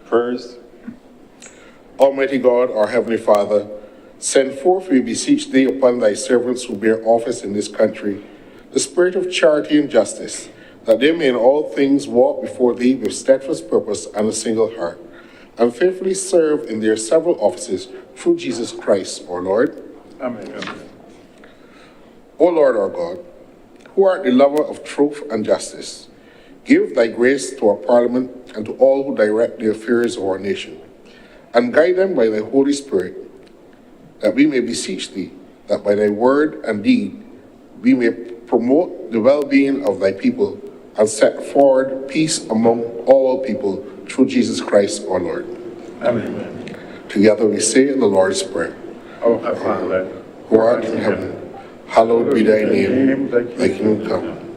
Prayers. Almighty God, our Heavenly Father, send forth, we beseech thee, upon thy servants who bear office in this country, the spirit of charity and justice, that they may in all things walk before thee with steadfast purpose and a single heart, and faithfully serve in their several offices through Jesus Christ, our Lord. Amen. O Lord our God, who art the lover of truth and justice, give thy grace to our Parliament and to all who direct the affairs of our nation, and guide them by thy Holy Spirit, that we may beseech thee, that by thy word and deed we may promote the well-being of thy people and set forward peace among all people through Jesus Christ our Lord. Amen. Together we say the Lord's Prayer. Our Father, Who art in heaven, hallowed be thy name, thy kingdom come.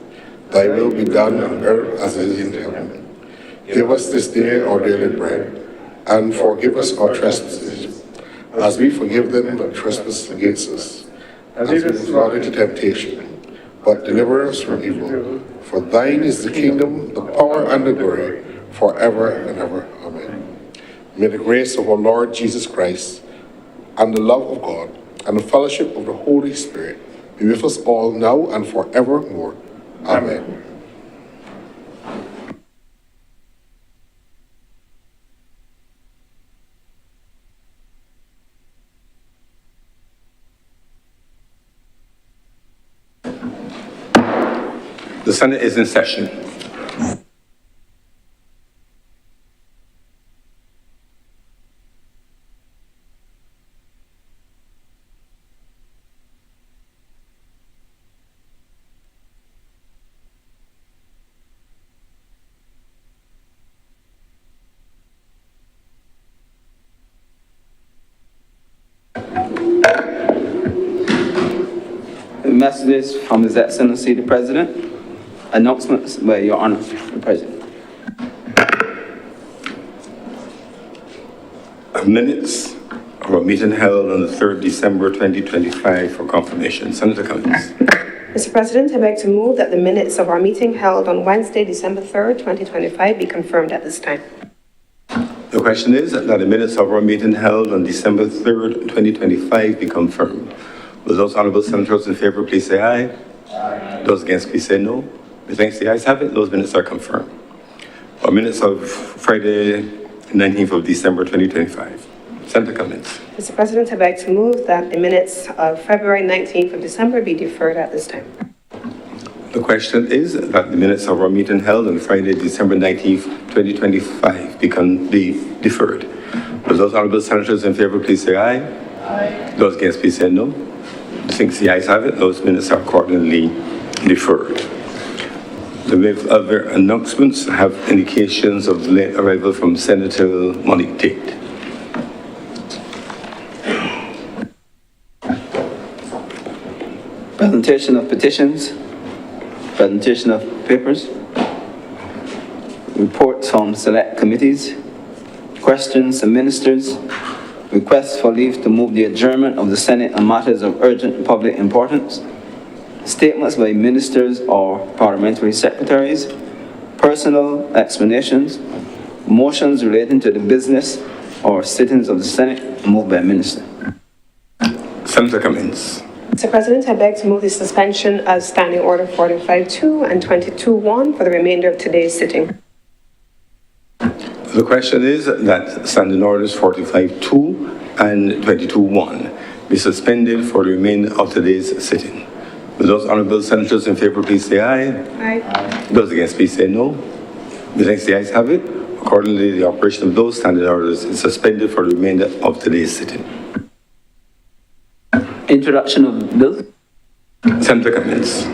Thy will be done on earth as it is in heaven. Give us this day our daily bread, and forgive us our trespasses, as we forgive them that trespass against us. And lead us not into temptation, but deliver us from evil. For thine is the kingdom, the power, and the glory, forever and ever. Amen. May the grace of our Lord Jesus Christ, and the love of God, and the fellowship of the Holy Spirit be with us all now and forevermore. Amen. The Senate is in session. Messages from His Excellency the President. Announcements by Your Honor, the President. Minutes of our meeting held on the 3rd December 2025 for confirmation. Senator Cummings. Mr. President, I beg to move that the minutes of our meeting held on Wednesday, December 3rd, 2025 be confirmed at this time. The question is that the minutes of our meeting held on December 3rd, 2025 be confirmed. Will those honorable senators in favor please say aye? Aye. Those against please say no. Thanks, the ayes have it. Those minutes are confirmed. Our minutes of Friday, 19th of December, 2025. Senator Cummings. Mr. President, I beg to move that the minutes of February 19th of December be deferred at this time. The question is that the minutes of our meeting held on Friday, December 19th, 2025 be deferred. Will those honorable senators in favor please say aye? Aye. Those against please say no. Since the ayes have it, those minutes are accordingly deferred. The other announcements have indications of late arrival from Senator Monique Tate. Presentation of petitions, presentation of papers, reports from select committees, questions to ministers, requests for leave to move the adjournment of the Senate on matters of urgent public importance, statements by ministers or parliamentary secretaries, personal explanations, motions relating to the business or sittings of the Senate, moved by minister. Senator Cummings. Mr. President, I beg to move the suspension of Standing Order 45.2 and 22.1 for the remainder of today's sitting. The question is that Standing Orders 45.2 and 22.1 be suspended for the remainder of today's sitting. Will those honorable senators in favor please say aye? Aye. Those against please say no. Methinks the ayes have it. Accordingly, the operation of those standing orders is suspended for the remainder of today's sitting. Introduction of bills. Senator Cummings.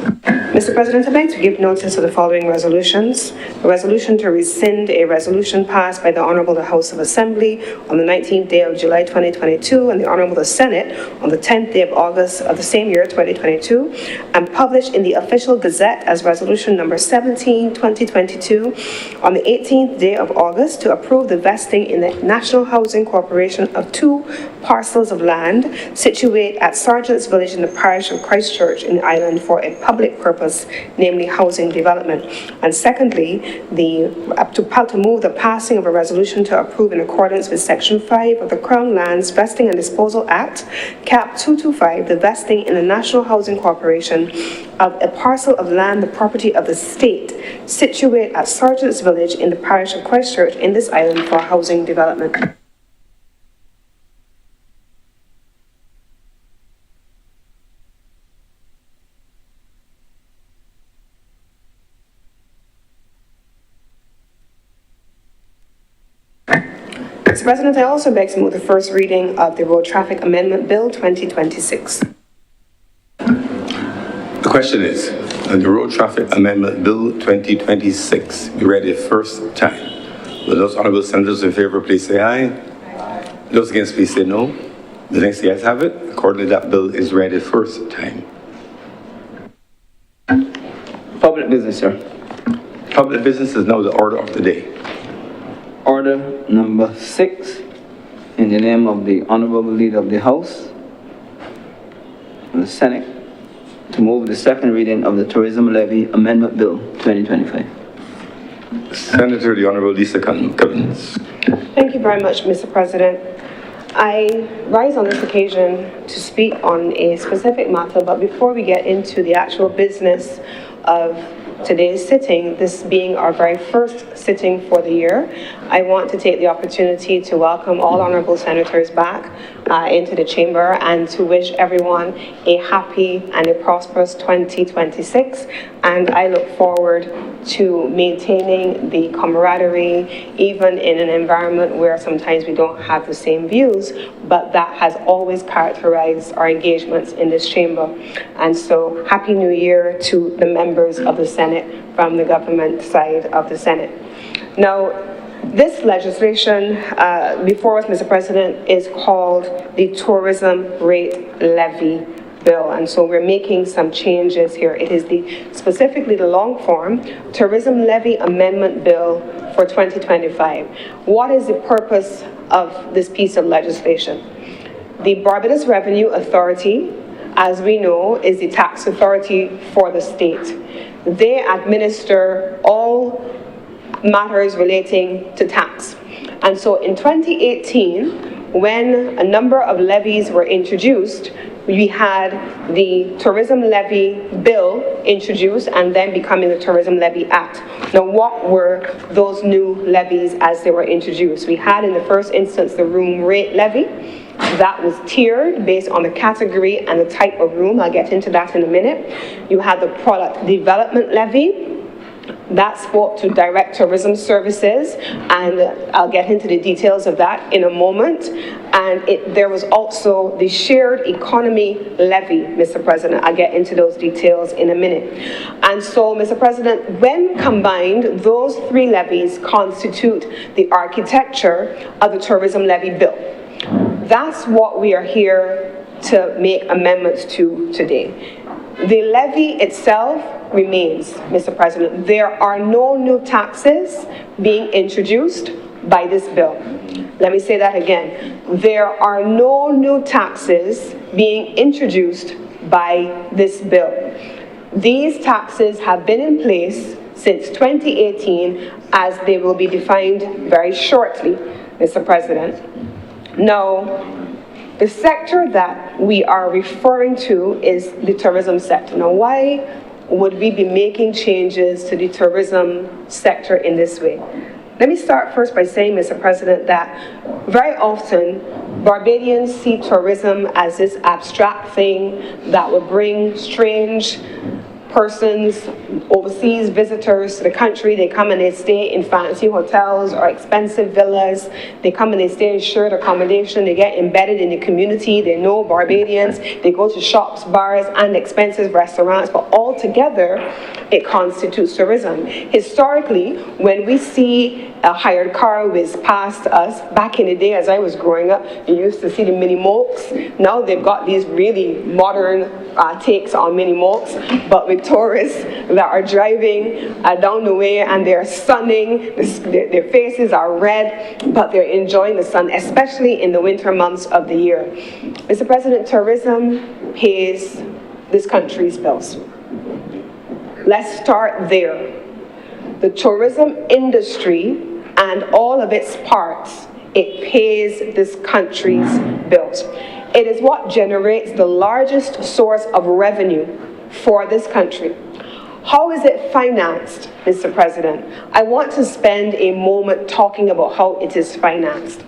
Mr. President, I beg to give notice of the following resolutions. A resolution to rescind a resolution passed by the Honourable the House of Assembly on the 19th day of July 2022 and the Honourable the Senate on the 10th day of August of the same year 2022 and published in the Official Gazette as Resolution Number 17, 2022 on the 18th day of August to approve the vesting in the National Housing Corporation of 2 parcels of land situate at Sergeant's Village in the parish of Christchurch in Ireland for a public purpose purpose, namely housing development. And secondly, to move the passing of a resolution to approve in accordance with Section 5 of the Crown Lands Vesting and Disposal Act, Cap 225, the vesting in the National Housing Corporation of a parcel of land, the property of the state, situate at Sergeant's Village in the parish of Christchurch in this island for housing development. Mr. President, I also beg to move the first reading of the Road Traffic Amendment Bill 2026. The question is, on the Road Traffic Amendment Bill 2026 be read a first time? Will those honourable senators in favour please say aye? Those against please say no. The next ayes have it. Accordingly, that bill is read a first time. Public business, sir. Public business is now the order of the day. Order number 6, in the name of the Honourable Leader of the House and the Senate, to move the second reading of the Tourism Levy Amendment Bill 2025. Senator, the Honourable Lisa Cummins. Thank you very much, Mr. President. I rise on this occasion to speak on a specific matter, but before we get into the actual business of today's sitting, this being our very first sitting for the year, I want to take the opportunity to welcome all honourable senators back into the chamber and to wish everyone a happy and a prosperous 2026. And I look forward to maintaining the camaraderie, even in an environment where sometimes we don't have the same views, but that has always characterized our engagements in this chamber. And so, Happy New Year to the members of the Senate from the government side of the Senate. Now, this legislation before us, Mr. President, is called the Tourism Rate Levy Bill, and so we're making some changes here. It is specifically the long form Tourism Levy Amendment Bill for 2025. What is the purpose of this piece of legislation? The Barbados Revenue Authority, as we know, is the tax authority for the state. They administer all matters relating to tax. And so in 2018, when a number of levies were introduced, we had the Tourism Levy Bill introduced and then becoming the Tourism Levy Act. Now, what were those new levies as they were introduced? We had in the first instance the room rate levy. That was tiered based on the category and the type of room. I'll get into that in a minute. You had the Product Development Levy. That spoke to direct tourism services, and I'll get into the details of that in a moment. And there was also the Shared Economy Levy, Mr. President. I'll get into those details in a minute. And so, Mr. President, when combined, those three levies constitute the architecture of the Tourism Levy Bill. That's what we are here to make amendments to today. The levy itself remains, Mr. President. There are no new taxes being introduced by this bill. Let me say that again. There are no new taxes being introduced by this bill. These taxes have been in place since 2018, as they will be defined very shortly, Mr. President. Now, the sector that we are referring to is the tourism sector. Now, why would we be making changes to the tourism sector in this way? Let me start first by saying, Mr. President, that very often Barbadians see tourism as this abstract thing that would bring strange persons, overseas visitors to the country. They come and they stay in fancy hotels or expensive villas. They come and they stay in shared accommodation. They get embedded in the community. They know Barbadians. They go to shops, bars, and expensive restaurants. But altogether, it constitutes tourism. Historically, when we see a hired car whiz past us, back in the day as I was growing up, you used to see the mini molks. Now they've got these really modern takes on mini molks, but with tourists that are driving down the way and they're sunning, their faces are red, but they're enjoying the sun, especially in the winter months of the year. Mr. President, tourism pays this country's bills. Let's start there. The tourism industry and all of its parts, it pays this country's bills. It is what generates the largest source of revenue for this country. How is it financed, Mr. President? I want to spend a moment talking about how it is financed.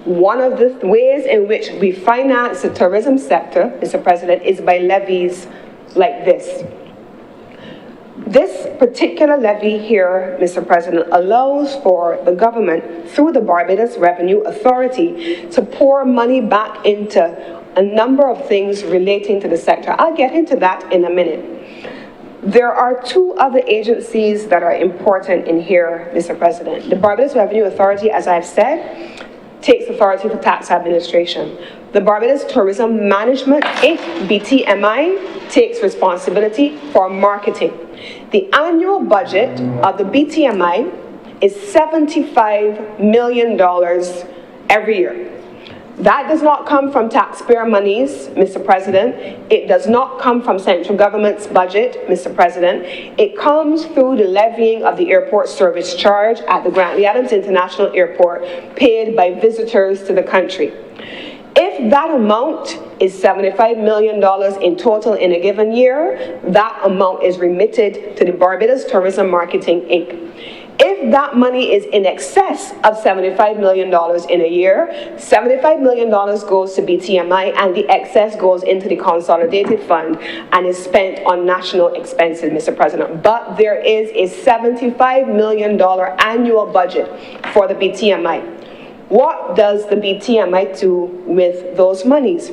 One of the ways in which we finance the tourism sector, Mr. President, is by levies like this. This particular levy here, Mr. President, allows for the government, through the Barbados Revenue Authority, to pour money back into a number of things relating to the sector. I'll get into that in a minute. There are two other agencies that are important in here, Mr. President. The Barbados Revenue Authority, as I've said, takes authority for tax administration. The Barbados Tourism Management, Inc., BTMI, takes responsibility for marketing. The annual budget of the BTMI is $75 million every year. That does not come from taxpayer monies, Mr. President. It does not come from central government's budget, Mr. President. It comes through the levying of the airport service charge at the Grantley Adams International Airport, paid by visitors to the country. If that amount is $75 million in total in a given year, that amount is remitted to the Barbados Tourism Marketing, Inc. If that money is in excess of $75 million in a year, $75 million goes to BTMI and the excess goes into the consolidated fund and is spent on national expenses, Mr. President. But there is a $75 million annual budget for the BTMI. What does the BTMI do with those monies?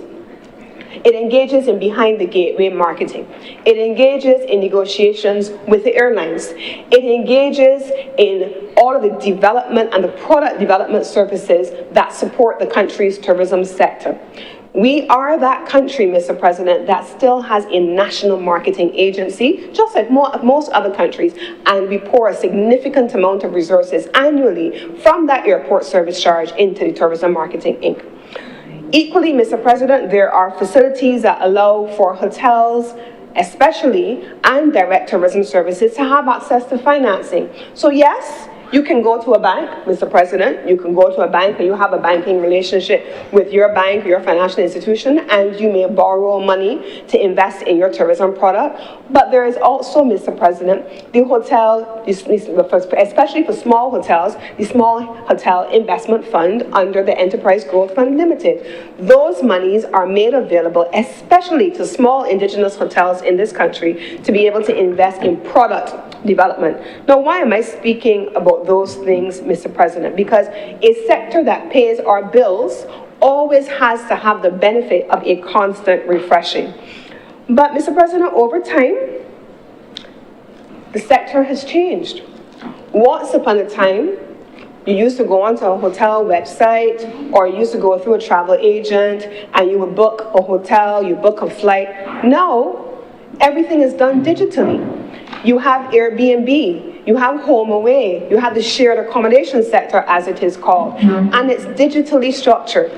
It engages in behind-the-gateway marketing. It engages in negotiations with the airlines. It engages in all of the development and the product development services that support the country's tourism sector. We are that country, Mr. President, that still has a national marketing agency, just like most other countries, and we pour a significant amount of resources annually from that airport service charge into the Tourism Marketing, Inc. Equally, Mr. President, there are facilities that allow for hotels, especially, and direct tourism services to have access to financing. So yes, you can go to a bank, Mr. President, you can go to a bank and you have a banking relationship with your bank, your financial institution, and you may borrow money to invest in your tourism product. But there is also, Mr. President, the hotel, especially for small hotels, the Small Hotel Investment Fund under the Enterprise Growth Fund Limited. Those monies are made available especially to small indigenous hotels in this country to be able to invest in product development. Now, why am I speaking about those things, Mr. President? Because a sector that pays our bills always has to have the benefit of a constant refreshing. But, Mr. President, over time, the sector has changed. Once upon a time, you used to go onto a hotel website, or you used to go through a travel agent, and you would book a hotel, you book a flight. Now, everything is done digitally. You have Airbnb, you have HomeAway, you have the shared accommodation sector, as it is called, and it's digitally structured.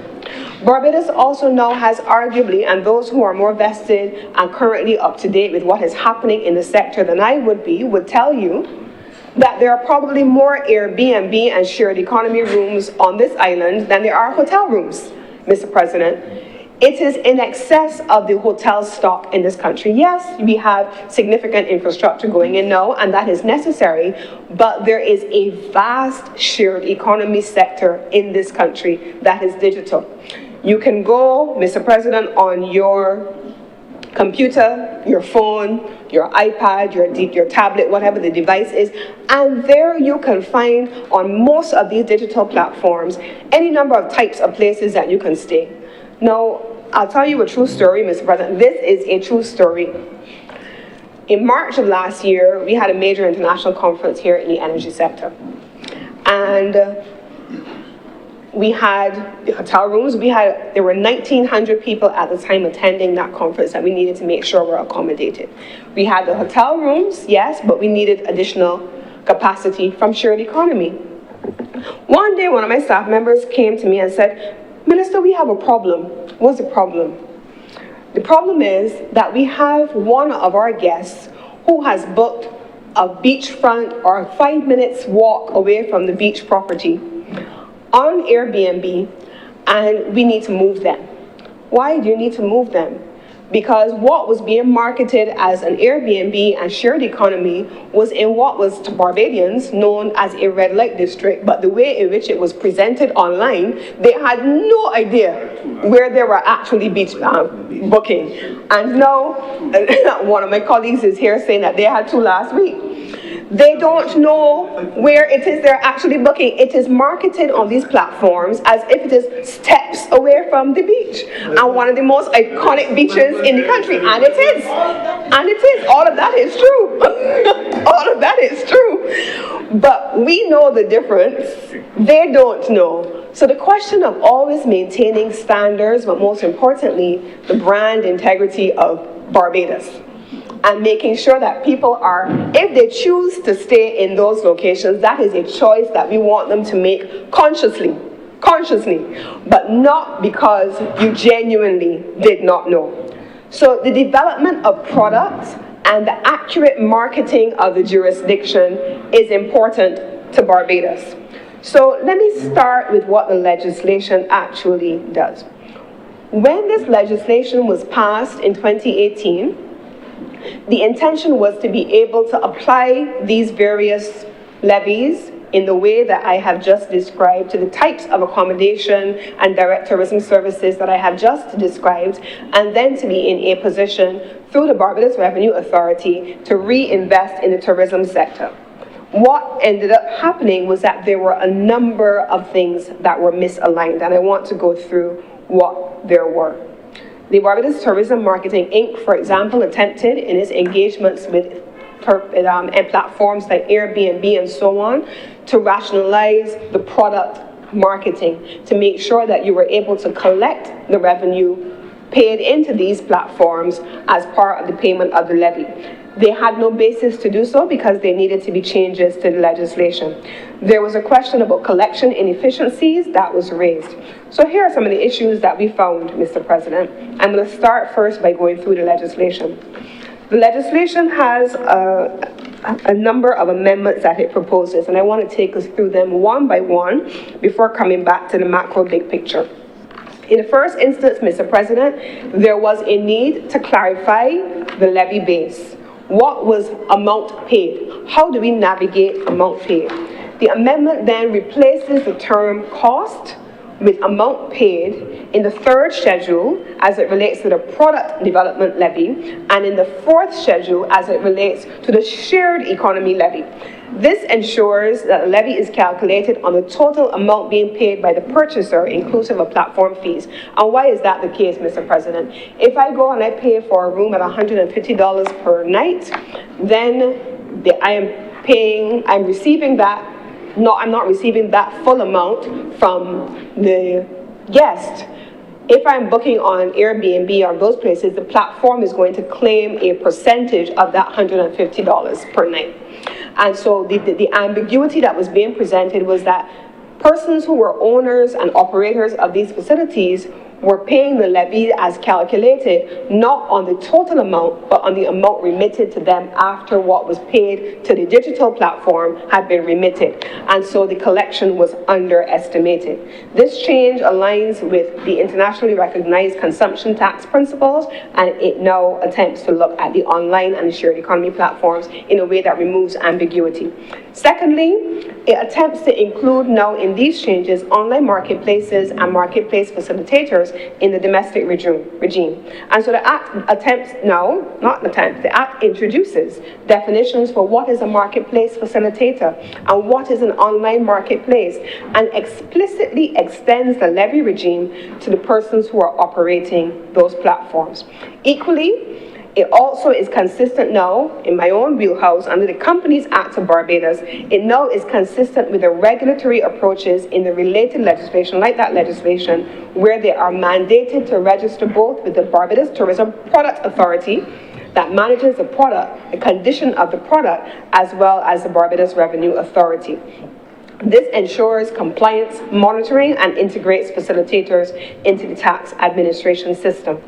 Barbados also now has arguably, and those who are more vested and currently up to date with what is happening in the sector than I would be, would tell you that there are probably more Airbnb and shared economy rooms on this island than there are hotel rooms, Mr. President. It is in excess of the hotel stock in this country. Yes, we have significant infrastructure going in now, and that is necessary, but there is a vast shared economy sector in this country that is digital. You can go, Mr. President, on your computer, your phone, your iPad, your tablet, whatever the device is, and there you can find on most of these digital platforms any number of types of places that you can stay. Now, I'll tell you a true story, Mr. President. This is a true story. In March of last year, we had a major international conference here in the energy sector. And we had the hotel rooms. There were 1,900 people at the time attending that conference that we needed to make sure were accommodated. We had the hotel rooms, yes, but we needed additional capacity from shared economy. One day, one of my staff members came to me and said, "Minister, we have a problem." What's the problem? The problem is that we have one of our guests who has booked a beachfront or 5 minutes walk away from the beach property on Airbnb, and we need to move them. Why do you need to move them? Because what was being marketed as an Airbnb and shared economy was in what was to Barbadians known as a red light district, but the way in which it was presented online, they had no idea where they were actually beach booking. And now, one of my colleagues is here saying that they had two last week. They don't know where it is they're actually booking. It is marketed on these platforms as if it is steps away from the beach and one of the most iconic beaches in the country. And it is. And it is. All of that is true. All of that is true. But we know the difference. They don't know. So the question of always maintaining standards, but most importantly, the brand integrity of Barbados, and making sure that people are, if they choose to stay in those locations, that is a choice that we want them to make consciously, but not because you genuinely did not know. So the development of products and the accurate marketing of the jurisdiction is important to Barbados. So let me start with what the legislation actually does. When this legislation was passed in 2018, the intention was to be able to apply these various levies in the way that I have just described to the types of accommodation and direct tourism services that I have just described, and then to be in a position through the Barbados Revenue Authority to reinvest in the tourism sector. What ended up happening was that there were a number of things that were misaligned, and I want to go through what there were. The Barbados Tourism Marketing Inc., for example, attempted in its engagements with and platforms like Airbnb and so on to rationalize the product marketing to make sure that you were able to collect the revenue paid into these platforms as part of the payment of the levy. They had no basis to do so because there needed to be changes to the legislation. There was a question about collection inefficiencies that was raised. So here are some of the issues that we found, Mr. President. I'm going to start first by going through the legislation. The legislation has a number of amendments that it proposes, and I want to take us through them one by one before coming back to the macro big picture. In the first instance, Mr. President, there was a need to clarify the levy base. What was amount paid? How do we navigate amount paid? The amendment then replaces the term cost with amount paid in the third schedule as it relates to the product development levy, and in the fourth schedule as it relates to the shared economy levy. This ensures that the levy is calculated on the total amount being paid by the purchaser, inclusive of platform fees. And why is that the case, Mr. President? If I go and I pay for a room at $150 per night, then I'm receiving that. No, I'm not receiving that full amount from the guest. If I'm booking on Airbnb or those places, the platform is going to claim a percentage of that $150 per night. And so the ambiguity that was being presented was that persons who were owners and operators of these facilities were paying the levy as calculated, not on the total amount, but on the amount remitted to them after what was paid to the digital platform had been remitted. And so the collection was underestimated. This change aligns with the internationally recognized consumption tax principles, and it now attempts to look at the online and shared economy platforms in a way that removes ambiguity. Secondly, it attempts to include now in these changes online marketplaces and marketplace facilitators in the domestic regime. And so the Act the Act introduces definitions for what is a marketplace facilitator and what is an online marketplace, and explicitly extends the levy regime to the persons who are operating those platforms. Equally, it also is consistent now, in my own wheelhouse, under the Companies Act of Barbados, it now is consistent with the regulatory approaches in the related legislation, like that legislation, where they are mandated to register both with the Barbados Tourism Product Authority, that manages the product, the condition of the product, as well as the Barbados Revenue Authority. This ensures compliance monitoring and integrates facilitators into the tax administration system.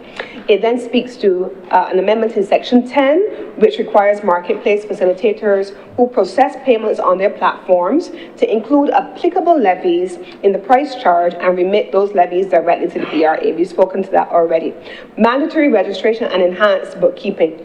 It then speaks to an amendment in Section 10, which requires marketplace facilitators who process payments on their platforms to include applicable levies in the price charge and remit those levies directly to the BRA. We've spoken to that already. Mandatory registration and enhanced bookkeeping.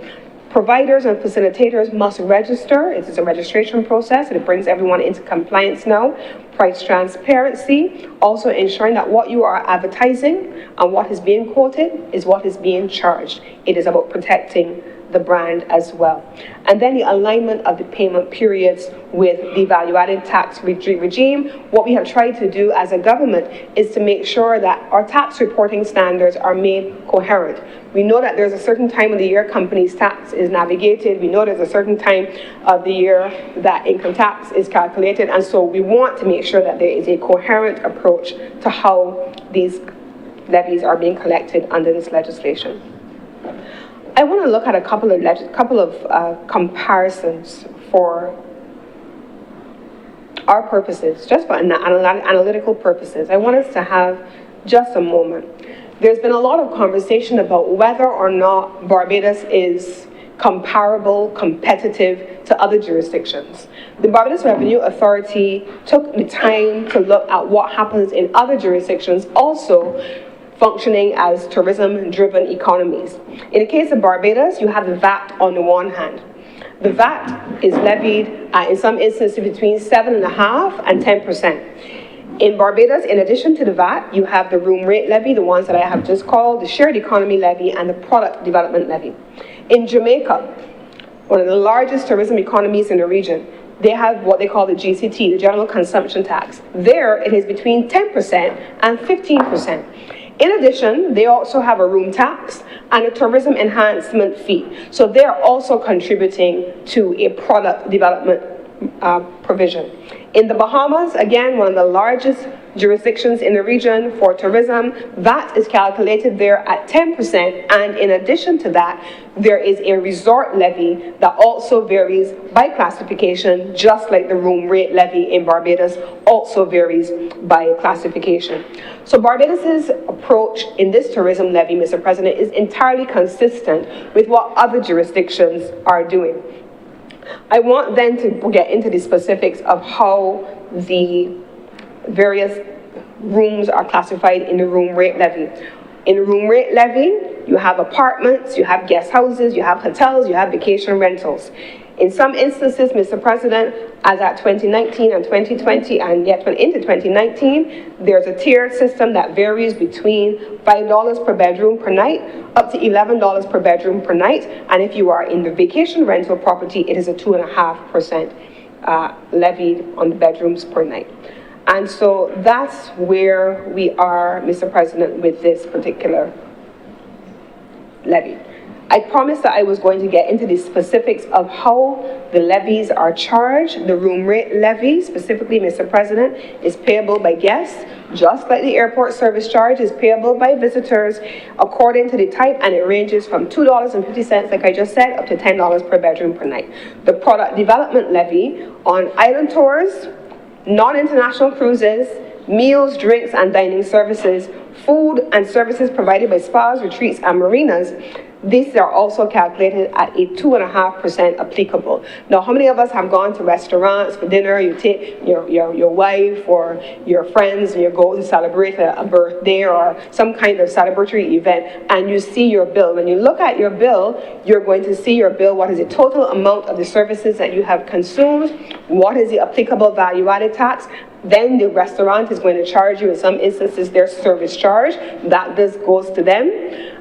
Providers and facilitators must register. It is a registration process, and it brings everyone into compliance now. Price transparency, also ensuring that what you are advertising and what is being quoted is what is being charged. It is about protecting the brand as well. And then the alignment of the payment periods with the value-added tax regime. What we have tried to do as a government is to make sure that our tax reporting standards are made coherent. We know that there's a certain time of the year companies' tax is navigated. We know there's a certain time of the year that income tax is calculated. And so we want to make sure that there is a coherent approach to how these levies are being collected under this legislation. I want to look at a couple of comparisons for our purposes, just for analytical purposes. I want us to have just a moment. There's been a lot of conversation about whether or not Barbados is comparable, competitive to other jurisdictions. The Barbados Revenue Authority took the time to look at what happens in other jurisdictions also functioning as tourism-driven economies. In the case of Barbados, you have the VAT on the one hand. The VAT is levied in some instances between 7.5% and 10%. In Barbados, in addition to the VAT, you have the room rate levy, the ones that I have just called, the shared economy levy, and the product development levy. In Jamaica, one of the largest tourism economies in the region, they have what they call the GCT, the General Consumption Tax. There, it is between 10% and 15%. In addition, they also have a room tax and a tourism enhancement fee. So they're also contributing to a product development provision. In the Bahamas, again, one of the largest jurisdictions in the region for tourism, VAT is calculated there at 10%, and in addition to that, there is a resort levy that also varies by classification, just like the room rate levy in Barbados also varies by classification. So Barbados's approach in this tourism levy, Mr. President, is entirely consistent with what other jurisdictions are doing. I want then to get into the specifics of how the various rooms are classified in the room rate levy. In the room rate levy, you have apartments, you have guest houses, you have hotels, you have vacation rentals. In some instances, Mr. President, as at 2019 and 2020 and yet into 2019, there's a tiered system that varies between $5 per bedroom per night up to $11 per bedroom per night. And if you are in the vacation rental property, it is a 2.5% levied on the bedrooms per night. And so that's where we are, Mr. President, with this particular levy. I promised that I was going to get into the specifics of how the levies are charged. The room rate levy, specifically, Mr. President, is payable by guests, just like the airport service charge is payable by visitors according to the type, and it ranges from $2.50, like I just said, up to $10 per bedroom per night. The product development levy on island tours, non-international cruises, meals, drinks, and dining services, food and services provided by spas, retreats, and marinas, these are also calculated at a 2.5% applicable. Now, how many of us have gone to restaurants for dinner? You take your wife or your friends and you go to celebrate a birthday or some kind of celebratory event, and you see your bill. When you look at your bill, you're going to see your bill, what is the total amount of the services that you have consumed, what is the applicable value-added tax. Then the restaurant is going to charge you, in some instances, their service charge. That goes to them,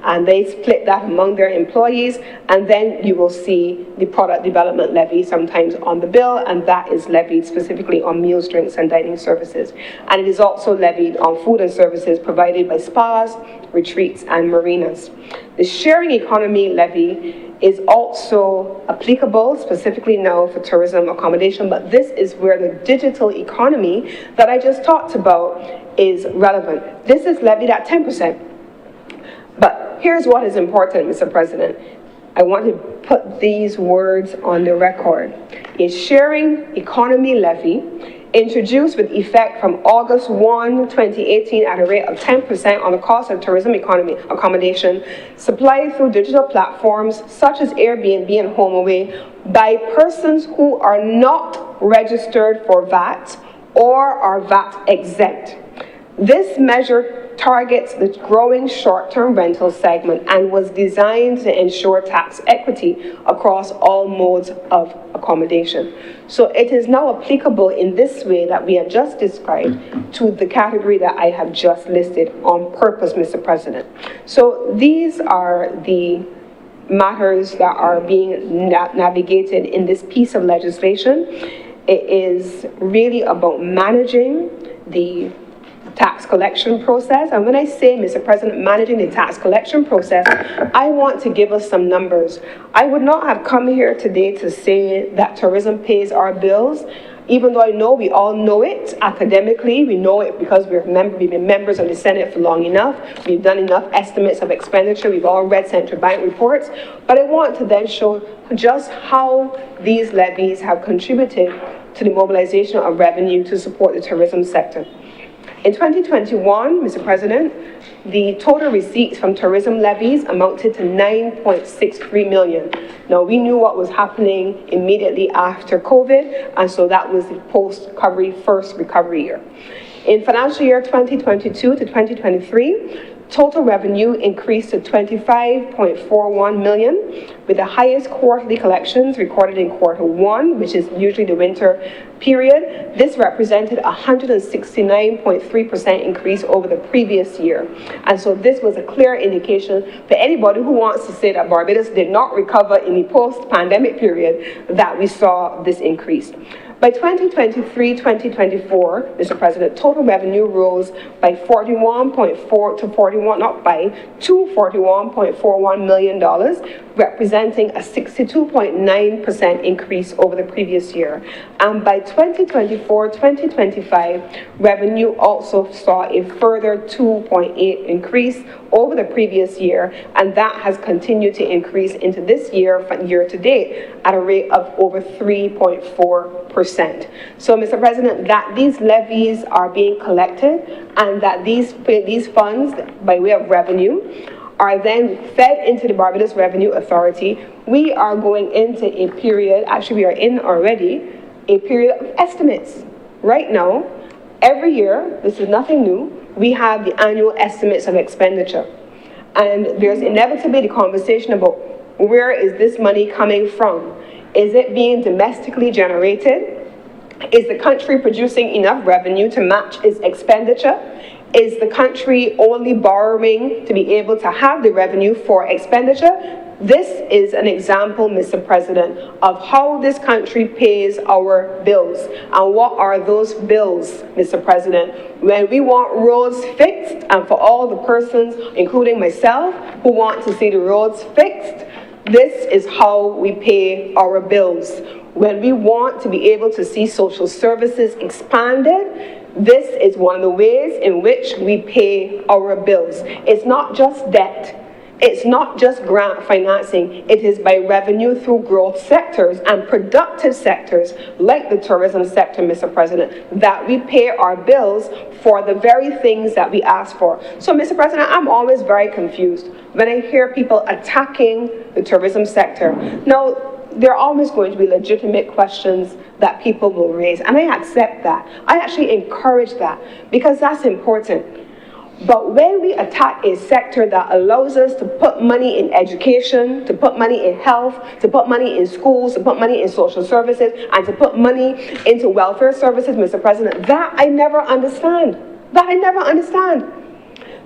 and they split that among their employees. And then you will see the product development levy sometimes on the bill, and that is levied specifically on meals, drinks, and dining services. And it is also levied on food and services provided by spas, retreats, and marinas. The sharing economy levy is also applicable specifically now for tourism accommodation, but this is where the digital economy that I just talked about is relevant. This is levied at 10%. But here's what is important, Mr. President. I want to put these words on the record. A sharing economy levy introduced with effect from August 1, 2018 at a rate of 10% on the cost of tourism economy accommodation supplied through digital platforms such as Airbnb and HomeAway by persons who are not registered for VAT or are VAT exempt. This measure targets the growing short-term rental segment and was designed to ensure tax equity across all modes of accommodation. So it is now applicable in this way that we have just described to the category that I have just listed on purpose, Mr. President. So these are the matters that are being navigated in this piece of legislation. It is really about managing the tax collection process. And when I say, Mr. President, managing the tax collection process, I want to give us some numbers. I would not have come here today to say that tourism pays our bills, even though I know we all know it academically. We know it because we've been members of the Senate for long enough. We've done enough estimates of expenditure. We've all read central bank reports. But I want to then show just how these levies have contributed to the mobilization of revenue to support the tourism sector. In 2021, Mr. President, the total receipts from tourism levies amounted to $9.63 million. Now, we knew what was happening immediately after COVID, and so that was the post-recovery, first recovery year. In financial year 2022 to 2023, total revenue increased to $25.41 million, with the highest quarterly collections recorded in Q1, which is usually the winter period. This represented a 169.3% increase over the previous year. And so this was a clear indication for anybody who wants to say that Barbados did not recover in the post-pandemic period that we saw this increase. By 2023-2024, Mr. President, total revenue rose by to $41.41 million, representing a 62.9% increase over the previous year. And by 2024-2025, revenue also saw a further 2.8 increase over the previous year, and that has continued to increase into this year, year to date, at a rate of over 3.4%. So, Mr. President, that these levies are being collected and that these funds, by way of revenue, are then fed into the Barbados Revenue Authority. We are going into a period, actually we are in already, a period of estimates. Right now, every year, this is nothing new, we have the annual estimates of expenditure. And there's inevitably the conversation about where is this money coming from? Is it being domestically generated? Is the country producing enough revenue to match its expenditure? Is the country only borrowing to be able to have the revenue for expenditure? This is an example, Mr. President, of how this country pays our bills. And what are those bills, Mr. President? When we want roads fixed, and for all the persons, including myself, who want to see the roads fixed, this is how we pay our bills. When we want to be able to see social services expanded, this is one of the ways in which we pay our bills. It's not just debt. It's not just grant financing. It is by revenue through growth sectors and productive sectors like the tourism sector, Mr. President, that we pay our bills for the very things that we ask for. So, Mr. President, I'm always very confused when I hear people attacking the tourism sector. Now, there are always going to be legitimate questions that people will raise, and I accept that. I actually encourage that because that's important. But when we attack a sector that allows us to put money in education, to put money in health, to put money in schools, to put money in social services, and to put money into welfare services, Mr. President, that I never understand.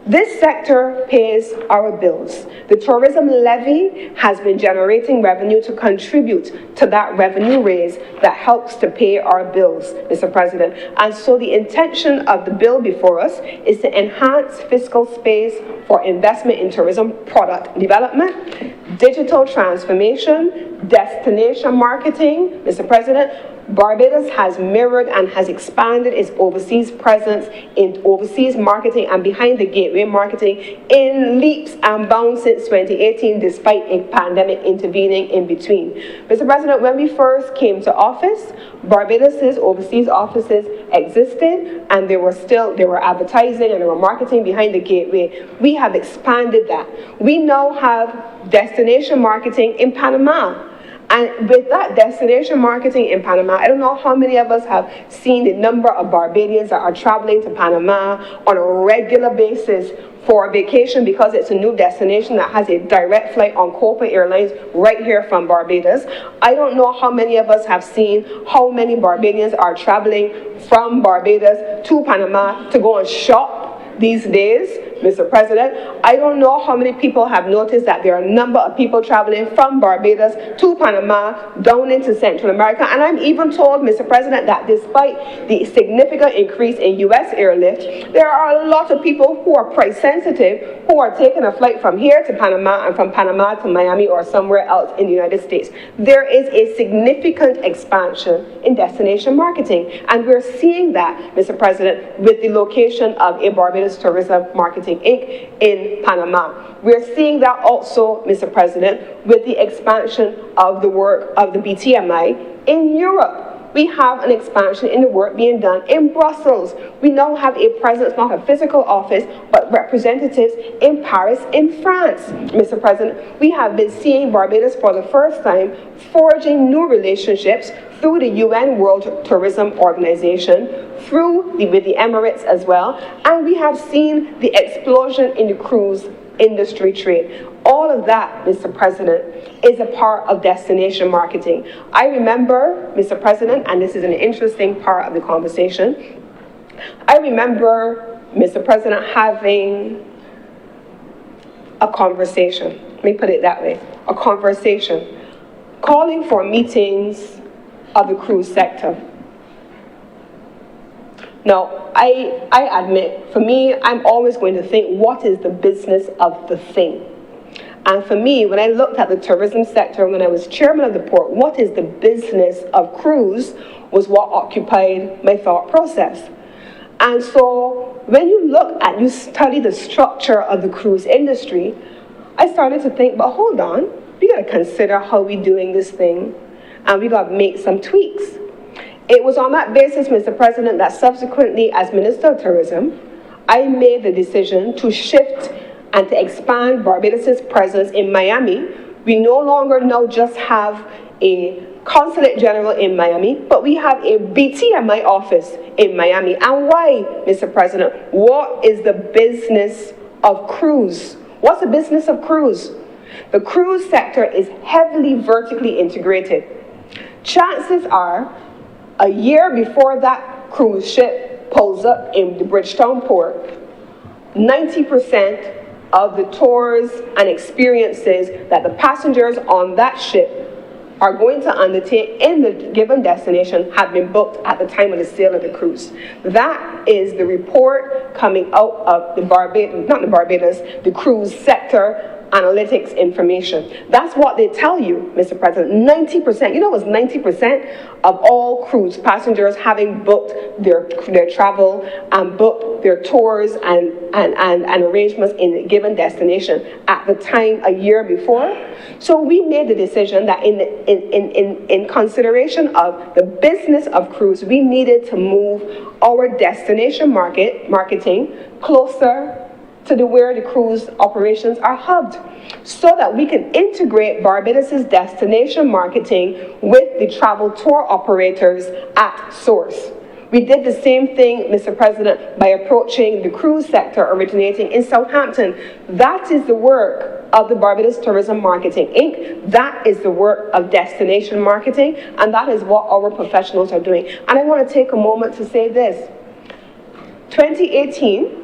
This sector pays our bills. The tourism levy has been generating revenue to contribute to that revenue raise that helps to pay our bills, Mr. President. And so the intention of the bill before us is to enhance fiscal space for investment in tourism product development. digital transformation, destination marketing. Mr. President, Barbados has mirrored and has expanded its overseas presence in overseas marketing and behind the gateway marketing in leaps and bounds since 2018, despite a pandemic intervening in between. Mr. President, when we first came to office, Barbados's overseas offices existed, and they were advertising and they were marketing behind the gateway. We have expanded that. We now have destination marketing in Panama. And with that destination marketing in Panama, I don't know how many of us have seen the number of Barbadians that are traveling to Panama on a regular basis for vacation, because it's a new destination that has a direct flight on Copa Airlines right here from Barbados. I don't know how many of us have seen how many Barbadians are traveling from Barbados to Panama to go and shop these days, Mr. President. I don't know how many people have noticed that there are a number of people traveling from Barbados to Panama down into Central America. And I'm even told, Mr. President, that despite the significant increase in U.S. airlift, there are a lot of people who are price sensitive who are taking a flight from here to Panama and from Panama to Miami or somewhere else in the United States. There is a significant expansion in destination marketing. And we're seeing that, Mr. President, with the location of a Barbados Tourism Marketing Inc. in Panama. We're seeing that also, Mr. President, with the expansion of the work of the BTMI in Europe. We have an expansion in the work being done in Brussels. We now have a presence, not a physical office, but representatives in Paris, in France. Mr. President, we have been seeing Barbados for the first time forging new relationships through the UN World Tourism Organization, with the Emirates as well, and we have seen the explosion in the cruise industry trade. All of that, Mr. President, is a part of destination marketing. I remember, Mr. President, and this is an interesting part of the conversation, I remember, Mr. President, having a conversation, let me put it that way, a conversation, calling for meetings of the cruise sector. Now, I admit, for me, I'm always going to think, what is the business of the thing? And for me, when I looked at the tourism sector, when I was chairman of the port, what is the business of cruise was what occupied my thought process. And so when you study the structure of the cruise industry, I started to think, but hold on, we got to consider how we're doing this thing, and we got to make some tweaks. It was on that basis, Mr. President, that subsequently, as Minister of Tourism, I made the decision to shift and to expand Barbados's presence in Miami. We no longer now just have a Consulate General in Miami, but we have a BTMI office in Miami. And why, Mr. President? What is the business of cruise? What's the business of cruise? The cruise sector is heavily vertically integrated. Chances are, a year before that cruise ship pulls up in the Bridgetown port, 90% of the tours and experiences that the passengers on that ship are going to undertake in the given destination have been booked at the time of the sale of the cruise. That is the report coming out of the cruise sector analytics information. That's what they tell you, Mr. President. 90%, you know, it was 90% of all cruise passengers having booked their travel and booked their tours and arrangements in a given destination at the time a year before. So we made the decision that in consideration of the business of cruise, we needed to move our destination marketing closer to where the cruise operations are hubbed, so that we can integrate Barbados's destination marketing with the travel tour operators at source. We did the same thing, Mr. President, by approaching the cruise sector originating in Southampton. That is the work of the Barbados Tourism Marketing Inc. That is the work of destination marketing, and that is what our professionals are doing. And I want to take a moment to say this. 2018,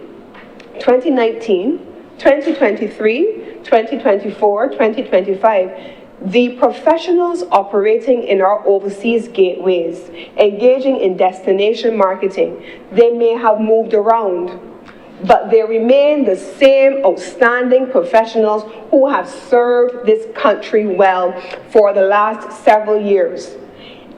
2019, 2023, 2024, 2025, the professionals operating in our overseas gateways, engaging in destination marketing, they may have moved around, but they remain the same outstanding professionals who have served this country well for the last several years.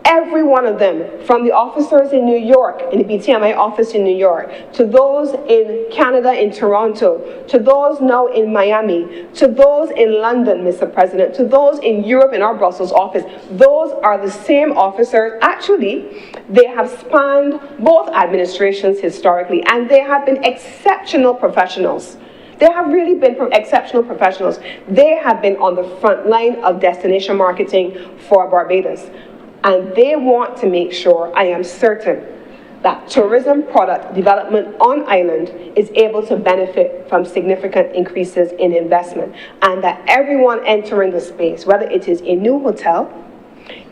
Every one of them, from the officers in New York, in the BTMI office in New York, to those in Canada, in Toronto, to those now in Miami, to those in London, Mr. President, to those in Europe in our Brussels office, those are the same officers. Actually, they have spanned both administrations historically, and they have been exceptional professionals. They have really been exceptional professionals. They have been on the front line of destination marketing for Barbados. And they want to make sure, I am certain, that tourism product development on island is able to benefit from significant increases in investment, and that everyone entering the space, whether it is a new hotel,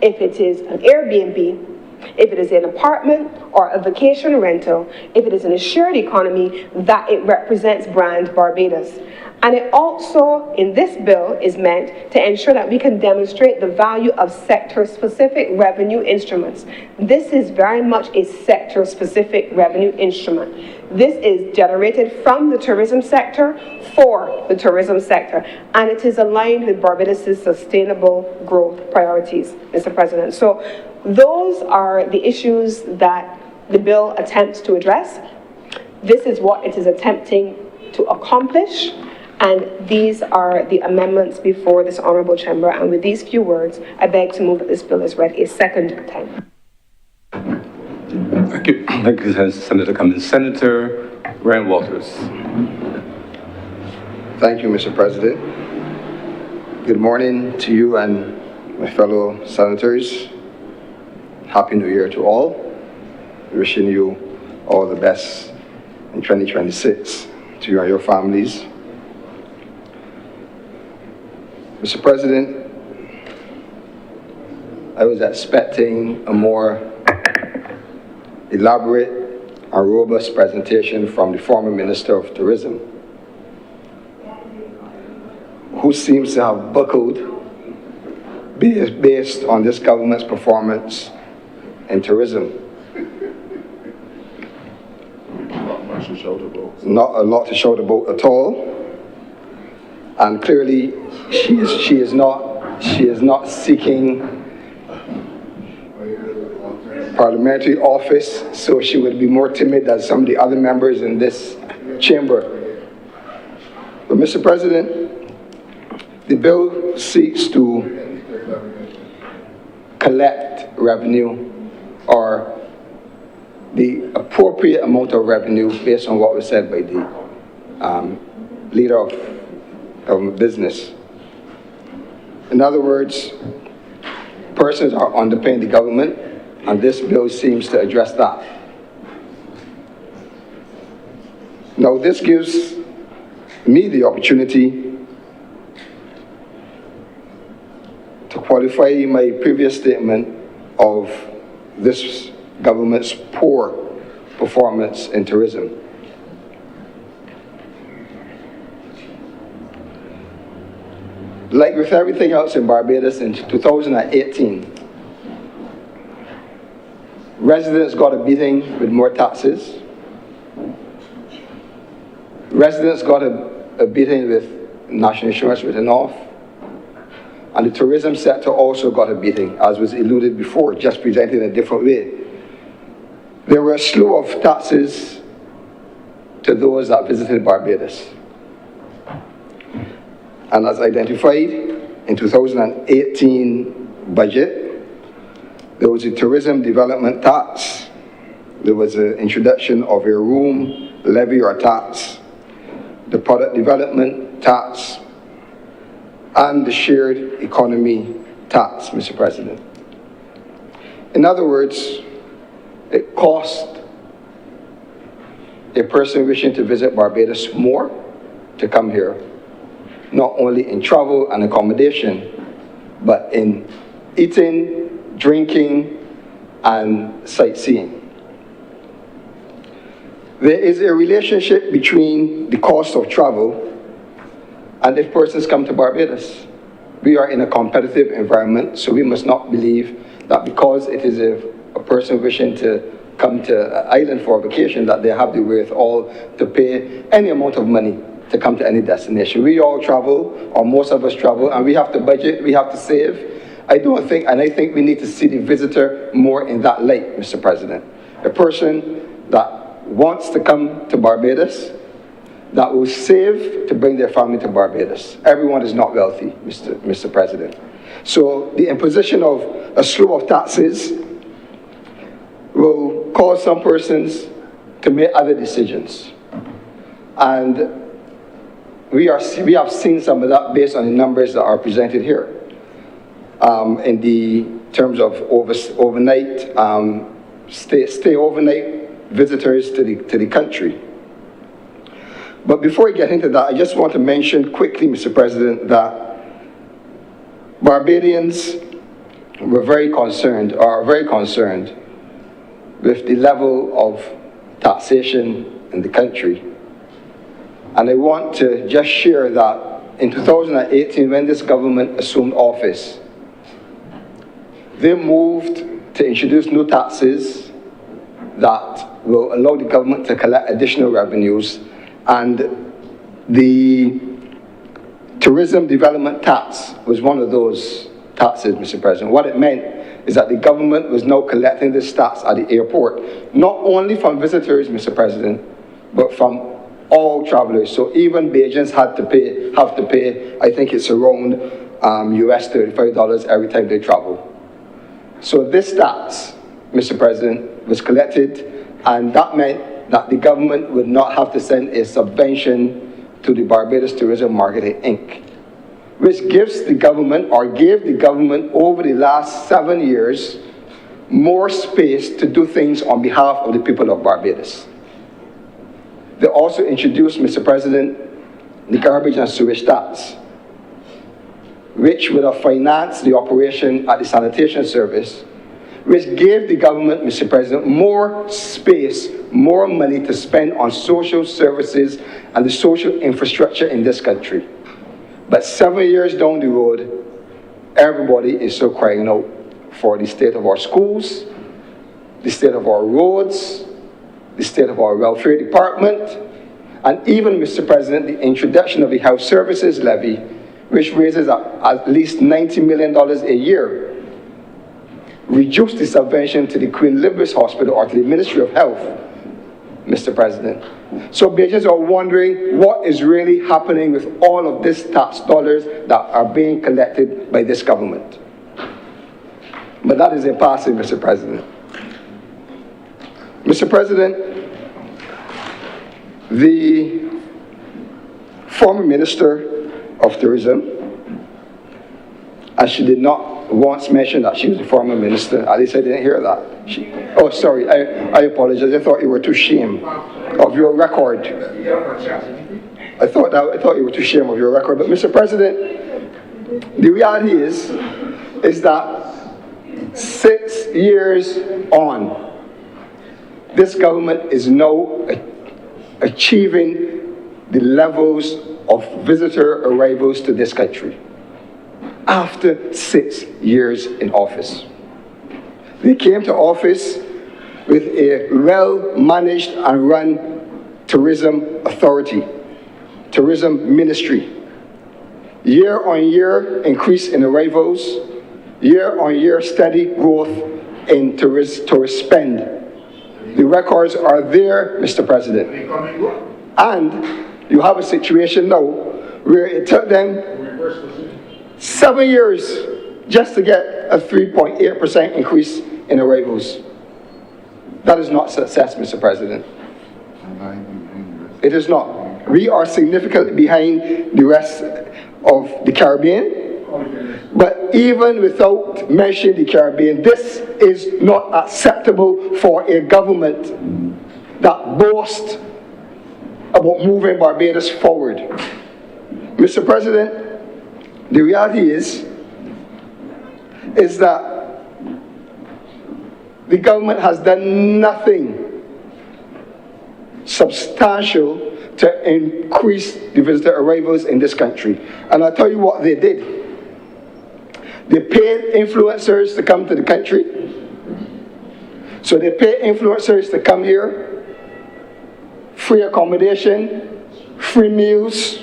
if it is an Airbnb, if it is an apartment or a vacation rental, if it is in a shared economy, that it represents brand Barbados. And it also, in this bill, is meant to ensure that we can demonstrate the value of sector-specific revenue instruments. This is very much a sector-specific revenue instrument. This is generated from the tourism sector for the tourism sector, and it is aligned with Barbados' sustainable growth priorities, Mr. President. So those are the issues that the bill attempts to address. This is what it is attempting to accomplish. And these are the amendments before this honourable chamber. And with these few words, I beg to move that this bill is read a second time. Thank you. Thank you, Senator Cummins. Senator Ryan Walters. Thank you, Mr. President. Good morning to you and my fellow senators. Happy New Year to all. Wishing you all the best in 2026 to you and your families. Mr. President, I was expecting a more elaborate and robust presentation from the former Minister of Tourism, who seems to have buckled based on this government's performance in tourism. Not a lot to shout about at all. And clearly, she is not seeking parliamentary office, so she would be more timid than some of the other members in this chamber. But Mr. President, the bill seeks to collect revenue, or the appropriate amount of revenue based on what was said by the leader of government business. In other words, persons are underpaying the government, and this bill seems to address that. Now, this gives me the opportunity to qualify my previous statement of this government's poor performance in tourism. Like with everything else in Barbados, in 2018, residents got a beating with more taxes. Residents got a beating with national insurance written off. And the tourism sector also got a beating, as was alluded before, just presented in a different way. There were a slew of taxes to those that visited Barbados. And as identified in 2018 budget, there was a tourism development tax, there was an introduction of a room levy or tax, the product development tax, and the shared economy tax, Mr. President. In other words, it cost a person wishing to visit Barbados more to come here, not only in travel and accommodation, but in eating, drinking, and sightseeing. There is a relationship between the cost of travel and if persons come to Barbados. We are in a competitive environment, so we must not believe that because it is a person wishing to come to an island for a vacation, that they have the wherewithal to pay any amount of money to come to any destination. We all travel, or most of us travel, and we have to budget, we have to save. I think we need to see the visitor more in that light, Mr. President. A person that wants to come to Barbados, that will save to bring their family to Barbados. Everyone is not wealthy, Mr. President. So the imposition of a slew of taxes will cause some persons to make other decisions. And we have seen some of that based on the numbers that are presented here. In the terms of overnight, stay overnight visitors to the country. But before we get into that, I just want to mention quickly, Mr. President, that Barbadians are very concerned with the level of taxation in the country. And I want to just share that in 2018, when this government assumed office, they moved to introduce new taxes that will allow the government to collect additional revenues, and the tourism development tax was one of those taxes, Mr. President. What it meant is that the government was now collecting this tax at the airport, not only from visitors, Mr. President, but from all travelers. So even Bajans have to pay, I think it's around US $35 every time they travel. So this tax, Mr. President, was collected, and that meant that the government would not have to send a subvention to the Barbados Tourism Marketing Inc., which gives the government, or gave the government over the last 7 years, more space to do things on behalf of the people of Barbados. They also introduced, Mr. President, the garbage and sewage tax, which would have financed the operation at the sanitation service, which gave the government, Mr. President, more space, more money to spend on social services and the social infrastructure in this country. But 7 years down the road, everybody is still crying out for the state of our schools, the state of our roads, the state of our welfare department, and even, Mr. President, the introduction of the health services levy, which raises at least $90 million a year, reduced the subvention to the Queen Elizabeth Hospital or to the Ministry of Health, Mr. President. So Bajans are wondering what is really happening with all of these tax dollars that are being collected by this government. But that is impassive, Mr. President. Mr. President, the former Minister of Tourism, and she did not once mention that she was the former minister. At least I didn't hear that. Oh, sorry, I apologize. I thought you were too ashamed of your record. I thought you were too ashamed of your record. But Mr. President, the reality is that 6 years on, this government is now achieving the levels of visitor arrivals to this country. After 6 years in office, they came to office with a well-managed and run tourism authority, tourism ministry. Year-on-year increase in arrivals, year-on-year steady growth in tourist spend. The records are there, Mr. President. And you have a situation now where it took them 7 years just to get a 3.8% increase in arrivals. That is not success, Mr. President. It is not. We are significantly behind the rest of the Caribbean. But even without mentioning the Caribbean, this is not acceptable for a government that boasts about moving Barbados forward. Mr. President, the reality is that the government has done nothing substantial to increase the visitor arrivals in this country. And I'll tell you what they did. They paid influencers to come to the country So they pay influencers to come here, free accommodation, free meals,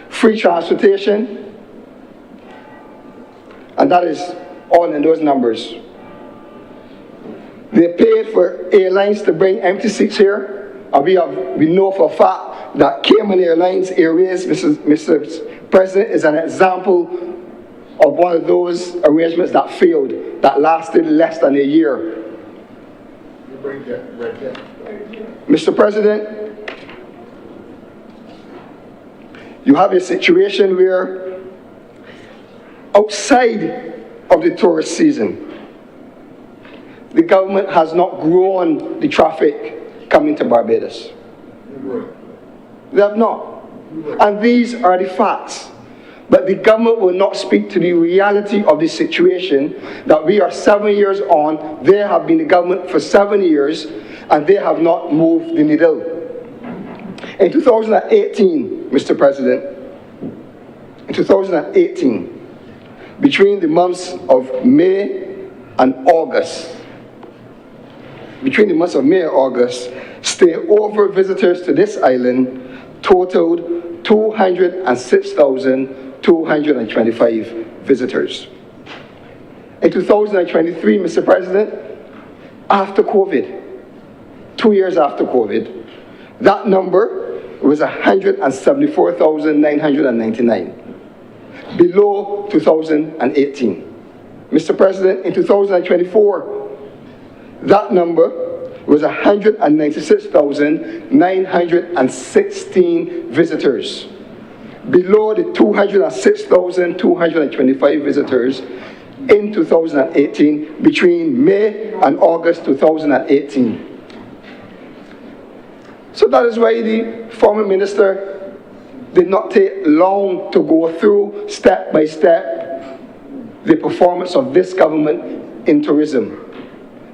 free transportation, and that is all in those numbers. They paid for airlines to bring empty seats here, and we know for a fact that Cayman Airlines Airways, Mr. President, is an example of one of those arrangements that failed, that lasted less than a year. Mr. President, you have a situation where outside of the tourist season, the government has not grown the traffic coming to Barbados. They have not. And these are the facts. But the government will not speak to the reality of the situation that we are 7 years on. They have been the government for 7 years, and they have not moved the needle. In 2018, Mr. President, in 2018, between the months of May and August, stay-over visitors to this island totaled 206,225 visitors. In 2023, Mr. President, after COVID, 2 years after COVID, that number was 174,999, below 2018. Mr. President, in 2024, that number was 196,916 visitors, below the 206,225 visitors in 2018, between May and August 2018. So that is why the former minister did not take long to go through step by step the performance of this government in tourism.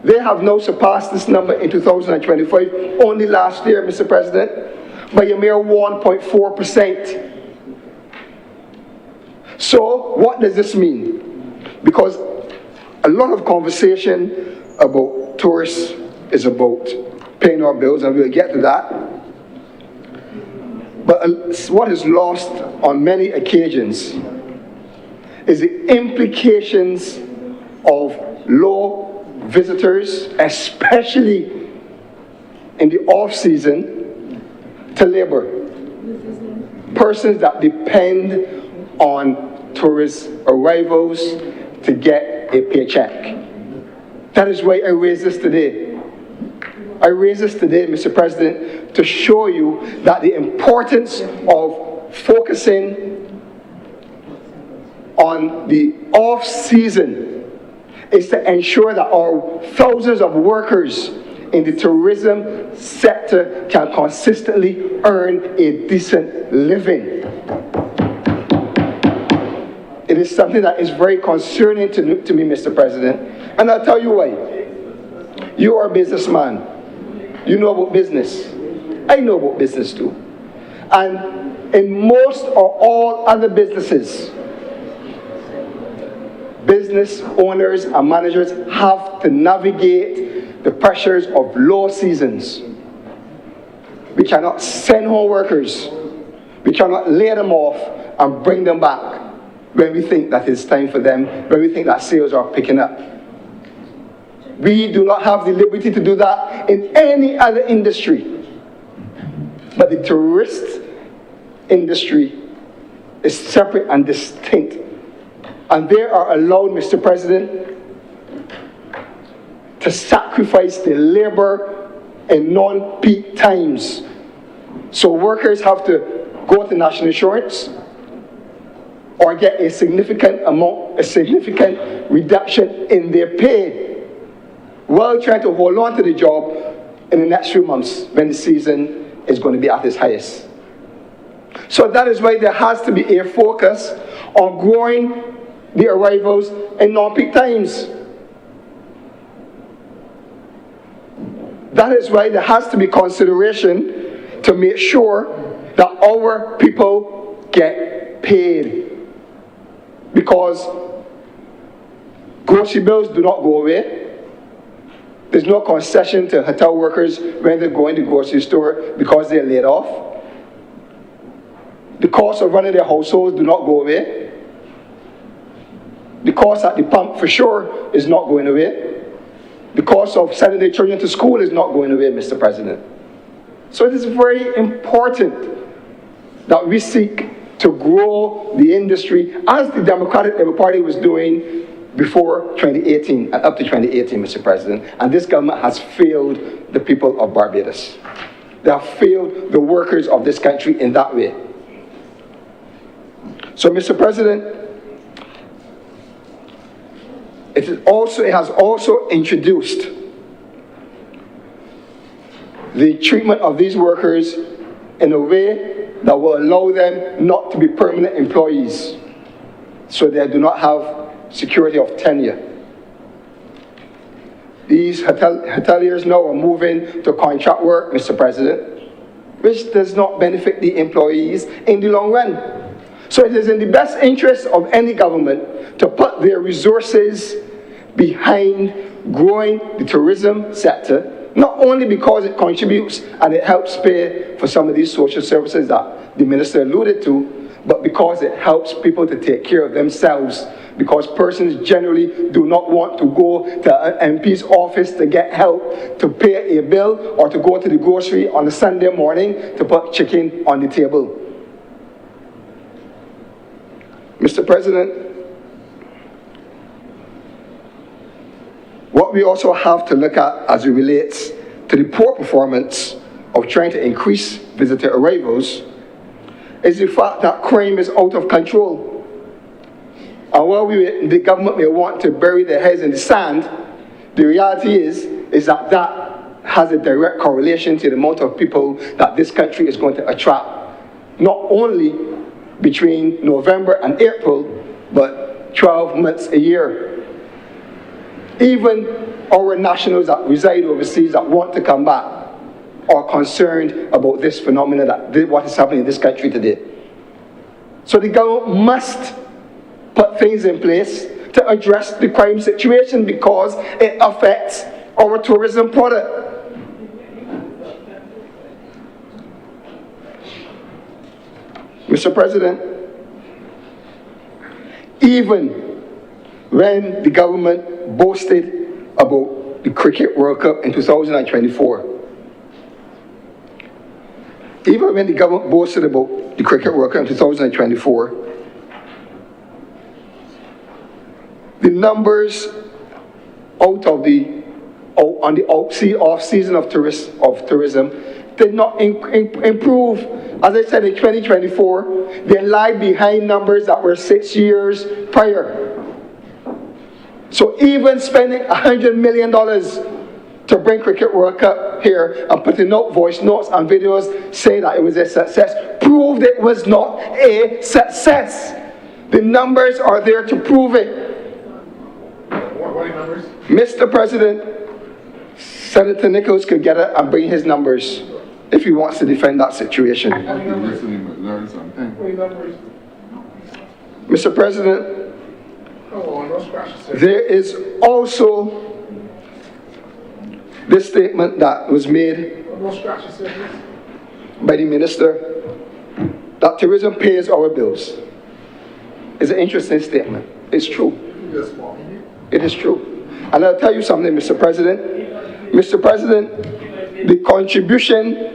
They have now surpassed this number in 2025, only last year, Mr. President, by a mere 1.4%. So what does this mean? Because a lot of conversation about tourists is about paying our bills, and we'll get to that. But what is lost on many occasions is the implications of low visitors, especially in the off-season, to labor. Persons that depend on tourist arrivals to get a paycheck. That is why I raise this today. I raise this today, Mr. President, to show you that the importance of focusing on the off-season is to ensure that our thousands of workers in the tourism sector can consistently earn a decent living. It is something that is very concerning to me, Mr. President, and I'll tell you why. You are a businessman. You know about business. I know about business too. And in most or all other businesses, business owners and managers have to navigate the pressures of low seasons. We cannot send home workers. We cannot lay them off and bring them back when we think that it's time for them, when we think that sales are picking up. We do not have the liberty to do that in any other industry. But the tourist industry is separate and distinct. And they are allowed, Mr. President, to sacrifice their labor in non-peak times. So workers have to go to national insurance or get a significant reduction in their pay while trying to hold on to the job in the next few months when the season is going to be at its highest. So that is why there has to be a focus on growing the arrivals in non-peak times. That is why there has to be consideration to make sure that our people get paid. Because grocery bills do not go away. There's no concession to hotel workers when they're going to the grocery store because they're laid off. The cost of running their households do not go away. The cost at the pump for sure is not going away. The cost of sending their children to school is not going away, Mr. President. So it is very important that we seek to grow the industry as the Democratic Labour Party was doing before 2018 and up to 2018, Mr. President. And this government has failed the people of Barbados. They have failed the workers of this country in that way. So, Mr. President, it has also introduced the treatment of these workers in a way that will allow them not to be permanent employees, so they do not have security of tenure. These hoteliers now are moving to contract work, Mr. President, which does not benefit the employees in the long run. So it is in the best interest of any government to put their resources behind growing the tourism sector, not only because it contributes and it helps pay for some of these social services that the minister alluded to, but because it helps people to take care of themselves, because persons generally do not want to go to an MP's office to get help to pay a bill or to go to the grocery on a Sunday morning to put chicken on the table. Mr. President, what we also have to look at as it relates to the poor performance of trying to increase visitor arrivals is the fact that crime is out of control. And while the government may want to bury their heads in the sand, the reality is that that has a direct correlation to the amount of people that this country is going to attract, not only between November and April, but 12 months a year. Even our nationals that reside overseas that want to come back are concerned about this phenomenon, what is happening in this country today. So the government must put things in place to address the crime situation because it affects our tourism product. Mr. President, even when the government boasted about the Cricket World Cup in 2024, even when the government boasted about the Cricket World Cup in 2024, the numbers on the off-season of tourism did not improve. As I said, in 2024, they lag behind numbers that were 6 years prior. So even spending $100 million to bring Cricket World Cup here and putting out voice notes and videos saying that it was a success proved it was not a success. The numbers are there to prove it. What numbers? Mr. President, Senator Nichols could get it and bring his numbers if he wants to defend that situation. Mr. President, there is also this statement that was made by the minister that tourism pays our bills. It's an interesting statement. It's true. It is true. And I'll tell you something, Mr. President. Mr. President, the contribution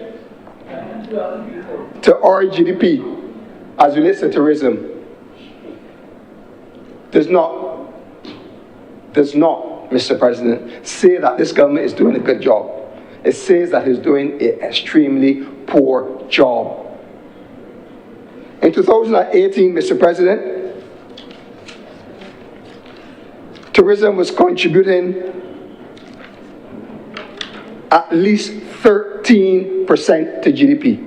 to our GDP as it relates to tourism does not, Mr. President, say that this government is doing a good job. It says that it's doing an extremely poor job. In 2018, Mr. President, tourism was contributing at least 13% to GDP.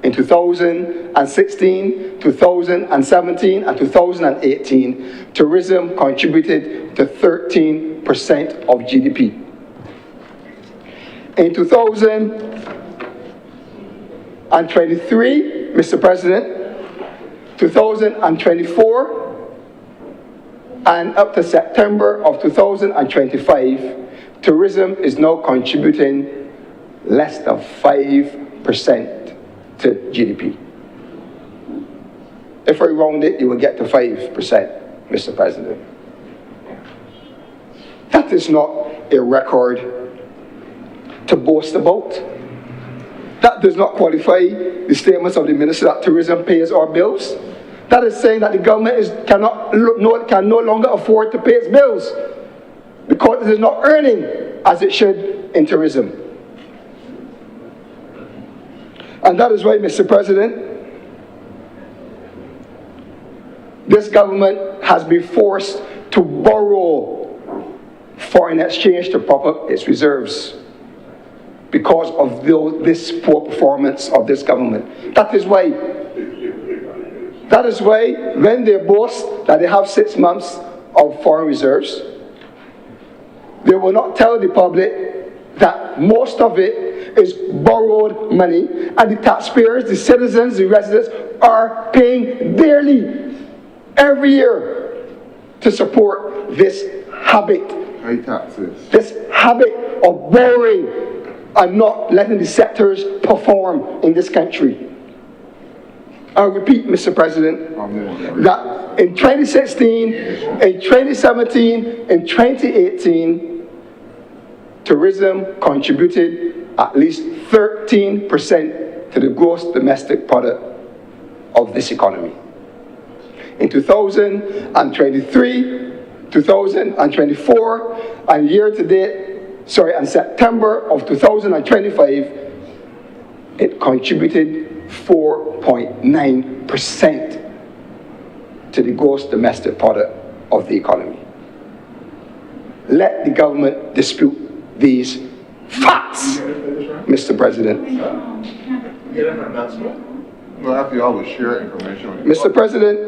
In 2016, 2017, and 2018, tourism contributed to 13% of GDP. In 2023, Mr. President, 2024, and up to September of 2025, tourism is now contributing less than 5% to GDP. If I round it, you will get to 5%, Mr. President. That is not a record to boast about. That does not qualify the statements of the Minister that tourism pays our bills. That is saying that the government can no longer afford to pay its bills because it is not earning as it should in tourism. And that is why, Mr. President, this government has been forced to borrow foreign exchange to prop up its reserves because of this poor performance of this government. That is why when they boast that they have 6 months of foreign reserves, they will not tell the public that most of it is borrowed money, and the taxpayers, the citizens, the residents are paying dearly every year to support this habit. High taxes. This habit of borrowing and not letting the sectors perform in this country. I repeat, Mr. President, that in 2016, in 2017, in 2018, tourism contributed at least 13% to the gross domestic product of this economy. In 2023, 2024, and and September of 2025, it contributed 4.9% to the gross domestic product of the economy. Let the government dispute these facts, Mr. President. Well, after you always share information with Mr. President,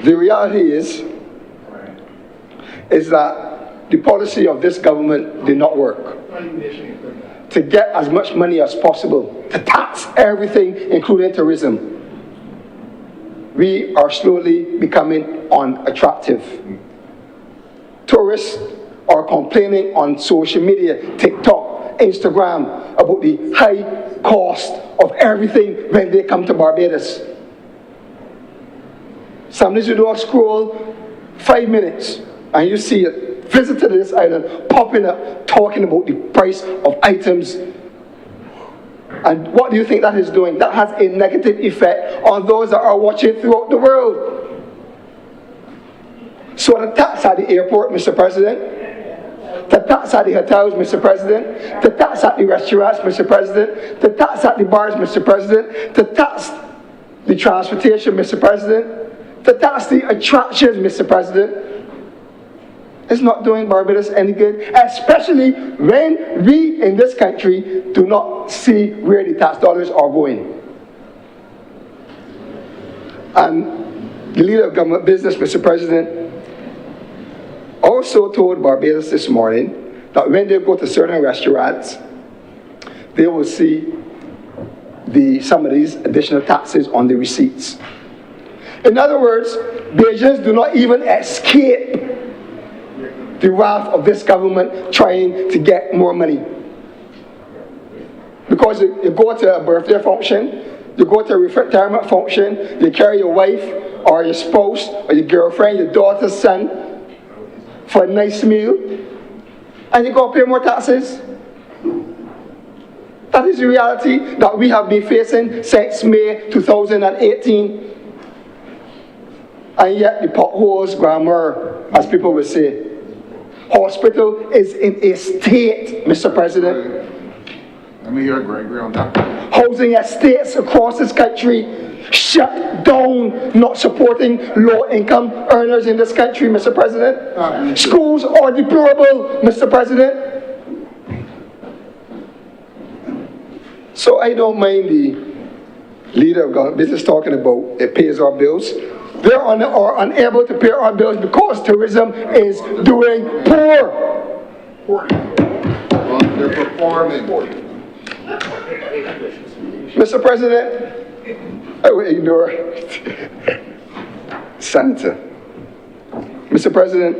the reality is that the policy of this government did not work. To get as much money as possible, to tax everything, including tourism, we are slowly becoming unattractive. Tourists are complaining on social media, TikTok, Instagram, about the high cost of everything when they come to Barbados. Sometimes you do a scroll 5 minutes and you see it. Visitor to this island popping up talking about the price of items. And what do you think that is doing? That has a negative effect on those that are watching throughout the world. So the tax at the airport, Mr. President, the tax at the hotels, Mr. President, the tax at the restaurants, Mr. President, the tax at the bars, Mr. President, the tax the transportation, Mr. President, the tax the attractions, Mr. President, it's not doing Barbados any good, especially when we in this country do not see where the tax dollars are going. And the leader of government business, Mr. President, also told Barbados this morning that when they go to certain restaurants, they will see some of these additional taxes on the receipts. In other words, Bajans do not even escape the wrath of this government trying to get more money. Because you go to a birthday function, you go to a retirement function, you carry your wife or your spouse or your girlfriend, your daughter's son for a nice meal, and you go pay more taxes. That is the reality that we have been facing since May 2018. And yet the potholes, grammar, as people will say. Hospital is in a state, Mr. President. Let me hear Gregory on that. Housing estates across this country shut down, not supporting low-income earners in this country, Mr. President. Schools are deplorable, Mr. President. So I don't mind the leader of government business talking about it pays our bills. They are unable to pay our bills because tourism is doing poor. Well, they're performing. Mr. President, I will ignore Senator. Mr. President,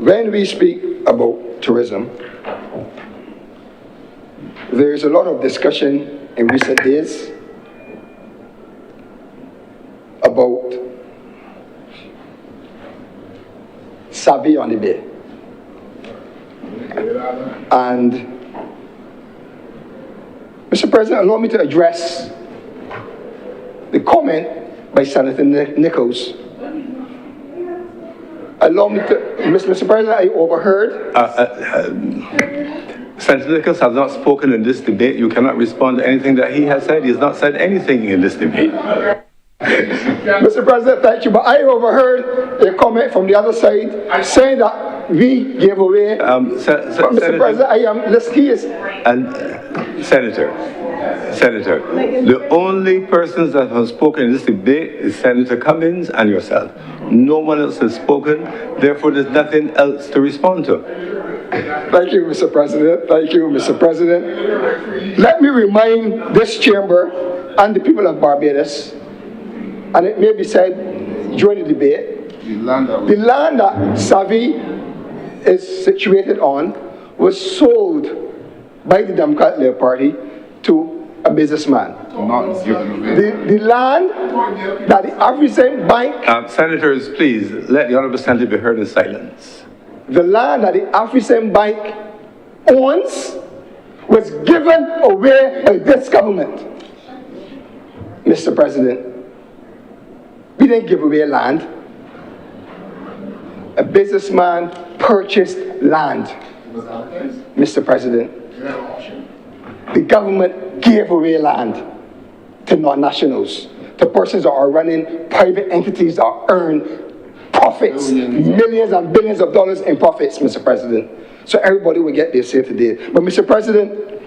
when we speak about tourism, there's a lot of discussion in recent days about Savvy on the Bay. And Mr. President, allow me to address the comment by Senator Nichols. Allow me to, Mr. President, I overheard. Senator Nichols has not spoken in this debate. You cannot respond to anything that he has said. He has not said anything in this debate. Mr. President, thank you, but I overheard a comment from the other side saying that we gave away. Mr. President, I am listening. And Senator, the only persons that have spoken in this debate is Senator Cummins and yourself. No one else has spoken, therefore there's nothing else to respond to. Thank you, Mr. President. Thank you, Mr. President. Let me remind this chamber and the people of Barbados, and it may be said during the debate, the land that Savvy is situated on was sold by the Democratic Labour Party to a businessman. Not given away. The land that the African Bank... Senators, please, let the Honourable Senator be heard in silence. The land that the African Bank owns was given away by this government. Mr. President, we didn't give away land. A businessman purchased land. Mr. President, the government gave away land to non-nationals, to persons that are running private entities that earn profits, millions and billions of dollars in profits, Mr. President. So everybody will get their say today. But Mr. President,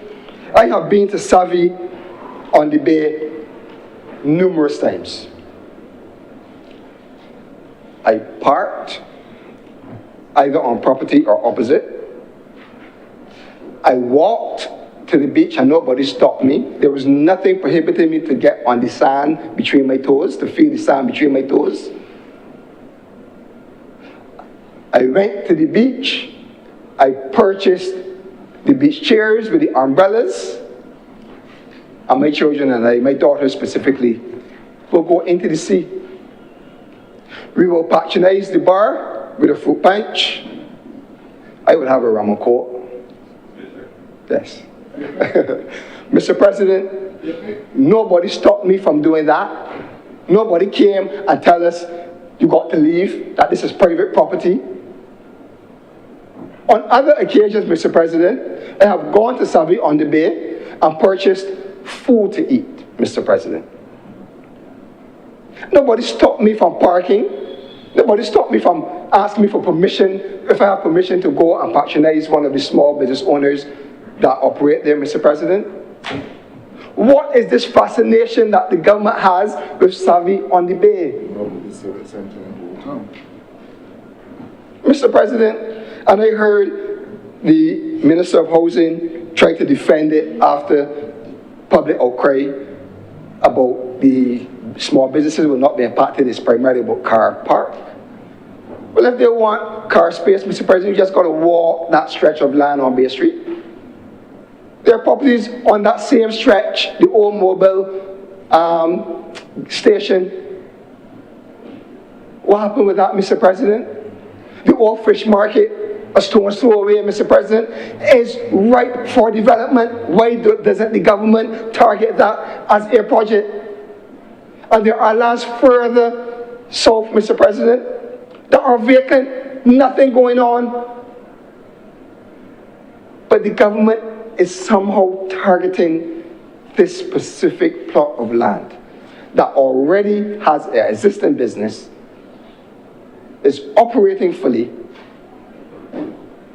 I have been to Savvy on the Bay numerous times. I parked either on property or opposite. I walked to the beach and nobody stopped me. There was nothing prohibiting me to get on the sand between my toes, to feel the sand between my toes. I went to the beach. I purchased the beach chairs with the umbrellas. And my children and I, my daughter specifically, will go into the sea. We will patronize the bar with a fruit punch. I would have a rum and coke. Yes. Mr. President, nobody stopped me from doing that. Nobody came and tell us, you got to leave, that this is private property. On other occasions, Mr. President, I have gone to Savvy on the Bay and purchased food to eat, Mr. President. Nobody stopped me from parking. Nobody stopped me from asking me for permission, if I have permission to go and patronize one of the small business owners that operate there, Mr. President. What is this fascination that the government has with Savvy on the Bay? Mr. President, and I heard the Minister of Housing try to defend it after public outcry about the small businesses will not be impacted. It's primarily about car park. Well, if they want car space, Mr. President, you just got to walk that stretch of land on Bay Street. There are properties on that same stretch, the old mobile station. What happened with that, Mr. President? The old fish market, a stone's throw away, Mr. President, is ripe for development. Why doesn't the government target that as a project? And there are lands further south, Mr. President, that are vacant, nothing going on. But the government is somehow targeting this specific plot of land that already has an existing business, is operating fully,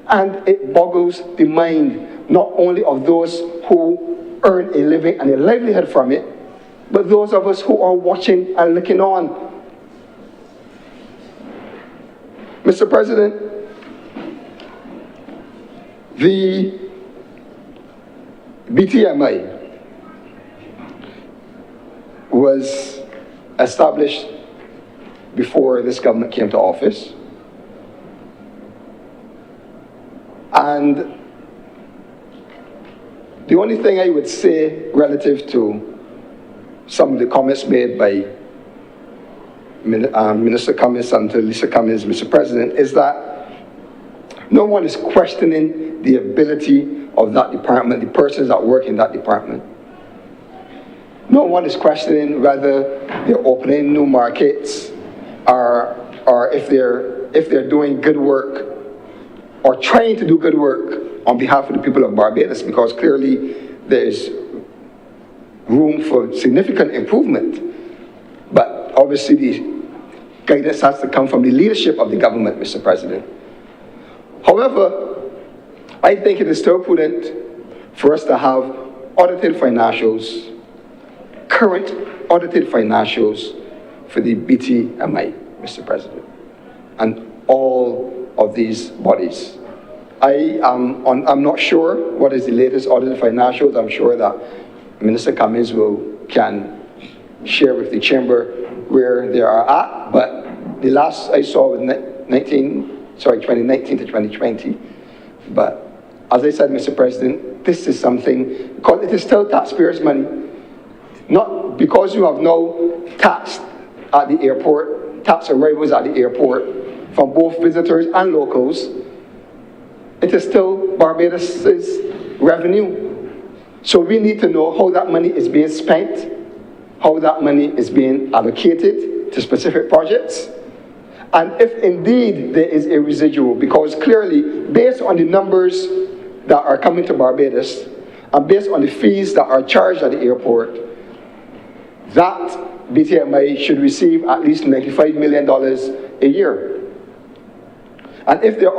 and it boggles the mind not only of those who earn a living and a livelihood from it, but those of us who are watching and looking on. Mr. President, the BTMI was established before this government came to office. And the only thing I would say relative to some of the comments made by Minister Cummings and to Lisa Cummings, Mr. President, is that no one is questioning the ability of that department, the persons that work in that department. No one is questioning whether they're opening new markets or if they're doing good work or trying to do good work on behalf of the people of Barbados, because clearly there's room for significant improvement. But obviously the guidance has to come from the leadership of the government, Mr. President. However, I think it is still prudent for us to have audited financials, current audited financials for the BTMI, Mr. President, and all of these bodies. I'm not sure what is the latest audited financials. I'm sure that Minister Cummings can share with the chamber where they are at, but the last I saw was 2019 to 2020. But as I said, Mr. President, this is something, because it is still taxpayers' money, not because you have now taxed at the airport, tax arrivals at the airport from both visitors and locals. It is still Barbados' revenue. So we need to know how that money is being spent, how that money is being allocated to specific projects, and if indeed there is a residual, because clearly, based on the numbers that are coming to Barbados, and based on the fees that are charged at the airport, that BTMI should receive at least $95 million a year. And if they are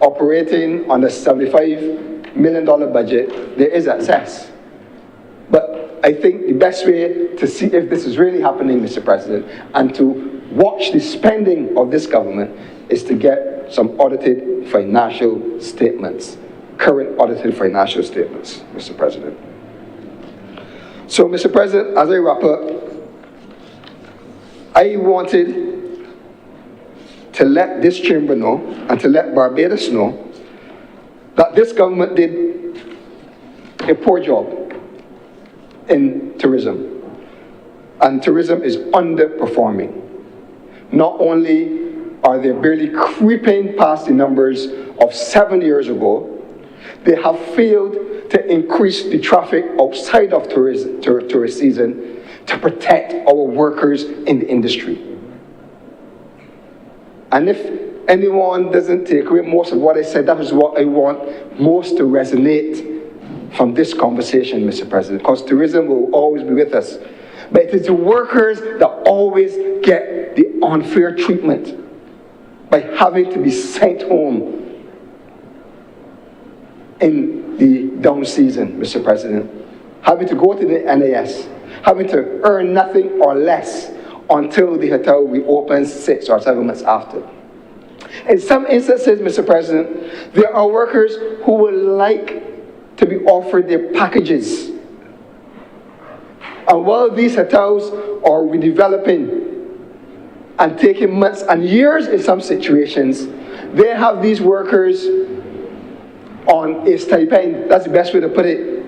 operating on a $75 million budget, there is excess. But I think the best way to see if this is really happening, Mr. President, and to watch the spending of this government is to get some audited financial statements, current audited financial statements, Mr. President. So, Mr. President, as I wrap up, I wanted to let this chamber know and to let Barbados know that this government did a poor job in tourism, and tourism is underperforming. Not only are they barely creeping past the numbers of 7 years ago, they have failed to increase the traffic outside of tourist season to protect our workers in the industry. And if anyone doesn't take away most of what I said, that is what I want most to resonate from this conversation, Mr. President, because tourism will always be with us. But it is the workers that always get the unfair treatment by having to be sent home in the down season, Mr. President, having to go to the NAS, having to earn nothing or less until the hotel reopens 6 or 7 months after. In some instances, Mr. President, there are workers who would like to be offered their packages. And while these hotels are redeveloping and taking months and years in some situations, they have these workers on a stipend. That's the best way to put it.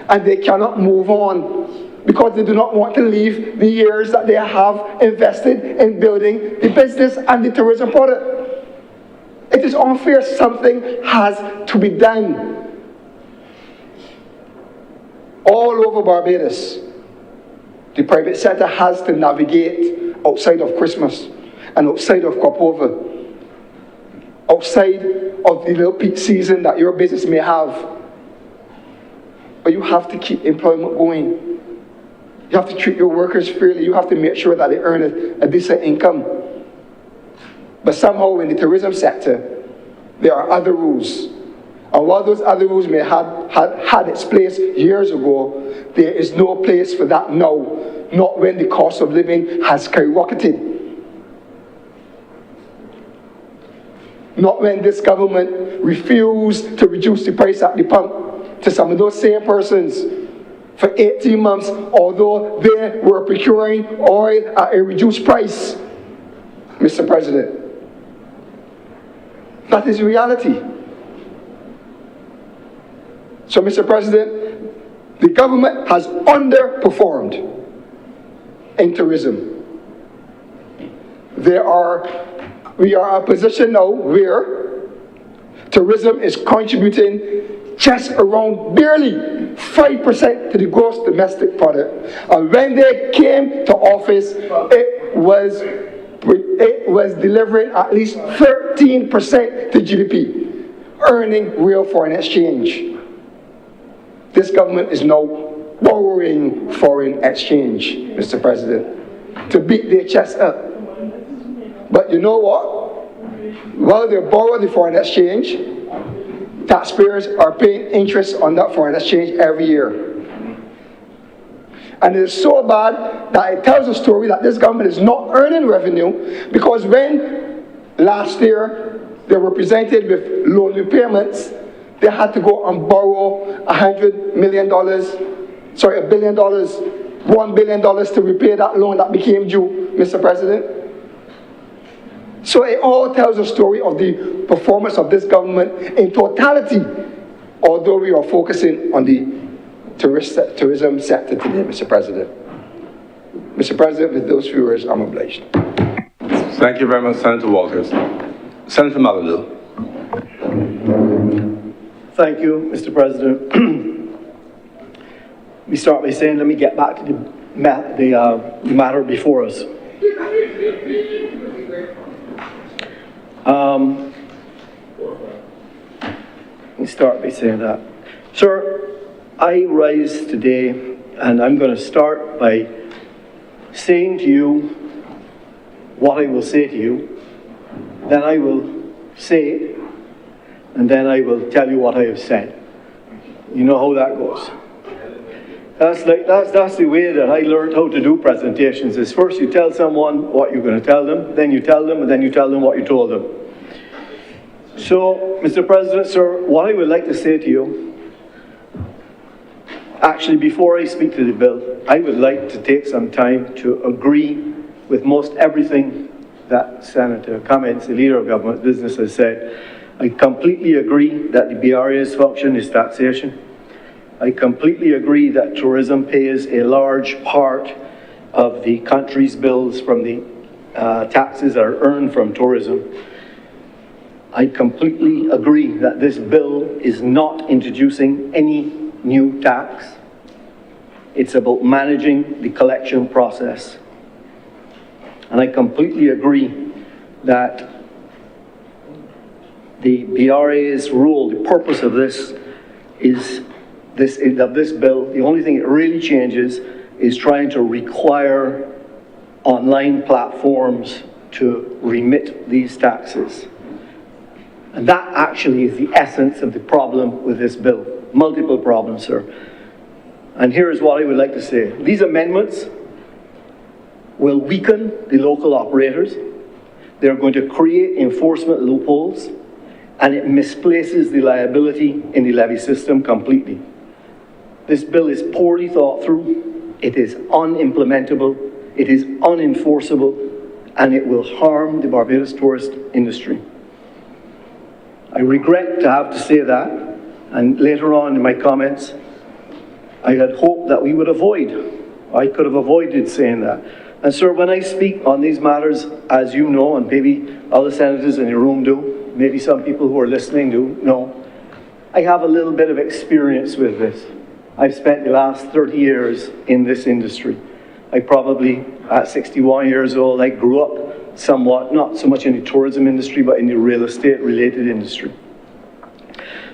And they cannot move on because they do not want to leave the years that they have invested in building the business and the tourism product. It is unfair. Something has to be done. All over Barbados, the private sector has to navigate outside of Christmas and outside of crop over, outside of the little peak season that your business may have. But you have to keep employment going. You have to treat your workers fairly. You have to make sure that they earn a decent income. But somehow in the tourism sector, there are other rules. And while those other rules may have had its place years ago, there is no place for that now, not when the cost of living has skyrocketed. Not when this government refused to reduce the price at the pump to some of those same persons for 18 months, although they were procuring oil at a reduced price, Mr. President. That is reality. So, Mr. President, the government has underperformed in tourism. We are in a position now where tourism is contributing just around barely 5% to the gross domestic product. And when they came to office, it was delivering at least 13% to GDP, earning real foreign exchange. This government is now borrowing foreign exchange, Mr. President, to beat their chest up. But you know what? While they borrow the foreign exchange, taxpayers are paying interest on that foreign exchange every year. And it is so bad that it tells a story that this government is not earning revenue, because when last year they were presented with loan repayments, they had to go and borrow $1 billion, $1 billion to repay that loan that became due, Mr. President. So it all tells a story of the performance of this government in totality, although we are focusing on the tourism sector today, Mr. President. Mr. President, with those few words, I'm obliged. Thank you very much, Senator Walters. Senator Maladu. Thank you, Mr. President. Let me start by saying, let me get back to the matter before us. Let me start by saying that. Sir, I rise today, and I'm going to start by saying to you what I will say to you, then I will say it, and then I will tell you what I have said. You know how that goes. That's the way that I learned how to do presentations, is first you tell someone what you're going to tell them, then you tell them, and then you tell them what you told them. So, Mr. President, sir, what I would like to say to you, actually before I speak to the bill, I would like to take some time to agree with most everything that Senator Cummins, the Leader of Government Business, has said. I completely agree that the BRA's function is taxation. I completely agree that tourism pays a large part of the country's bills from the taxes that are earned from tourism. I completely agree that this bill is not introducing any new tax. It's about managing the collection process. And I completely agree that the BRA's role, the purpose of this bill, the only thing it really changes is trying to require online platforms to remit these taxes. And that actually is the essence of the problem with this bill. Multiple problems, sir. And here is what I would like to say. These amendments will weaken the local operators. They're going to create enforcement loopholes, and it misplaces the liability in the levy system completely. This bill is poorly thought through, it is unimplementable, it is unenforceable, and it will harm the Barbados tourist industry. I regret to have to say that, and later on in my comments, I had hoped that we would I could have avoided saying that. And sir, when I speak on these matters, as you know, and maybe other senators in the room do, maybe some people who are listening do know, I have a little bit of experience with this. I've spent the last 30 years in this industry. I probably, at 61 years old, I grew up somewhat, not so much in the tourism industry, but in the real estate related industry.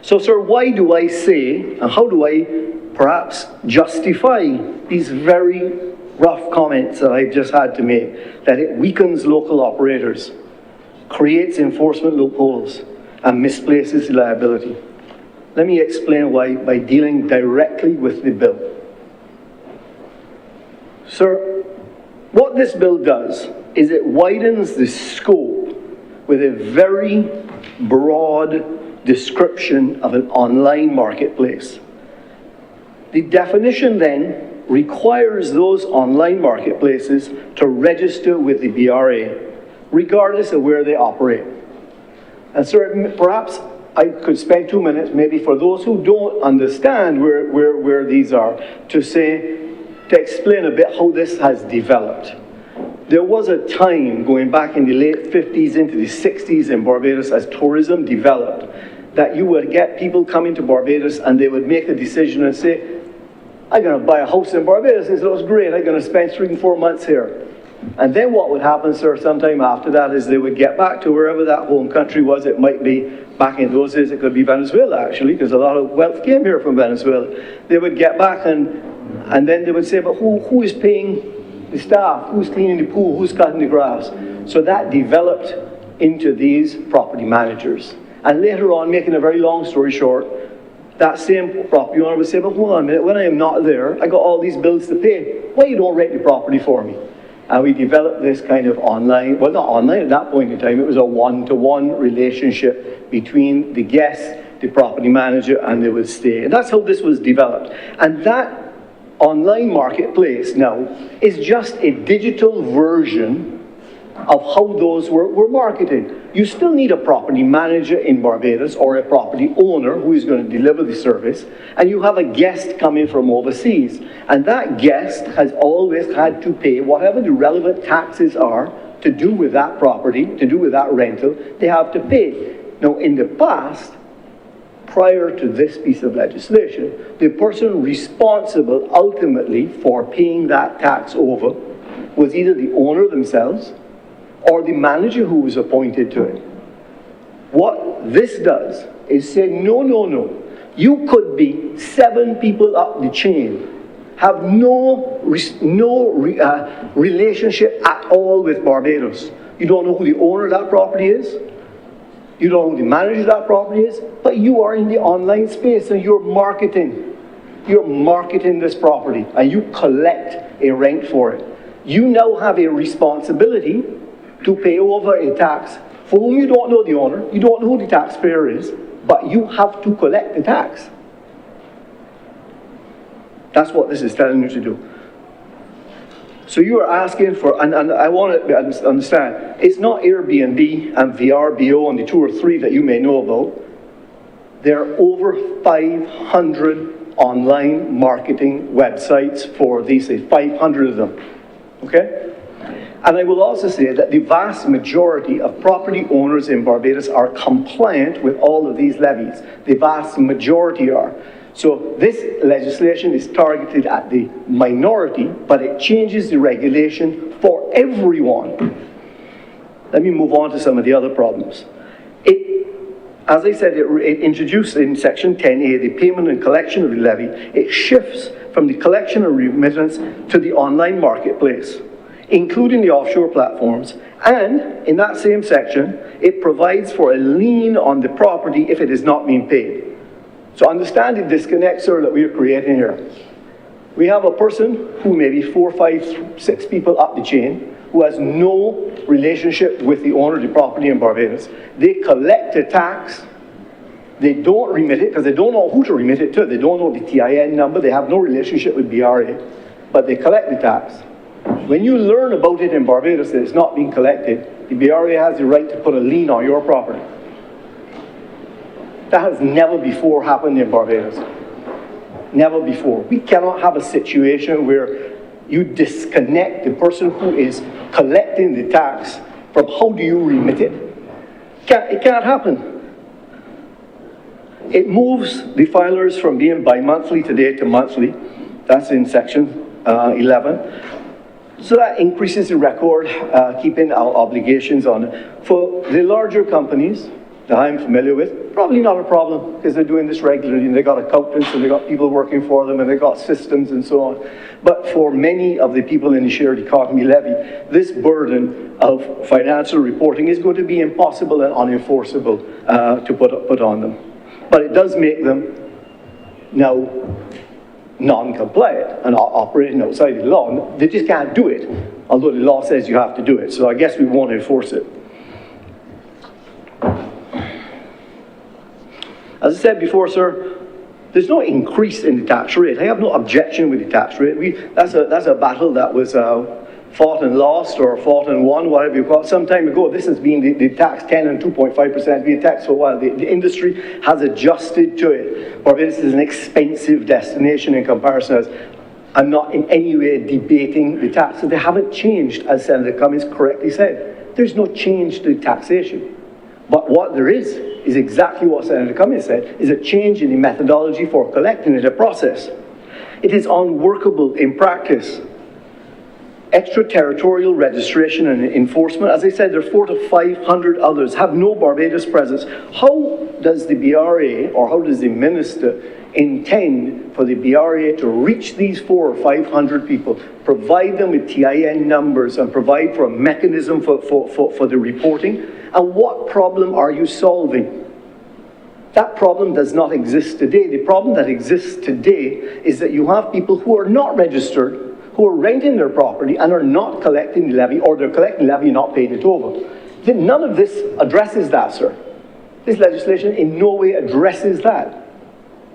So sir, why do I say, and how do I perhaps justify these very rough comments that I've just had to make, that it weakens local operators, creates enforcement loopholes, and misplaces the liability? Let me explain why by dealing directly with the bill. Sir, what this bill does is it widens the scope with a very broad description of an online marketplace. The definition then requires those online marketplaces to register with the BRA, regardless of where they operate. And sir, perhaps I could spend 2 minutes, maybe for those who don't understand where these are, to explain a bit how this has developed. There was a time going back in the late 50s into the 60s in Barbados as tourism developed that you would get people coming to Barbados and they would make a decision and say, I'm going to buy a house in Barbados. It looks great. I'm going to spend 3 and 4 months here. And then what would happen, sir, sometime after that is they would get back to wherever that home country was. It might be, back in those days, it could be Venezuela, actually, because a lot of wealth came here from Venezuela. They would get back and then they would say, but who is paying the staff? Who's cleaning the pool? Who's cutting the grass? So that developed into these property managers. And later on, making a very long story short, that same property owner would say, but hold on a minute, when I am not there, I got all these bills to pay. Why you don't rent the property for me? And we developed this kind of online, well, not online at that point in time, it was a one-to-one relationship between the guest, the property manager, and they would stay. And that's how this was developed. And that online marketplace now is just a digital version of how those were marketed. You still need a property manager in Barbados or a property owner who is going to deliver the service, and you have a guest coming from overseas. And that guest has always had to pay whatever the relevant taxes are to do with that property, to do with that rental, they have to pay. Now, in the past, prior to this piece of legislation, the person responsible ultimately for paying that tax over was either the owner themselves or the manager who was appointed to it. What this does is say, no, no, no. You could be 7 people up the chain, have no relationship at all with Barbados. You don't know who the owner of that property is. You don't know who the manager of that property is, but you are in the online space and you're marketing. You're marketing this property and you collect a rent for it. You now have a responsibility to pay over a tax for whom you don't know the owner, you don't know who the taxpayer is, but you have to collect the tax. That's what this is telling you to do. So you are asking for, and I want to understand, it's not Airbnb and VRBO and the 2 or 3 that you may know about. There are over 500 online marketing websites for these, say 500 of them, okay? And I will also say that the vast majority of property owners in Barbados are compliant with all of these levies. The vast majority are. So this legislation is targeted at the minority, but it changes the regulation for everyone. Let me move on to some of the other problems. As I said, it introduced in Section 10A the payment and collection of the levy. It shifts from the collection and remittance to the online marketplace, including the offshore platforms, and in that same section, it provides for a lien on the property if it is not being paid. So understand the disconnect, sir, that we are creating here. We have a person who may be 4, 5, 6 people up the chain, who has no relationship with the owner of the property in Barbados. They collect a tax. They don't remit it because they don't know who to remit it to. They don't know the TIN number. They have no relationship with BRA, but they collect the tax. When you learn about it in Barbados that it's not being collected, the BRA has the right to put a lien on your property. That has never before happened in Barbados. Never before. We cannot have a situation where you disconnect the person who is collecting the tax from how do you remit it. It can't happen. It moves the filers from being bi-monthly today to monthly. That's in Section 11. So that increases the record, keeping our obligations on it. For the larger companies that I'm familiar with, probably not a problem because they're doing this regularly and they got accountants and they got people working for them and they got systems and so on. But for many of the people in the shared economy levy, this burden of financial reporting is going to be impossible and unenforceable to put on them. But it does make them now non-compliant and operating outside the law. They just can't do it, although the law says you have to do it. So I guess we won't enforce it. As I said before, sir, there's no increase in the tax rate. I have no objection with the tax rate. That's a battle that was fought and lost or fought and won, whatever you call it, some time ago. This has been the tax 10 and 2.5% being taxed for a while. The industry has adjusted to it. Barbados is an expensive destination in comparison. I'm not in any way debating the taxes. They haven't changed, as Senator Cummings correctly said. There's no change to taxation. But what there is exactly what Senator Cummings said, is a change in the methodology for collecting it, a process. It is unworkable in practice. Extraterritorial registration and enforcement, as I said, there are 400 to 500 others, have no Barbados presence. How does the BRA, or how does the Minister intend for the BRA to reach these 400 or 500 people, provide them with TIN numbers and provide for a mechanism for the reporting? And what problem are you solving? That problem does not exist today. The problem that exists today is that you have people who are not registered, who are renting their property and are not collecting the levy, or they're collecting the levy and not paying it over. None of this addresses that, sir. This legislation in no way addresses that.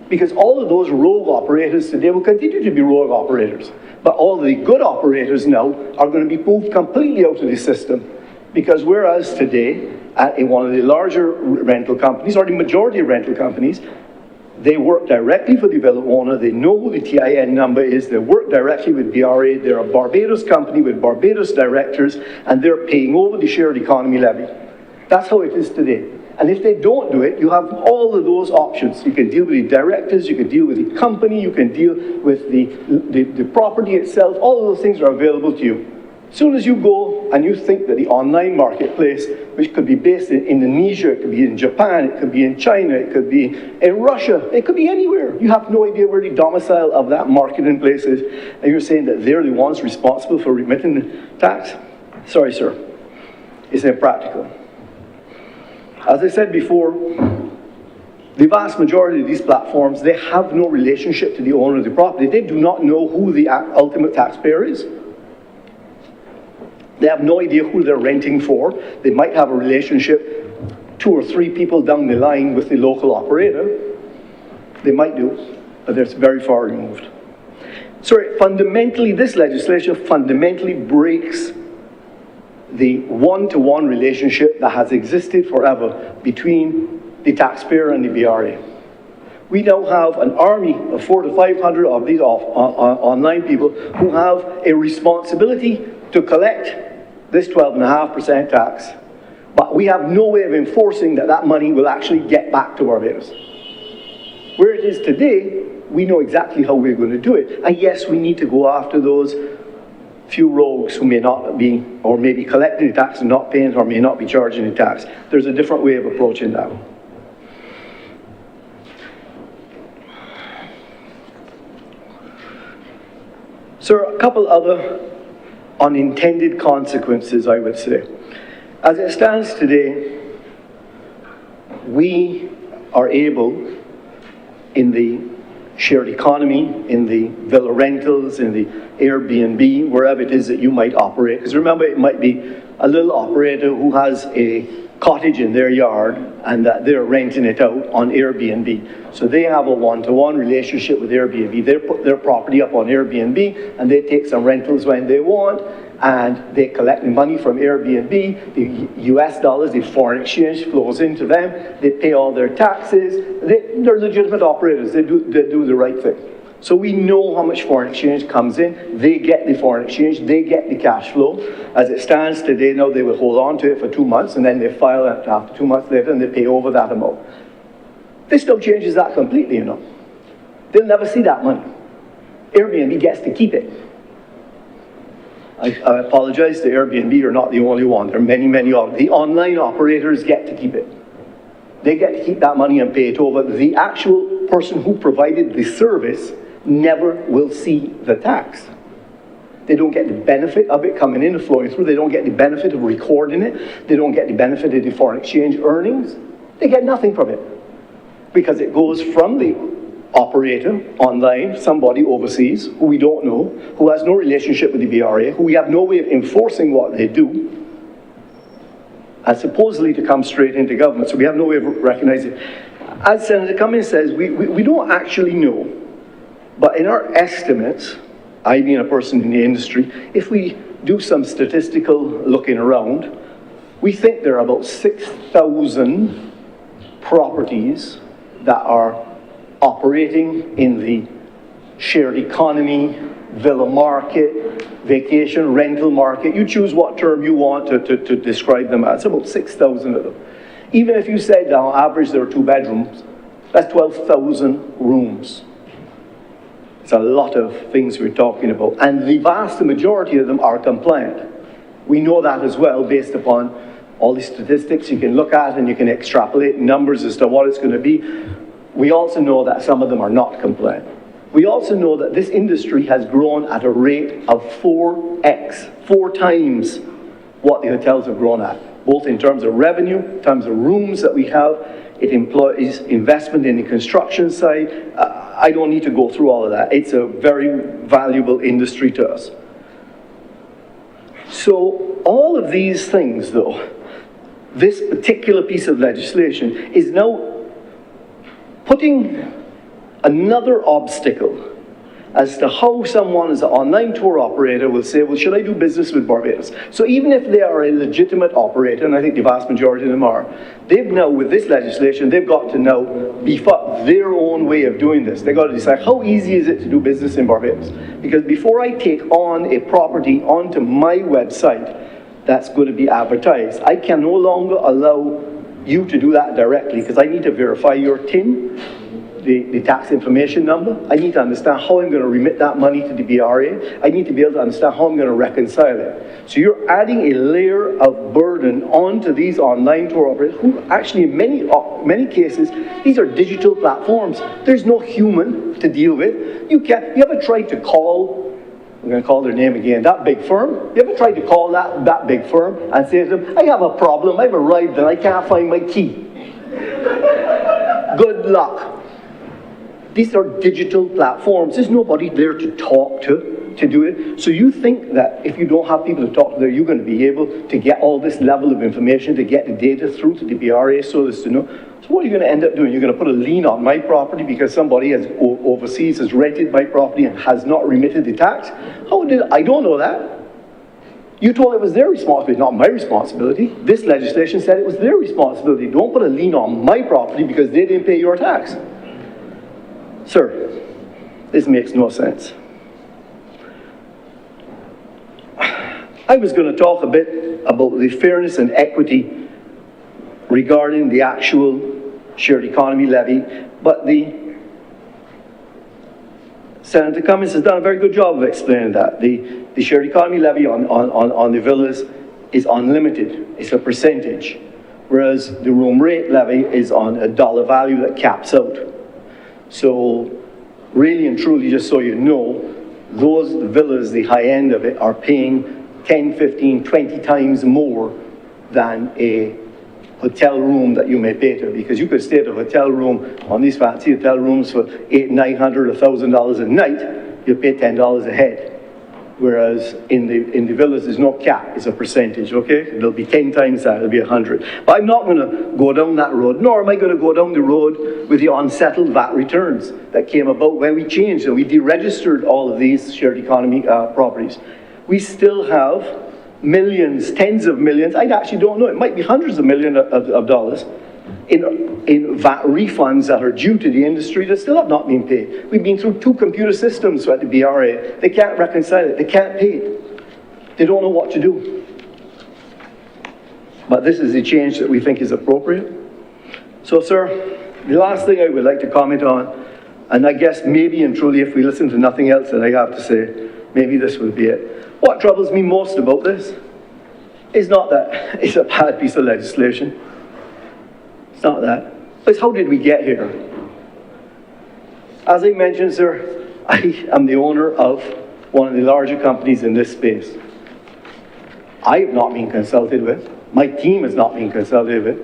Because all of those rogue operators today will continue to be rogue operators. But all the good operators now are going to be moved completely out of the system. Because whereas today, in one of the larger rental companies, or the majority of rental companies, they work directly for the villa owner, they know who the TIN number is, they work directly with BRA, they're a Barbados company with Barbados directors, and they're paying over the shared economy levy. That's how it is today. And if they don't do it, you have all of those options. You can deal with the directors, you can deal with the company, you can deal with the property itself. All of those things are available to you. As soon as you go and you think that the online marketplace, which could be based in Indonesia, it could be in Japan, it could be in China, it could be in Russia, it could be anywhere. You have no idea where the domicile of that marketing place is, and you're saying that they're the ones responsible for remitting the tax? Sorry, sir. It's impractical. As I said before, the vast majority of these platforms, they have no relationship to the owner of the property. They do not know who the ultimate taxpayer is. They have no idea who they're renting for. They might have a relationship 2 or 3 people down the line with the local operator. They might do, but it's very far removed. So fundamentally, this legislation fundamentally breaks the one-to-one relationship that has existed forever between the taxpayer and the BRA. We now have an army of 400 to 500 of these online people who have a responsibility to collect this 12.5% tax, but we have no way of enforcing that money will actually get back to Barbados. Where it is today, we know exactly how we're going to do it. And yes, we need to go after those few rogues who may not be, or may be collecting the tax and not paying it, or may not be charging the tax. There's a different way of approaching that. So a couple other unintended consequences, I would say. As it stands today, we are able, in the shared economy, in the villa rentals, in the Airbnb, wherever it is that you might operate, because remember, it might be a little operator who has a cottage in their yard and that they're renting it out on Airbnb. So they have a one-to-one relationship with Airbnb. They put their property up on Airbnb and they take some rentals when they want, and they collect the money from Airbnb, the US dollars, the foreign exchange flows into them, they pay all their taxes, they're legitimate operators, they do the right thing. So we know how much foreign exchange comes in, they get the foreign exchange, they get the cash flow. As it stands today, now they will hold on to it for 2 months, and then they file it after 2 months later, and they pay over that amount. This now changes that completely, you know. They'll never see that money. Airbnb gets to keep it. I apologize, the Airbnb are not the only one. There are many, many of them. The online operators get to keep it. They get to keep that money and pay it over. The actual person who provided the service never will see the tax. They don't get the benefit of it coming in and flowing through. They don't get the benefit of recording it. They don't get the benefit of the foreign exchange earnings. They get nothing from it, because it goes from the operator online, somebody overseas who we don't know, who has no relationship with the BRA, who we have no way of enforcing what they do, and supposedly to come straight into government. So we have no way of recognizing it. As Senator Cummings says, we don't actually know, but in our estimates, I being a person in the industry, if we do some statistical looking around, we think there are about 6,000 properties that are operating in the shared economy, villa market, vacation rental market. You choose what term you want to describe them as. About 6,000 of them. Even if you said that on average there are 2 bedrooms, that's 12,000 rooms. It's a lot of things we're talking about. And the vast majority of them are compliant. We know that as well based upon all the statistics you can look at, and you can extrapolate numbers as to what it's going to be. We also know that some of them are not compliant. We also know that this industry has grown at a rate of 4x, 4 times what the hotels have grown at, both in terms of revenue, in terms of rooms that we have. It employs investment in the construction side. I don't need to go through all of that. It's a very valuable industry to us. So all of these things, though, this particular piece of legislation is now putting another obstacle as to how someone as an online tour operator will say, well, should I do business with Barbados? So even if they are a legitimate operator, and I think the vast majority of them are, they've now, with this legislation, they've got to now beef up their own way of doing this. They've got to decide, how easy is it to do business in Barbados? Because before I take on a property onto my website that's going to be advertised, I can no longer allow you to do that directly, because I need to verify your TIN, the tax information number. I need to understand how I'm going to remit that money to the BRA. I need to be able to understand how I'm going to reconcile it. So you're adding a layer of burden onto these online tour operators, who actually in many cases, these are digital platforms. There's no human to deal with. You ever tried to call, I'm going to call their name again, that big firm? You ever tried to call that big firm and say to them, I have a problem, I've arrived and I can't find my key. Good luck. These are digital platforms. There's nobody there to talk to do it. So you think that if you don't have people to talk to there, you're going to be able to get all this level of information, to get the data through to the BRA so as to know. So what are you going to end up doing? You're going to put a lien on my property because somebody overseas has rented my property and has not remitted the tax? I don't know that. You told it was their responsibility, not my responsibility. This legislation said it was their responsibility. Don't put a lien on my property because they didn't pay your tax. Sir, this makes no sense. I was going to talk a bit about the fairness and equity regarding the actual shared economy levy, but Senator Cummins has done a very good job of explaining that. The shared economy levy on the villas is unlimited. It's a percentage, whereas the room rate levy is on a dollar value that caps out. So really and truly, just so you know, those villas, the high end of it, are paying 10, 15, 20 times more than a hotel room that you may pay to, because you could stay at a hotel room on these fancy hotel rooms for $800, $900, $1,000 a night. You pay $10 a head. Whereas in the villas, there's no cap, it's a percentage, okay? It'll be 10 times that, it'll be 100. But I'm not going to go down that road, nor am I going to go down the road with the unsettled VAT returns that came about when we changed and we deregistered all of these shared economy properties. We still have millions, tens of millions, I actually don't know, it might be hundreds of millions of dollars in VAT refunds that are due to the industry that still have not been paid. We've been through 2 computer systems at the BRA. They can't reconcile it. They can't pay it. They don't know what to do. But this is the change that we think is appropriate. So, sir, the last thing I would like to comment on, and I guess maybe and truly if we listen to nothing else that I have to say, maybe this will be it. What troubles me most about this is not that it's a bad piece of legislation. It's not that. It's how did we get here? As I mentioned, sir, I am the owner of one of the larger companies in this space. I have not been consulted with. My team has not been consulted with.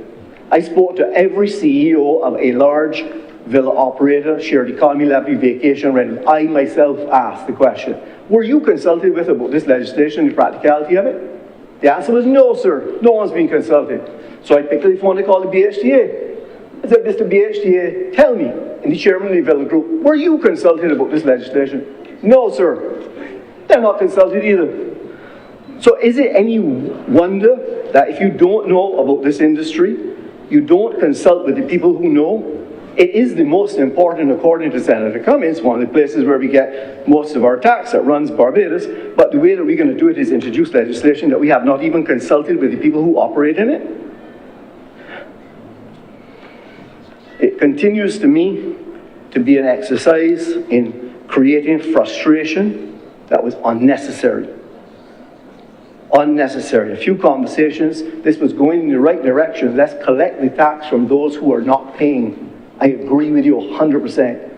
I spoke to every CEO of a large villa operator, shared economy levy, vacation rental. I myself asked the question, were you consulted with about this legislation, the practicality of it? The answer was no, sir. No one's been consulted. So I picked up the phone to call the BHTA. I said, Mr. BHTA, tell me, and the chairman of the Villa Group, were you consulted about this legislation? No, sir. They're not consulted either. So is it any wonder that if you don't know about this industry, you don't consult with the people who know? It is the most important, according to Senator Cummings, one of the places where we get most of our tax that runs Barbados, but the way that we're going to do it is introduce legislation that we have not even consulted with the people who operate in it. It continues to me to be an exercise in creating frustration that was unnecessary. Unnecessary. A few conversations, this was going in the right direction. Let's collect the tax from those who are not paying. I agree with you 100%.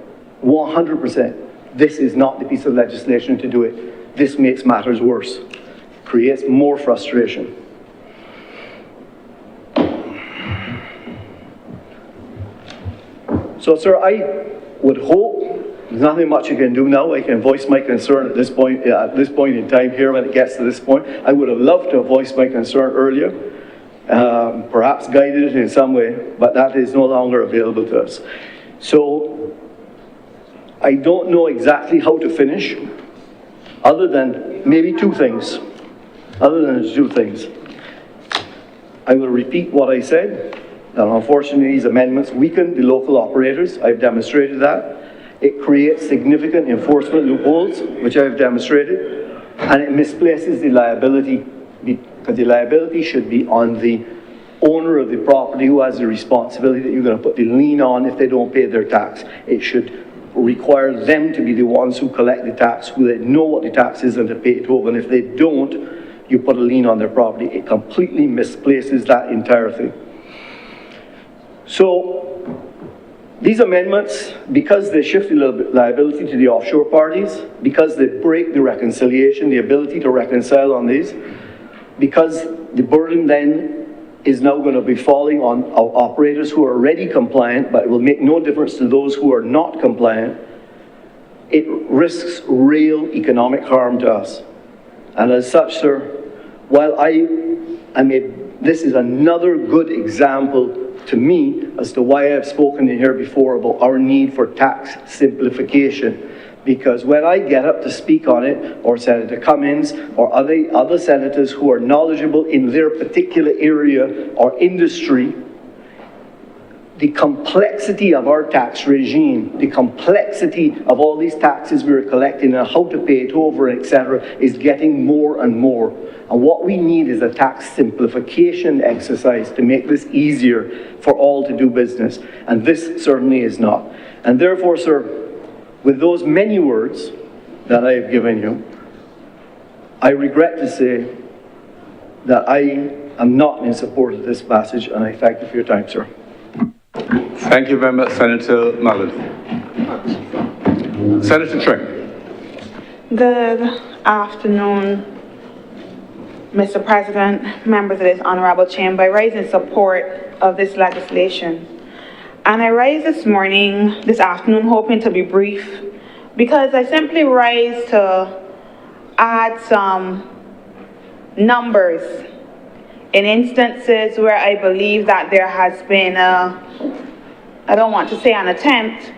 100%. This is not the piece of legislation to do it. This makes matters worse. Creates more frustration. So, sir, I would hope, there's nothing much you can do now. I can voice my concern at this point in time here when it gets to this point. I would have loved to have voiced my concern earlier, perhaps guided it in some way, but that is no longer available to us. So, I don't know exactly how to finish, other than maybe two things. I will repeat what I said. That unfortunately, these amendments weaken the local operators. I've demonstrated that. It creates significant enforcement loopholes, which I've demonstrated, and it misplaces the liability, because the liability should be on the owner of the property who has the responsibility that you're going to put the lien on if they don't pay their tax. It should require them to be the ones who collect the tax, who they know what the tax is and to pay it over, and if they don't, you put a lien on their property. It completely misplaces that entire thing. So, these amendments, because they shift the liability to the offshore parties, because they break the reconciliation, the ability to reconcile on these, because the burden then is now going to be falling on operators who are already compliant, but it will make no difference to those who are not compliant, it risks real economic harm to us. And as such, sir, while this is another good example to me as to why I've spoken in here before about our need for tax simplification. Because when I get up to speak on it, or Senator Cummings, or other senators who are knowledgeable in their particular area or industry, the complexity of our tax regime, the complexity of all these taxes we're collecting and how to pay it over, etc., is getting more and more. And what we need is a tax simplification exercise to make this easier for all to do business. And this certainly is not. And therefore, sir, with those many words that I have given you, I regret to say that I am not in support of this passage, and I thank you for your time, sir. Thank you very much, Senator Mallory. Senator Trent. Good afternoon, Mr. President, members of this honorable chamber. I rise in support of this legislation. And I rise this afternoon, hoping to be brief, because I simply rise to add some numbers in instances where I believe that there has been I don't want to say an attempt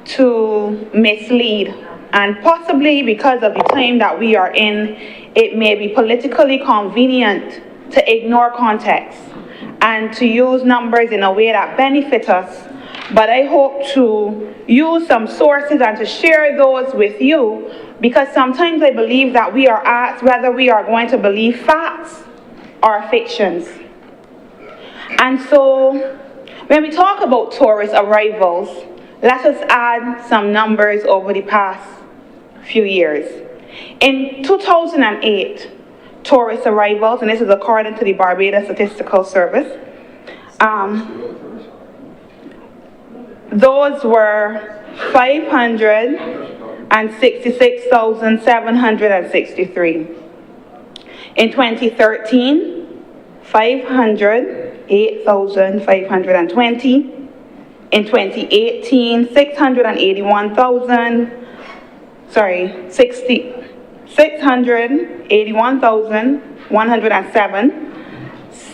to mislead. And possibly because of the time that we are in, it may be politically convenient to ignore context and to use numbers in a way that benefit us. But I hope to use some sources and to share those with you, because sometimes I believe that we are asked whether we are going to believe facts or fictions. And so when we talk about tourist arrivals, let us add some numbers over the past few years. In 2008, tourist arrivals, and this is according to the Barbados Statistical Service, those were 566,763. In 2013, 508,520. In 2018, 681,107.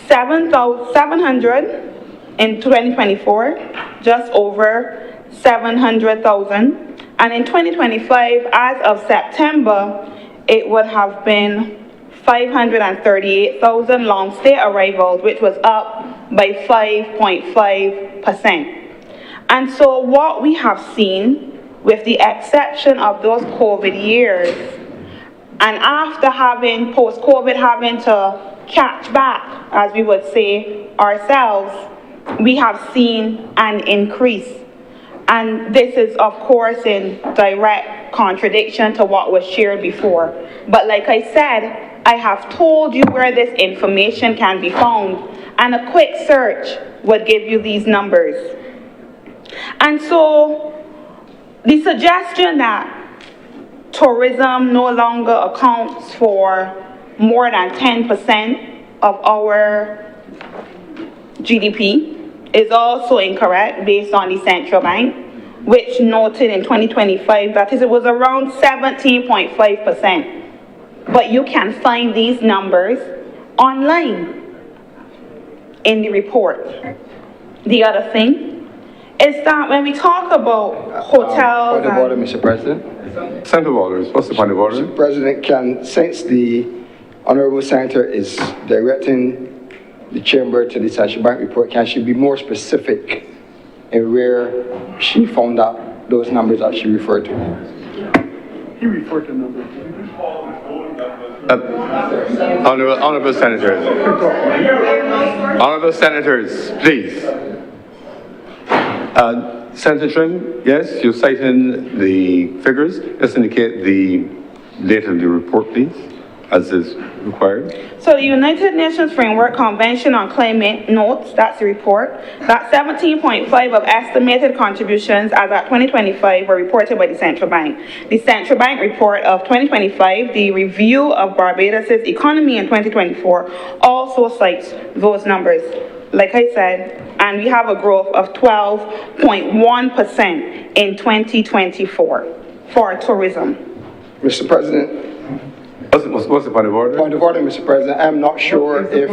$700 in 2024, just over 700,000. And in 2025, as of September, it would have been 538,000 long-stay arrivals, which was up by 5.5%. And so what we have seen, with the exception of those COVID years, and after having, post-COVID, having to catch back, as we would say ourselves, we have seen an increase. And this is, of course, in direct contradiction to what was shared before. But like I said, I have told you where this information can be found, and a quick search would give you these numbers. And so the suggestion that tourism no longer accounts for more than 10% of our GDP is also incorrect based on the central bank, which noted in 2025 that it was around 17.5%. But you can find these numbers online in the report. The other thing is that when we talk about hotels... Point of order, Mr. President. Senator Walters, what's the point of order? Mr. President, since the Honourable Senator is directing the Chamber to the Central Bank report, can she be more specific in where she found out those numbers that she referred to? He referred to numbers. Honourable Senators. Honourable Senators, please. Senator Trim, yes, you're citing the figures. Let's indicate the date of the report, please, as is required. So the United Nations Framework Convention on Climate notes, that's the report, that 17.5 of estimated contributions as at 2025 were reported by the Central Bank. The Central Bank report of 2025, the review of Barbados' economy in 2024, also cites those numbers, like I said, and we have a growth of 12.1% in 2024 for tourism. Mr. President. What's the point of order? Point of order, Mr. President. I'm not sure if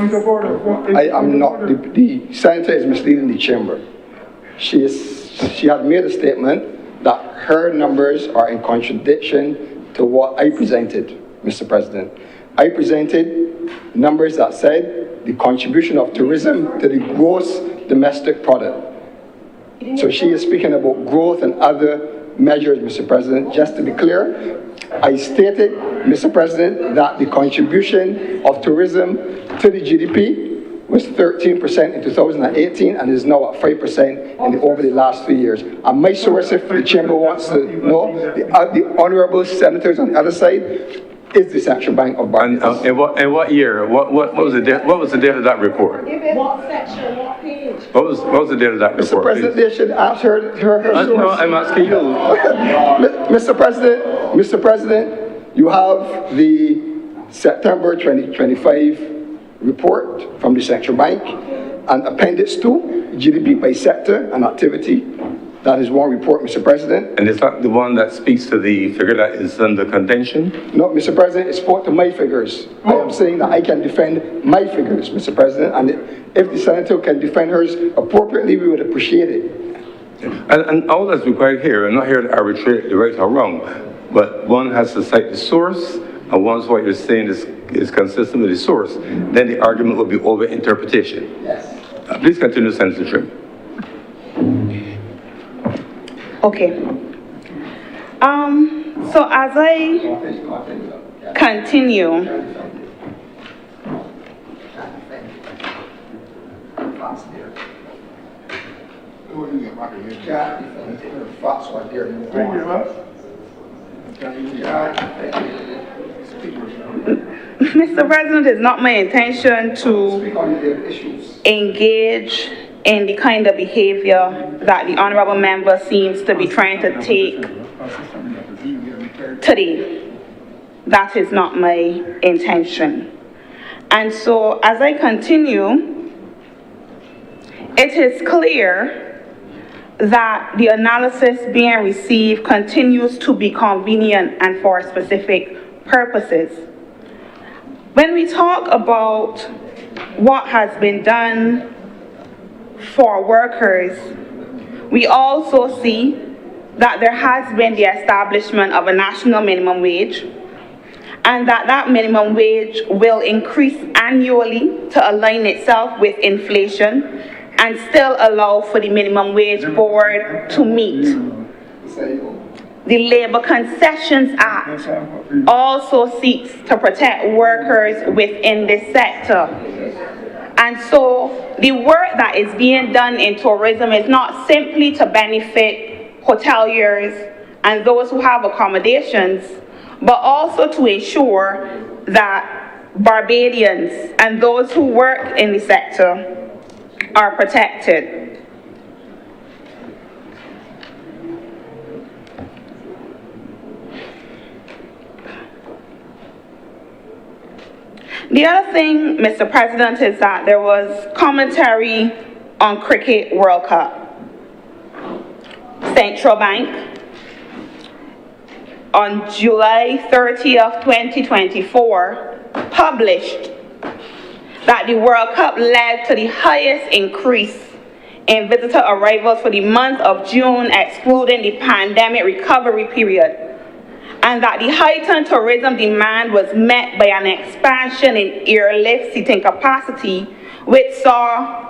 I am not, the Senator is misleading the Chamber. She had made a statement that her numbers are in contradiction to what I presented, Mr. President. I presented numbers that said the contribution of tourism to the gross domestic product. So she is speaking about growth and other measures, Mr. President. Just to be clear, I stated, Mr. President, that the contribution of tourism to the GDP was 13% in 2018 and is now at 5% over the last 3 years. And my source, if the Chamber wants to know, the Honourable Senators on the other side, is the Central Bank of Barbados. And what year? What was the date? What was the date of that report? What section? What page? What was the date of that report? Mr. President, they should ask her source. No, I'm asking you. Mr. President, you have the September 2025 report from the Central Bank and Appendix 2, GDP by sector and activity. That is one report, Mr. President. And is that the one that speaks to the figure that is under contention? No, Mr. President, it spoke to my figures. I am saying that I can defend my figures, Mr. President, and if the Senator can defend hers appropriately, we would appreciate it. And all that's required here, I'm not here to arbitrate the right or wrong, but one has to cite the source, and once what you're saying is consistent with the source, then the argument will be over interpretation. Yes. Please continue, Senator Trim. Okay. So as I continue, Mr. President, it's not my intention to engage in the kind of behavior that the honourable member seems to be trying to take today. That is not my intention. And so as I continue, it is clear that the analysis being received continues to be convenient and for specific purposes. When we talk about what has been done for workers, we also see that there has been the establishment of a national minimum wage, and that minimum wage will increase annually to align itself with inflation and still allow for the minimum wage board to meet. The Labor Concessions Act also seeks to protect workers within this sector. And so the work that is being done in tourism is not simply to benefit hoteliers and those who have accommodations, but also to ensure that Barbadians and those who work in the sector are protected. The other thing, Mr. President, is that there was commentary on Cricket World Cup. Central Bank, on July 30th, 2024, published that the World Cup led to the highest increase in visitor arrivals for the month of June, excluding the pandemic recovery period, and that the heightened tourism demand was met by an expansion in airlift seating capacity, which saw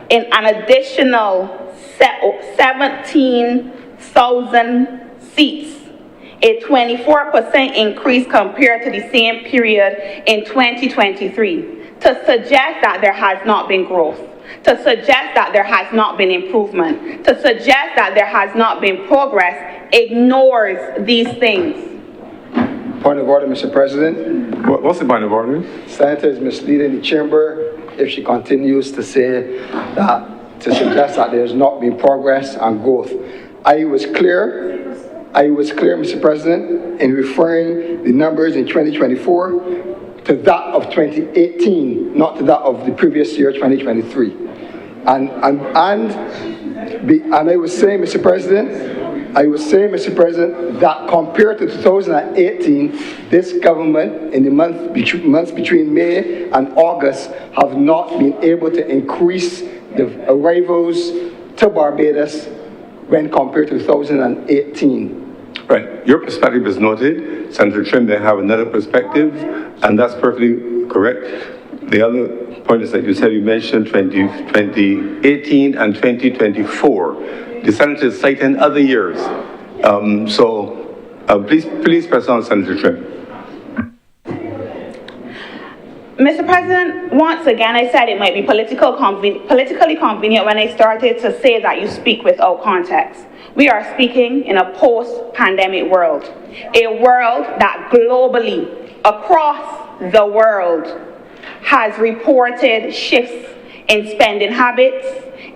in an additional 17,000 seats, a 24% increase compared to the same period in 2023, to suggest that there has not been growth, to suggest that there has not been improvement, to suggest that there has not been progress, ignores these things. Point of order, Mr. President. What's the point of order? Senator is misleading the chamber if she continues to say that, to suggest that there's not been progress and growth. I was clear, Mr. President, in referring the numbers in 2024 to that of 2018, not to that of the previous year, 2023. And I was saying, Mr. President, that compared to 2018, this government in the months between May and August have not been able to increase the arrivals to Barbados when compared to 2018. Right, your perspective is noted. Senator Trim may have another perspective, and that's perfectly correct. The other point is that you mentioned 2018 and 2024. The senator is citing other years. Please press on, Senator Trim. Mr. President, once again, I said it might be politically convenient when I started to say that you speak without context. We are speaking in a post-pandemic world, a world that globally, across the world, has reported shifts in spending habits,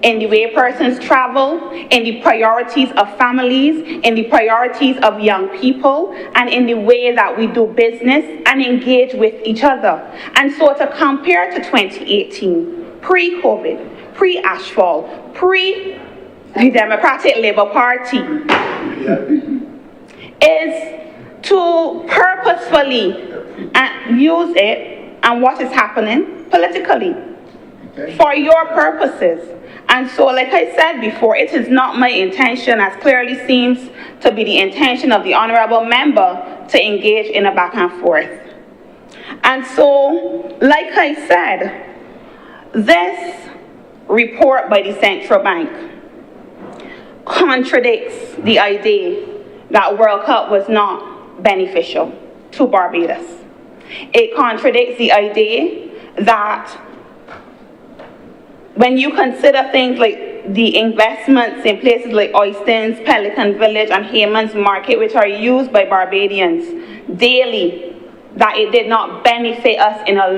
in the way persons travel, in the priorities of families, in the priorities of young people, and in the way that we do business and engage with each other. And so to compare to 2018, pre-COVID, pre-Ashfall, the Democratic Labour Party, is to purposefully use it and what is happening politically for your purposes. And so, like I said before, it is not my intention, as clearly seems to be the intention of the honourable member, to engage in a back and forth. And so, like I said, this report by the Central Bank contradicts the idea that World Cup was not beneficial to Barbados. It contradicts the idea that when you consider things like the investments in places like Oystons, Pelican Village, and Hayman's Market, which are used by Barbadians daily, that it did not benefit us in a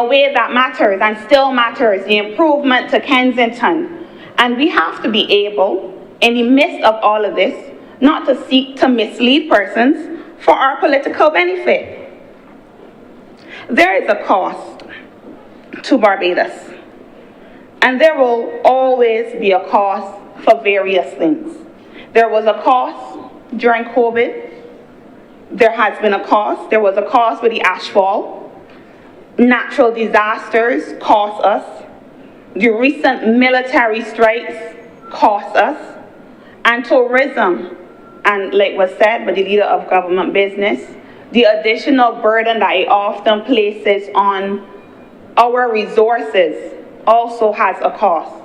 way that matters and still matters, the improvement to Kensington. And we have to be able, in the midst of all of this, not to seek to mislead persons for our political benefit. There is a cost to Barbados, and there will always be a cost for various things. There was a cost during COVID. There has been a cost. There was a cost with the ashfall. Natural disasters cost us. The recent military strikes cost us. And tourism, and like was said by the leader of government business, the additional burden that it often places on our resources also has a cost.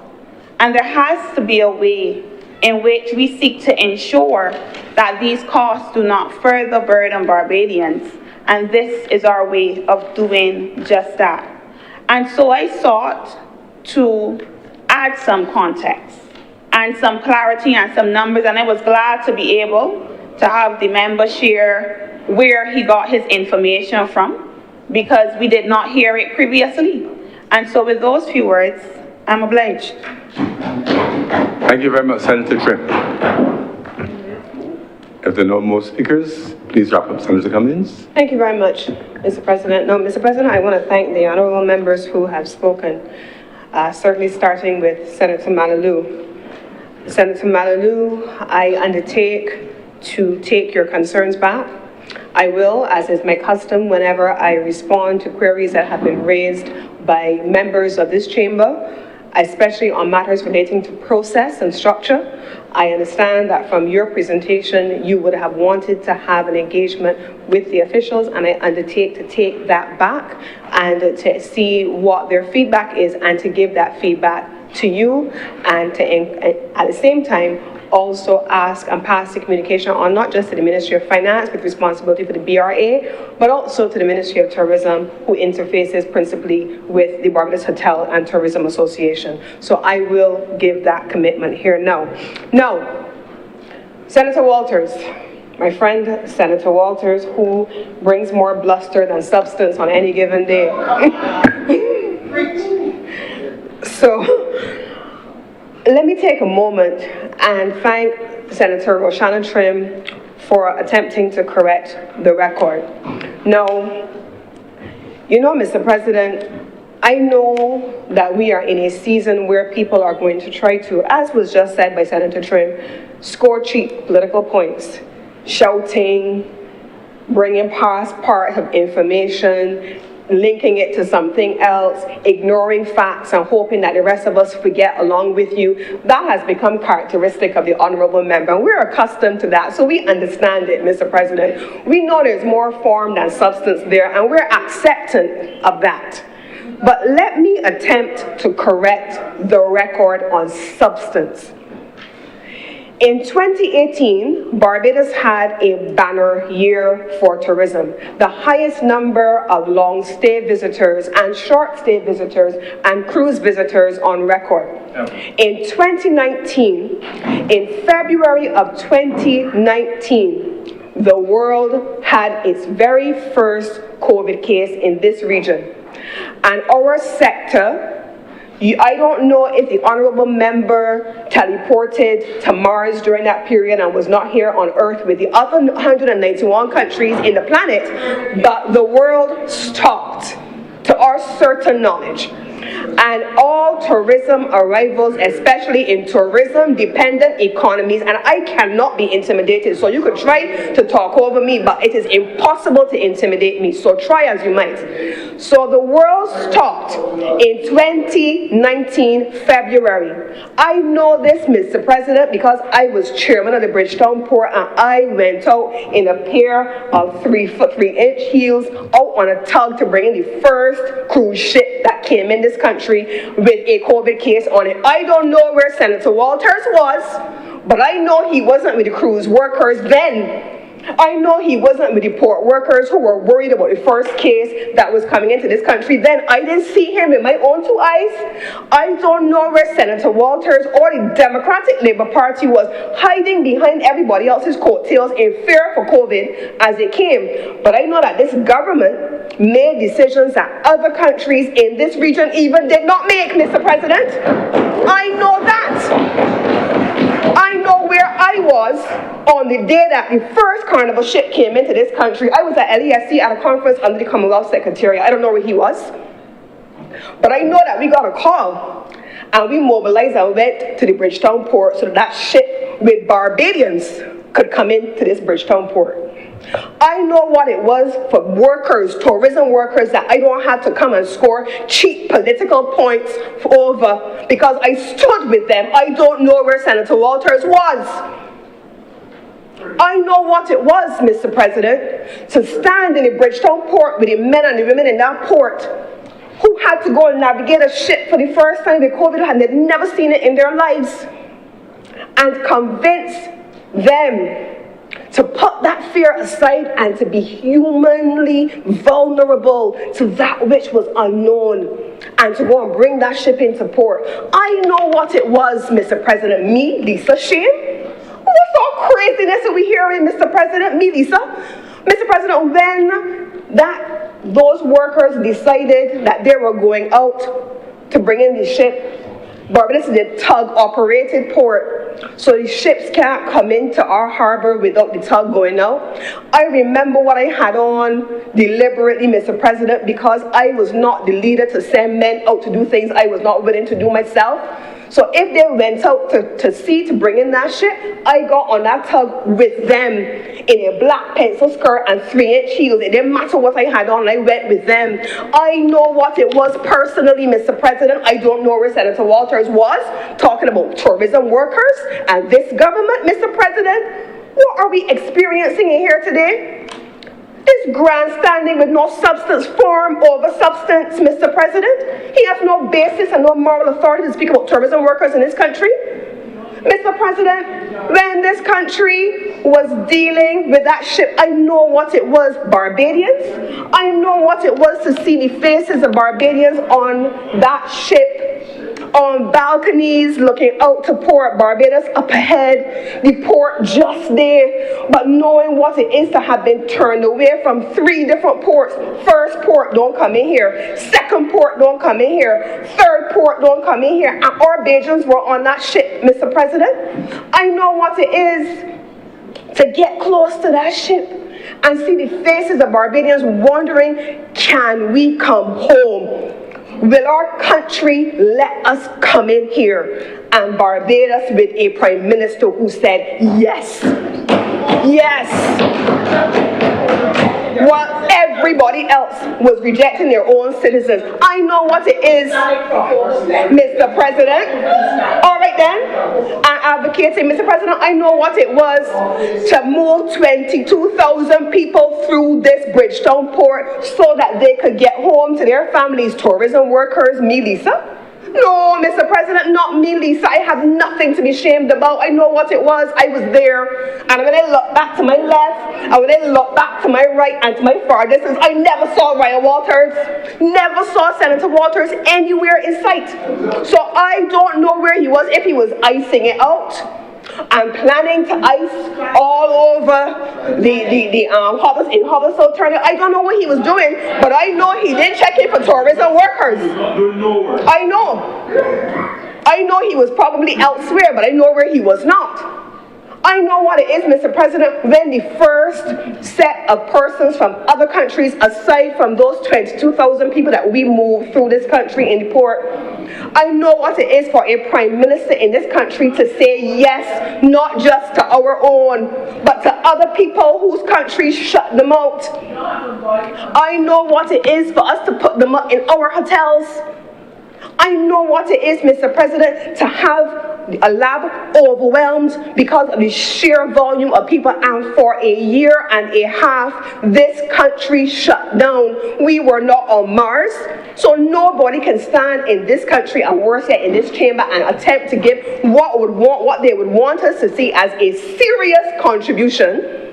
And there has to be a way in which we seek to ensure that these costs do not further burden Barbadians. And this is our way of doing just that. And so I sought to add some context and some clarity and some numbers, and I was glad to be able to have the member share where he got his information from, because we did not hear it previously. And so with those few words, I'm obliged. Thank you very much, Senator Trim. If there are no more speakers, please wrap up, Senator Cummings. Thank you very much, Mr. President. No, Mr. President, I want to thank the honourable members who have spoken, certainly starting with Senator Malalou. Senator Malalou, I undertake to take your concerns back. I will, as is my custom, whenever I respond to queries that have been raised by members of this chamber, especially on matters relating to process and structure. I understand that from your presentation, you would have wanted to have an engagement with the officials, and I undertake to take that back and to see what their feedback is and to give that feedback to you, and to, at the same time, also ask and pass the communication on not just to the Ministry of Finance with responsibility for the BRA, but also to the Ministry of Tourism, who interfaces principally with the Barbados Hotel and Tourism Association. So I will give that commitment here now. Now, Senator Walters, my friend Senator Walters, who brings more bluster than substance on any given day. So, let me take a moment and thank Senator Roshana Trim for attempting to correct the record. Now, you know, Mr. President, I know that we are in a season where people are going to try to, as was just said by Senator Trim, score cheap political points, shouting, bringing past part of information, linking it to something else, ignoring facts and hoping that the rest of us forget along with you. That has become characteristic of the honourable member, and we're accustomed to that, so we understand it, Mr. President. We know there's more form than substance there, and we're acceptant of that. But let me attempt to correct the record on substance. In 2018, Barbados had a banner year for tourism, the highest number of long-stay visitors and short-stay visitors and cruise visitors on record. In 2019, in February of 2019, the world had its very first COVID case in this region. And our sector, I don't know if the honourable member teleported to Mars during that period and was not here on Earth with the other 191 countries in the planet, but the world stopped, to our certain knowledge. And all tourism arrivals, especially in tourism-dependent economies, and I cannot be intimidated, so you could try to talk over me, but it is impossible to intimidate me, so try as you might. So the world stopped in 2019, February. I know this, Mr. President, because I was chairman of the Bridgetown Port, and I went out in a pair of 3-foot-3-inch heels out on a tug to bring in the first cruise ship that came in this country with a COVID case on it. I don't know where Senator Walters was, but I know he wasn't with the cruise workers then. I know he wasn't with the port workers who were worried about the first case that was coming into this country then. I didn't see him with my own two eyes. I don't know where Senator Walters or the Democratic Labour Party was, hiding behind everybody else's coattails in fear for COVID as it came. But I know that this government made decisions that other countries in this region even did not make, Mr. President. I know that. I know where I was on the day that the first Carnival ship came into this country. I was at LESC at a conference under the Commonwealth Secretariat. I don't know where he was. But I know that we got a call and we mobilized and went to the Bridgetown port so that that ship with Barbadians could come into this Bridgetown port. I know what it was for workers, tourism workers, that I don't have to come and score cheap political points over because I stood with them. I don't know where Senator Walters was. I know what it was, Mr. President, to stand in the Bridgetown port with the men and the women in that port who had to go and navigate a ship for the first time with COVID and they'd never seen it in their lives, and convince them to put that fear aside and to be humanly vulnerable to that which was unknown and to go and bring that ship into port. I know what it was, Mr. President. Me, Lisa Shane. What's all craziness that we hearing, Mr. President? Me, Lisa. Mr. President, when those workers decided that they were going out to bring in the ship, Barbados is a tug-operated port, so the ships can't come into our harbor without the tug going out. I remember what I had on deliberately, Mr. President, because I was not the leader to send men out to do things I was not willing to do myself. So if they went out to sea to bring in that ship, I got on that tug with them in a black pencil skirt and 3-inch heels. It didn't matter what I had on, I went with them. I know what it was personally, Mr. President. I don't know where Senator Walters was, talking about tourism workers and this government, Mr. President. What are we experiencing in here today? This grandstanding with no substance, form over substance, Mr. President. He has no basis and no moral authority to speak about tourism workers in this country. Mr. President, when this country was dealing with that ship, I know what it was, Barbadians. I know what it was to see the faces of Barbadians on that ship, on balconies looking out to port, Barbados up ahead, the port just there, but knowing what it is to have been turned away from 3 different ports. First port, don't come in here. Second port, don't come in here. Third port, don't come in here. And our Bajans were on that ship, Mr. President. I know what it is to get close to that ship and see the faces of Barbadians wondering, can we come home? Will our country let us come in here? And Barbados with a prime minister who said yes. Yes. While everybody else was rejecting their own citizens. I know what it is, Mr. President. All right then, I'm advocating, Mr. President, I know what it was to move 22,000 people through this Bridgetown port so that they could get home to their families. Tourism workers, me, Lisa. No, Mr. President, not me, Lisa. I have nothing to be ashamed about. I know what it was. I was there. And when I look back to my left, and when I look back to my right and to my far distance, I never saw Ryan Walters, never saw Senator Walters anywhere in sight. So I don't know where he was, if he was icing it out. I'm planning to ice all over the Hubbardston in Hubbardston Turner. I don't know what he was doing, but I know he didn't check in for tourism workers. I know he was probably elsewhere, but I know where he was not. I know what it is, Mr. President, when the first set of persons from other countries, aside from those 22,000 people that we moved through this country in the port, I know what it is for a prime minister in this country to say yes, not just to our own, but to other people whose countries shut them out. I know what it is for us to put them up in our hotels. I know what it is, Mr. President, to have a lab overwhelmed because of the sheer volume of people, and for a year and a half, this country shut down. We were not on Mars, so nobody can stand in this country, and worse yet, in this chamber, and attempt to give what they would want us to see as a serious contribution,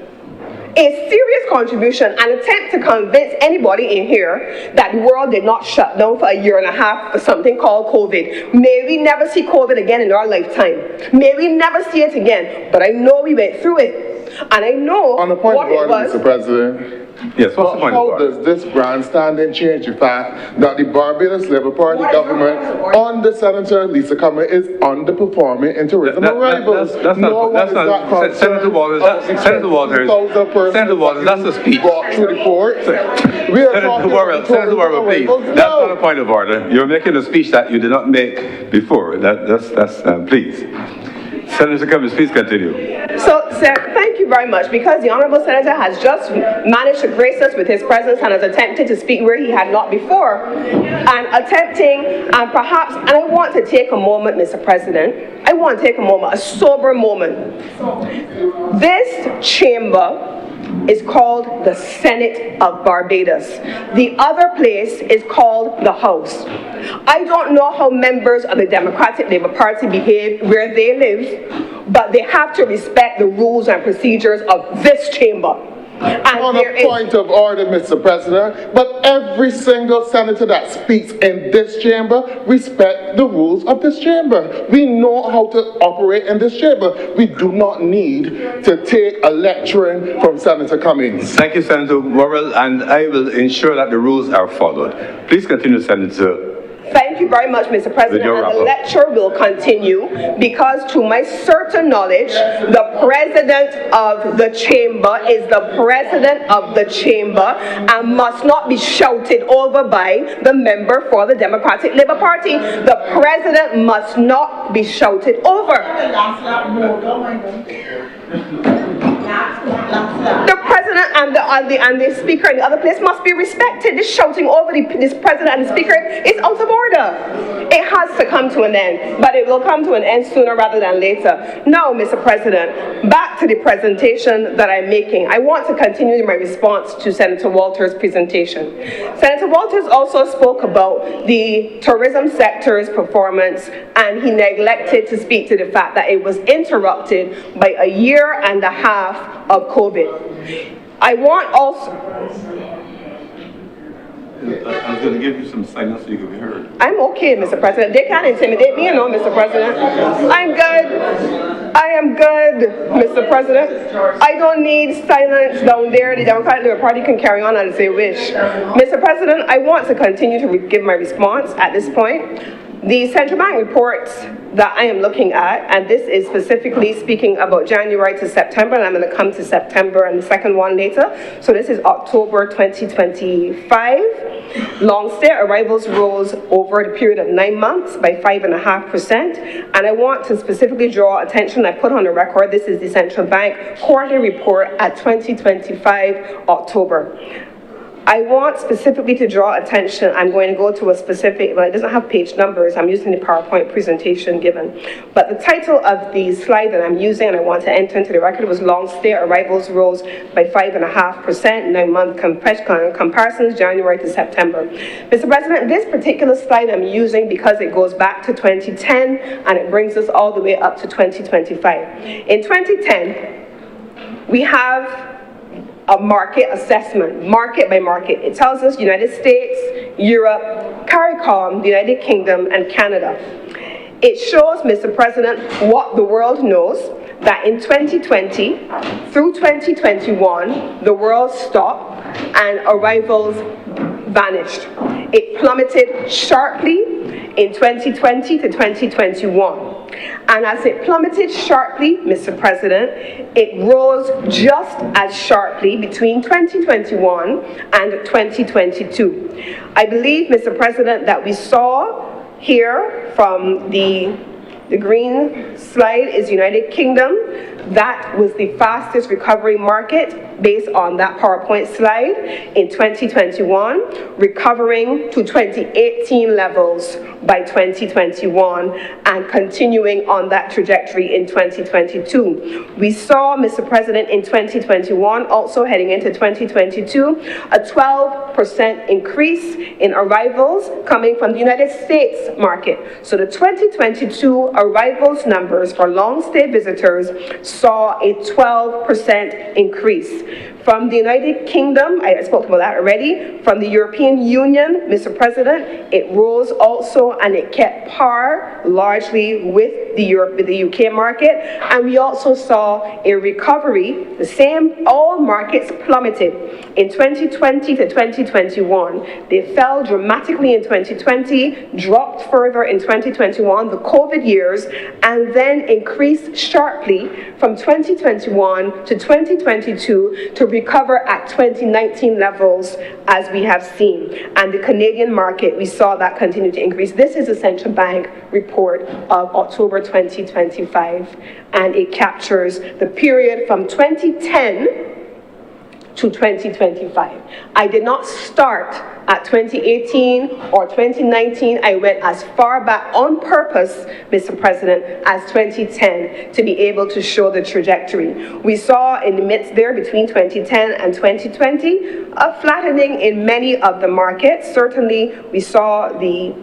and attempt to convince anybody in here that the world did not shut down for a year and a half for something called COVID. May we never see COVID again in our lifetime. May we never see it again. But I know we went through it. And I know on the point what of order, it was. Mr. President. Yes, what's the point of How order? does this grandstanding change the fact that the Barbados Labour Party government under Senator Lisa Cummings is underperforming in tourism arrivals? Senator Walters, that's a speech. Through the port. Senator Warrell, please, that's not a point of order. You're making a speech that you did not make before. Please. Senator Cummings, please continue. So Thank you very much, because the Honourable Senator has just managed to grace us with his presence and has attempted to speak where he had not before. And perhaps, and I want to take a moment, Mr. President, I want to take a moment, a sober moment. This chamber is called the Senate of Barbados. The other place is called the House. I don't know how members of the Democratic Labour Party behave where they live, but they have to respect the rules and procedures of this chamber. On a point of order, Mr. President, but every single senator that speaks in this chamber respect the rules of this chamber. We know how to operate in this chamber. We do not need to take a lecturing from Senator Cummings. Thank you, Senator Worrell, and I will ensure that the rules are followed. Please continue, Senator. Thank you very much, Mr. President, and the lecture will continue because, to my certain knowledge, the President of the Chamber is the President of the Chamber and must not be shouted over by the member for the Democratic Labour Party. The President must not be shouted over. The President and the Speaker in the other place must be respected. This shouting over this President and the Speaker is out of order. It has to come to an end, but it will come to an end sooner rather than later. Now, Mr. President, back to the presentation that I'm making. I want to continue my response to Senator Walters' presentation. Senator Walters also spoke about the tourism sector's performance, and he neglected to speak to the fact that it was interrupted by a year and a half of COVID. I want also... I was going to give you some silence so you can be heard. I'm okay, Mr. President. They can't intimidate me, Mr. President. I'm good. I am good, Mr. President. I don't need silence down there. The Democratic Labour Party can carry on as they wish. Mr. President, I want to continue to give my response at this point. The central bank reports that I am looking at, and this is specifically speaking about January to September, and I'm going to come to September and the second one later. So this is October 2025. Long-stay arrivals rose over the period of 9 months by 5.5%. And I want to specifically draw attention, I put on the record, this is the central bank quarterly report at 2025 October. I want specifically to draw attention, I'm going to go to a specific, well, it doesn't have page numbers, I'm using the PowerPoint presentation given. But the title of the slide that I'm using, and I want to enter into the record, was long stay arrivals rose by 5.5%, 9 month comparisons, January to September. Mr. President, this particular slide I'm using because it goes back to 2010 and it brings us all the way up to 2025. In 2010, we have a market assessment, market by market. It tells us United States, Europe, CARICOM, the United Kingdom, and Canada. It shows, Mr. President, what the world knows, that in 2020 through 2021, the world stopped and arrivals vanished. It plummeted sharply in 2020 to 2021. And as it plummeted sharply, Mr. President, it rose just as sharply between 2021 and 2022. I believe, Mr. President, that we saw here from the green slide is United Kingdom. That was the fastest recovery market based on that PowerPoint slide in 2021, recovering to 2018 levels by 2021 and continuing on that trajectory in 2022. We saw, Mr. President, in 2021, also heading into 2022, a 12% increase in arrivals coming from the United States market. So the 2022 arrivals numbers for long-stay visitors saw a 12% increase. From the United Kingdom, I spoke about that already. From the European Union, Mr. President, it rose also and it kept par largely with the UK market. And we also saw a recovery, the same, all markets plummeted in 2020 to 2021. They fell dramatically in 2020, dropped further in 2021, the COVID years, and then increased sharply from 2021 to 2022 to recover at 2019 levels as we have seen. And the Canadian market, we saw that continue to increase. This is a central bank report of October 2025, and it captures the period from 2010 to 2025. I did not start at 2018 or 2019. I went as far back on purpose, Mr. President, as 2010 to be able to show the trajectory. We saw in the midst there between 2010 and 2020 a flattening in many of the markets. Certainly, we saw the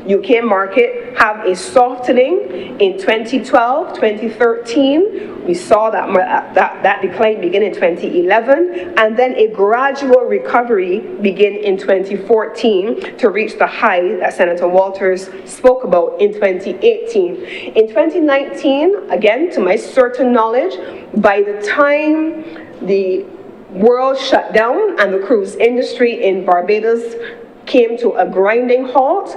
UK market have a softening in 2012, 2013. We saw that decline begin in 2011, and then a gradual recovery begin in 2014 to reach the high that Senator Walters spoke about in 2018. In 2019, again, to my certain knowledge, by the time the world shut down and the cruise industry in Barbados came to a grinding halt,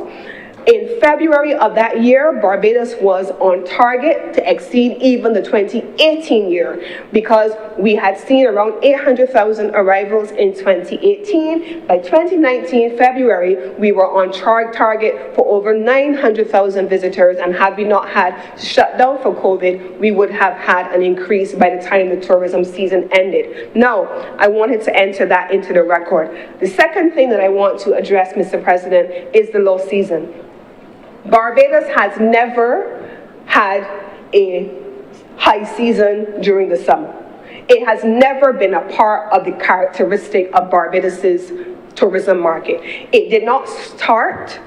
in February of that year, Barbados was on target to exceed even the 2018 year because we had seen around 800,000 arrivals in 2018. By 2019, February, we were on target for over 900,000 visitors, and had we not had shut down for COVID, we would have had an increase by the time the tourism season ended. Now, I wanted to enter that into the record. The second thing that I want to address, Mr. President, is the low season. Barbados has never had a high season during the summer. It has never been a part of the characteristic of Barbados's tourism market. It did not start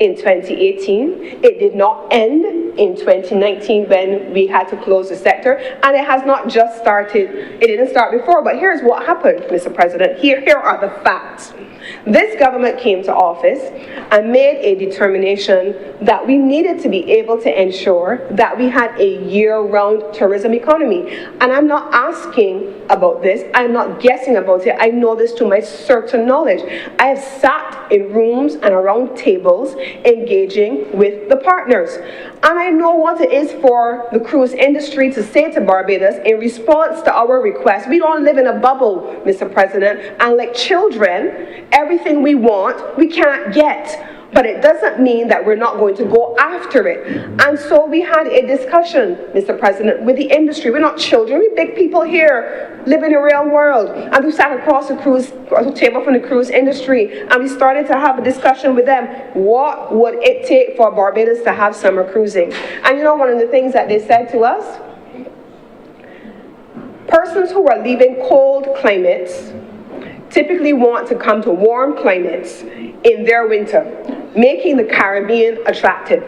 in 2018. It did not end in 2019 when we had to close the sector. And it has not just started, it didn't start before, but here's what happened, Mr. President. Here are the facts. This government came to office and made a determination that we needed to be able to ensure that we had a year-round tourism economy. And I'm not asking about this, I'm not guessing about it, I know this to my certain knowledge. I have sat in rooms and around tables engaging with the partners. And I know what it is for the cruise industry to say to Barbados in response to our request. We don't live in a bubble, Mr. President, and like children, everything we want, we can't get. But it doesn't mean that we're not going to go after it. And so we had a discussion, Mr. President, with the industry. We're not children, we're big people here, live in the real world. And we sat across the table from the cruise industry, and we started to have a discussion with them. What would it take for Barbados to have summer cruising? And you know, one of the things that they said to us, persons who are leaving cold climates typically want to come to warm climates in their winter, making the Caribbean attractive.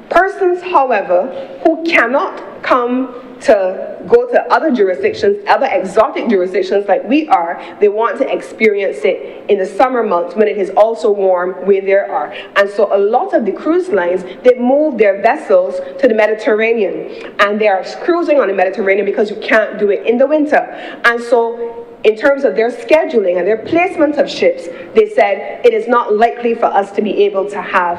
Persons, however, who cannot come to go to other jurisdictions, other exotic jurisdictions like we are, they want to experience it in the summer months when it is also warm where they are. And so a lot of the cruise lines, they move their vessels to the Mediterranean, and they are cruising on the Mediterranean because you can't do it in the winter. And so in terms of their scheduling and their placement of ships, they said it is not likely for us to be able to have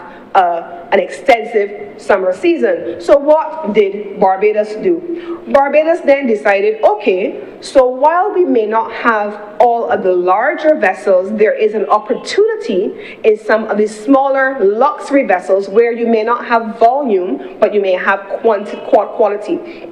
an extensive summer season. So what did Barbados do? Barbados then decided, okay, so while we may not have all of the larger vessels, there is an opportunity in some of the smaller luxury vessels where you may not have volume, but you may have quality.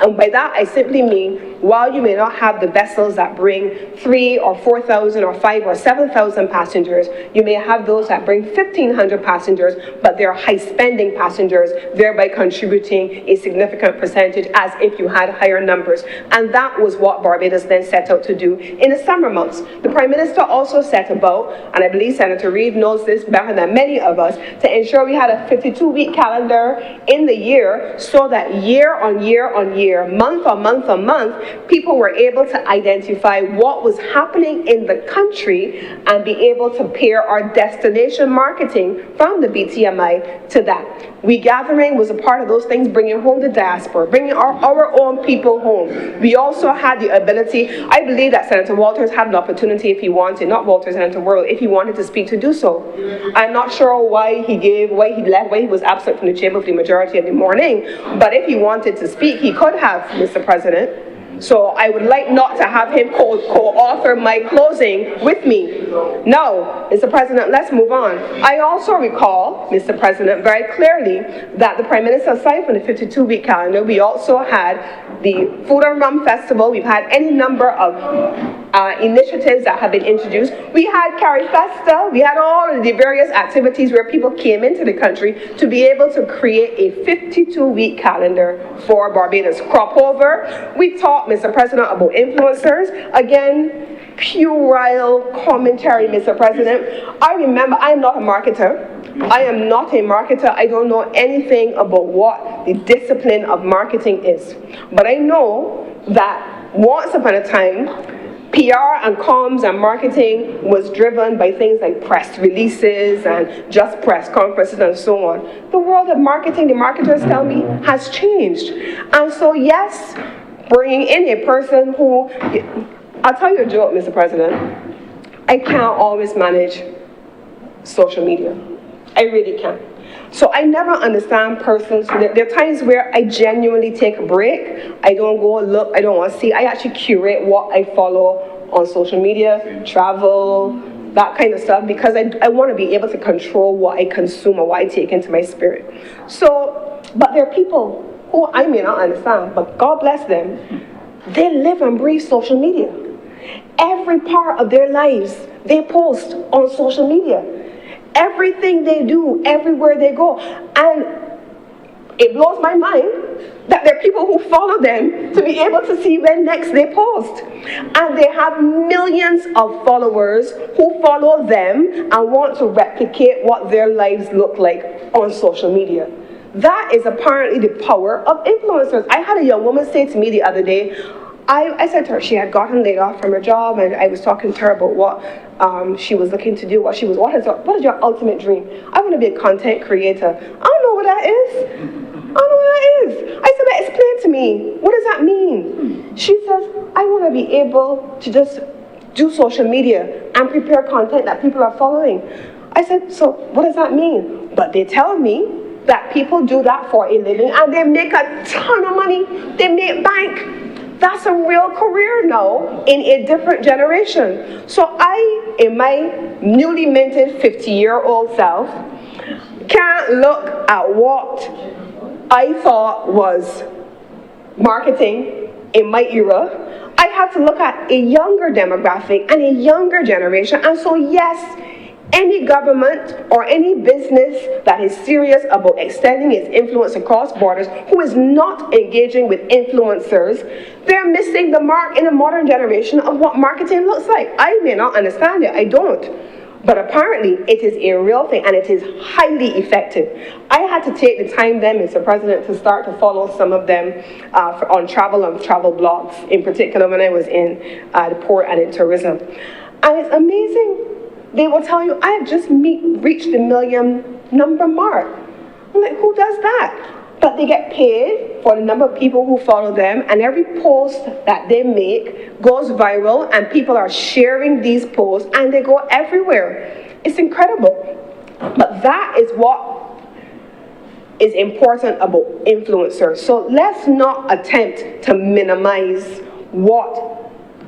And by that, I simply mean, while you may not have the vessels that bring 3,000 or 4,000 or 5,000 or 7,000 passengers, you may have those that bring 1,500 passengers, but they're high-spending passengers, thereby contributing a significant percentage as if you had higher numbers. And that was what Barbados then set out to do in the summer months. The Prime Minister also set about, and I believe Senator Reid knows this better than many of us, to ensure we had a 52-week calendar in the year so that year on year on year, month on month on month, people were able to identify what was happening in the country and be able to pair our destination marketing from the BTMI to that. We Gathering was a part of those things, bringing home the diaspora, bringing our own people home. We also had the ability, I believe that Senator Walters had an opportunity if he wanted, not Walters, Senator Worrell, if he wanted to speak, to do so. I'm not sure why he left, why he was absent from the chamber for the majority of the morning, but if he wanted to speak, he could have, Mr. President. So I would like not to have him co-author my closing with me. Now, Mr. President, let's move on. I also recall, Mr. President, very clearly that the Prime Minister, aside from the 52-week calendar, we also had the Food and Rum Festival. We've had any number of initiatives that have been introduced. We had Carry Festa. We had all of the various activities where people came into the country to be able to create a 52-week calendar for Barbados. Crop over. We talked, Mr. President, about influencers. Again, puerile commentary, Mr. President. I remember, I am not a marketer. I am not a marketer. I don't know anything about what the discipline of marketing is. But I know that once upon a time, PR and comms and marketing was driven by things like press releases and just press conferences and so on. The world of marketing, the marketers tell me, has changed. And so yes, bringing in a person who, I'll tell you a joke, Mr. President. I can't always manage social media. I really can't. So I never understand persons. There are times where I genuinely take a break. I don't go look, I don't want to see. I actually curate what I follow on social media, travel, that kind of stuff, because I want to be able to control what I consume or what I take into my spirit. So, but there are people who I may not understand, but God bless them. They live and breathe social media. Every part of their lives, they post on social media. Everything they do, everywhere they go. And it blows my mind that there are people who follow them to be able to see when next they post. And they have millions of followers who follow them and want to replicate what their lives look like on social media. That is apparently the power of influencers. I had a young woman say to me the other day, I said to her, she had gotten laid off from her job, and I was talking to her about what she was looking to do, what is your ultimate dream? I want to be a content creator. I don't know what that is. I said, explain to me, what does that mean? She says, I want to be able to just do social media and prepare content that people are following. I said, so what does that mean? But they tell me that people do that for a living and they make a ton of money. They make bank. That's a real career now in a different generation. So I, in my newly minted 50-year-old self, can't look at what I thought was marketing in my era. I have to look at a younger demographic and a younger generation. And so yes, any government or any business that is serious about extending its influence across borders, who is not engaging with influencers, they're missing the mark in a modern generation of what marketing looks like. I may not understand it, I don't. But apparently it is a real thing and it is highly effective. I had to take the time then, Mr. President, to start to follow some of them on travel and travel blogs, in particular when I was in the port and in tourism. And it's amazing. They will tell you, I have just reached the million number mark. I'm like, who does that? But they get paid for the number of people who follow them, and every post that they make goes viral, and people are sharing these posts, and they go everywhere. It's incredible. But that is what is important about influencers. So let's not attempt to minimize what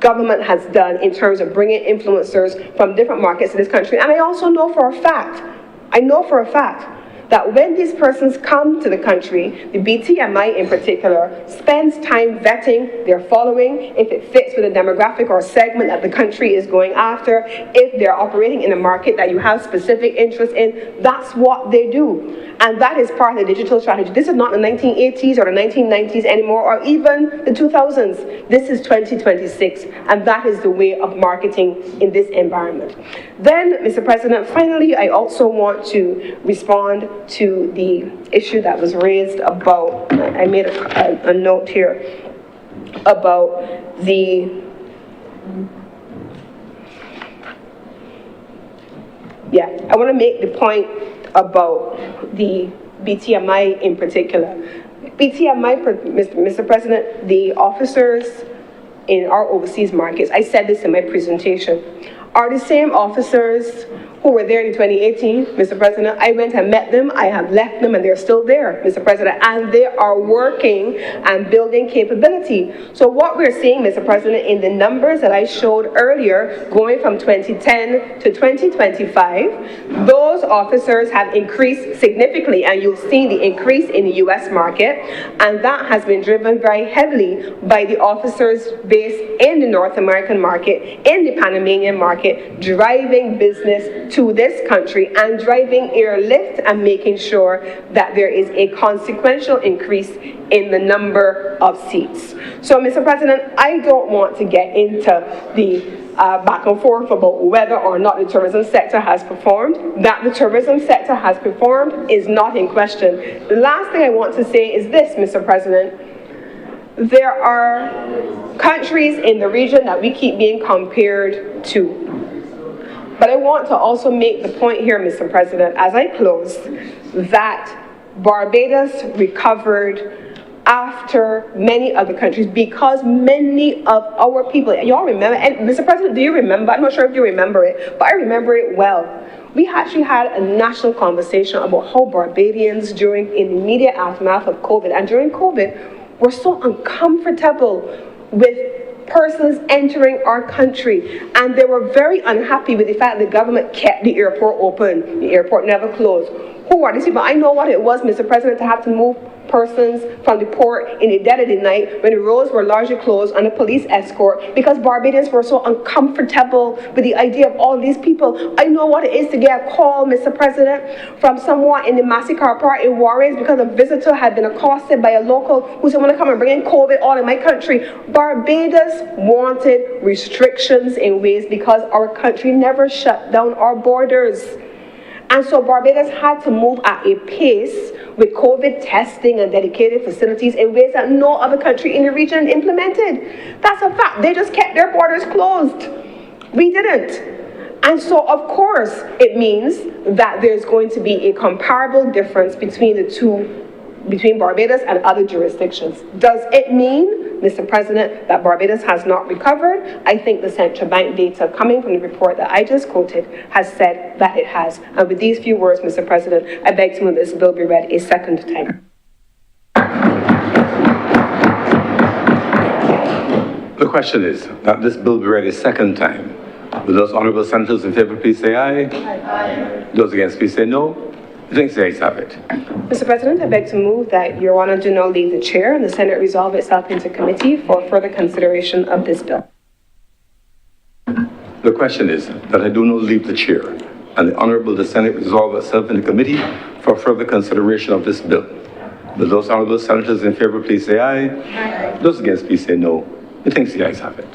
government has done in terms of bringing influencers from different markets to this country. And I also know for a fact, that when these persons come to the country, the BTMI in particular spends time vetting their following, if it fits with a demographic or segment that the country is going after, if they're operating in a market that you have specific interest in. That's what they do. And that is part of the digital strategy. This is not the 1980s or the 1990s anymore, or even the 2000s. This is 2026, and that is the way of marketing in this environment. Then, Mr. President, finally, I also want to respond to the issue that was raised about, I made a note here, about the, I want to make the point about the BTMI in particular. BTMI, Mr. President, the officers in our overseas markets, I said this in my presentation, are the same officers who were there in 2018, Mr. President. I went and met them, I have left them, and they're still there, Mr. President, and they are working and building capability. So what we're seeing, Mr. President, in the numbers that I showed earlier, going from 2010 to 2025, those officers have increased significantly, and you've seen the increase in the U.S. market, and that has been driven very heavily by the officers based in the North American market, in the Panamanian market, driving business to this country and driving airlift and making sure that there is a consequential increase in the number of seats. So, Mr. President, I don't want to get into the back and forth about whether or not the tourism sector has performed. That the tourism sector has performed is not in question. The last thing I want to say is this, Mr. President. There are countries in the region that we keep being compared to. But I want to also make the point here, Mr. President, as I close, that Barbados recovered after many other countries because many of our people, y'all remember, and Mr. President, do you remember? I'm not sure if you remember it, but I remember it well. We actually had a national conversation about how Barbadians in the immediate aftermath of COVID and during COVID were so uncomfortable with persons entering our country, and they were very unhappy with the fact that the government kept the airport open. The airport never closed. Who are these people? I know what it was, Mr. President, to have to move persons from the port in the dead of the night when the roads were largely closed on a police escort because Barbadians were so uncomfortable with the idea of all these people. I know what it is to get a call, Mr. President, from someone in the Massacre Park in Warriors because a visitor had been accosted by a local who said, I want to come and bring in COVID all in my country. Barbados wanted restrictions in ways because our country never shut down our borders. And so Barbados had to move at a pace with COVID testing and dedicated facilities in ways that no other country in the region implemented. That's a fact. They just kept their borders closed. We didn't. And so, of course, it means that there's going to be a comparable difference between the two, between Barbados and other jurisdictions. Does it mean, Mr. President, that Barbados has not recovered? I think the central bank data coming from the report that I just quoted has said that it has. And with these few words, Mr. President, I beg to move this bill be read a second time. The question is that this bill be read a second time. Will those honourable senators in favour please say aye? Aye. Those against please say no. I think the ayes have it. Mr. President, I beg to move that Your Honour do now leave the chair and the Senate resolve itself into committee for further consideration of this bill. The question is that I do not leave the chair and the Honourable the Senate resolve itself into committee for further consideration of this bill. Will those honourable senators in favour please say aye? Aye. Those against please say no. I think the ayes have it.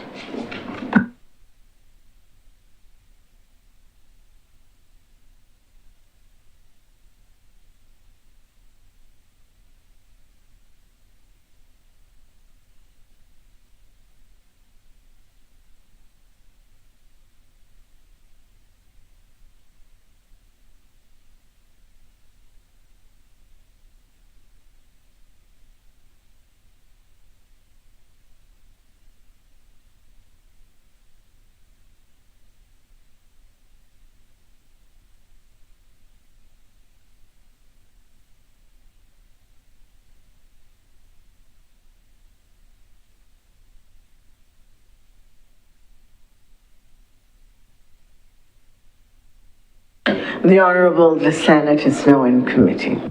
The Honourable, the Senate is now in committee.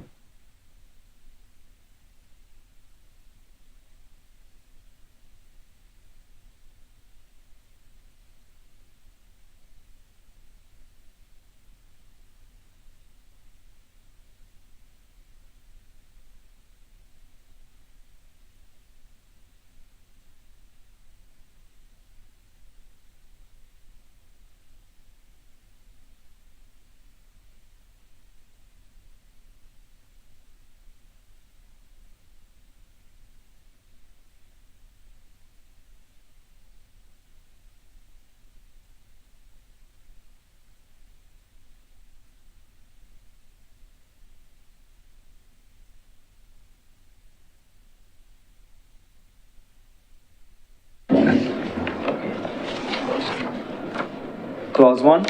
Clause 1.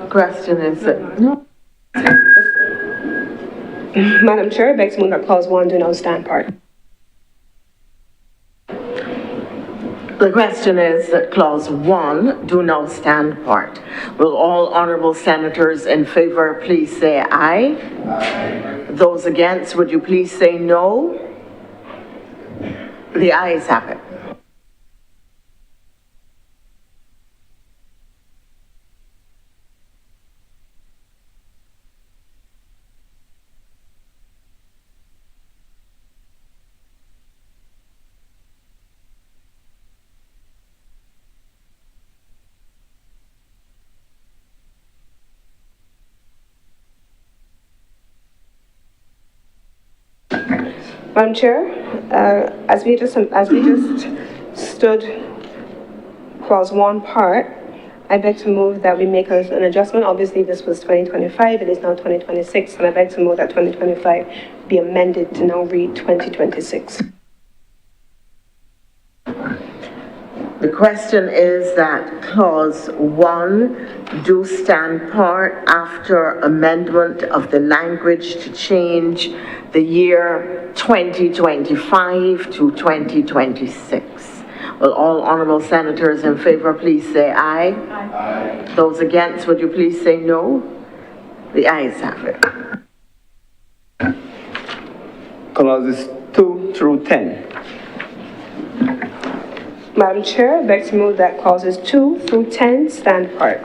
Question is that, no, Madam Chair, I beg to move that clause 1 do now stand part. the question is that clause 1 do now stand part. Will all honourable senators in favour please say aye? Aye. Those against, would you please say no? The ayes have it. Madam Chair, as we just stood clause 1 part, I beg to move that we make an adjustment. Obviously, this was 2025, it is now 2026, and I beg to move that 2025 be amended to now read 2026. The question is that clause 1 do stand part after amendment of the language to change the year 2025 to 2026. Will all honourable senators in favour please say aye? Aye. Those against, would you please say no? The ayes have it. Clauses 2 through 10. Madam Chair, I beg to move that clauses 2 through 10 stand part.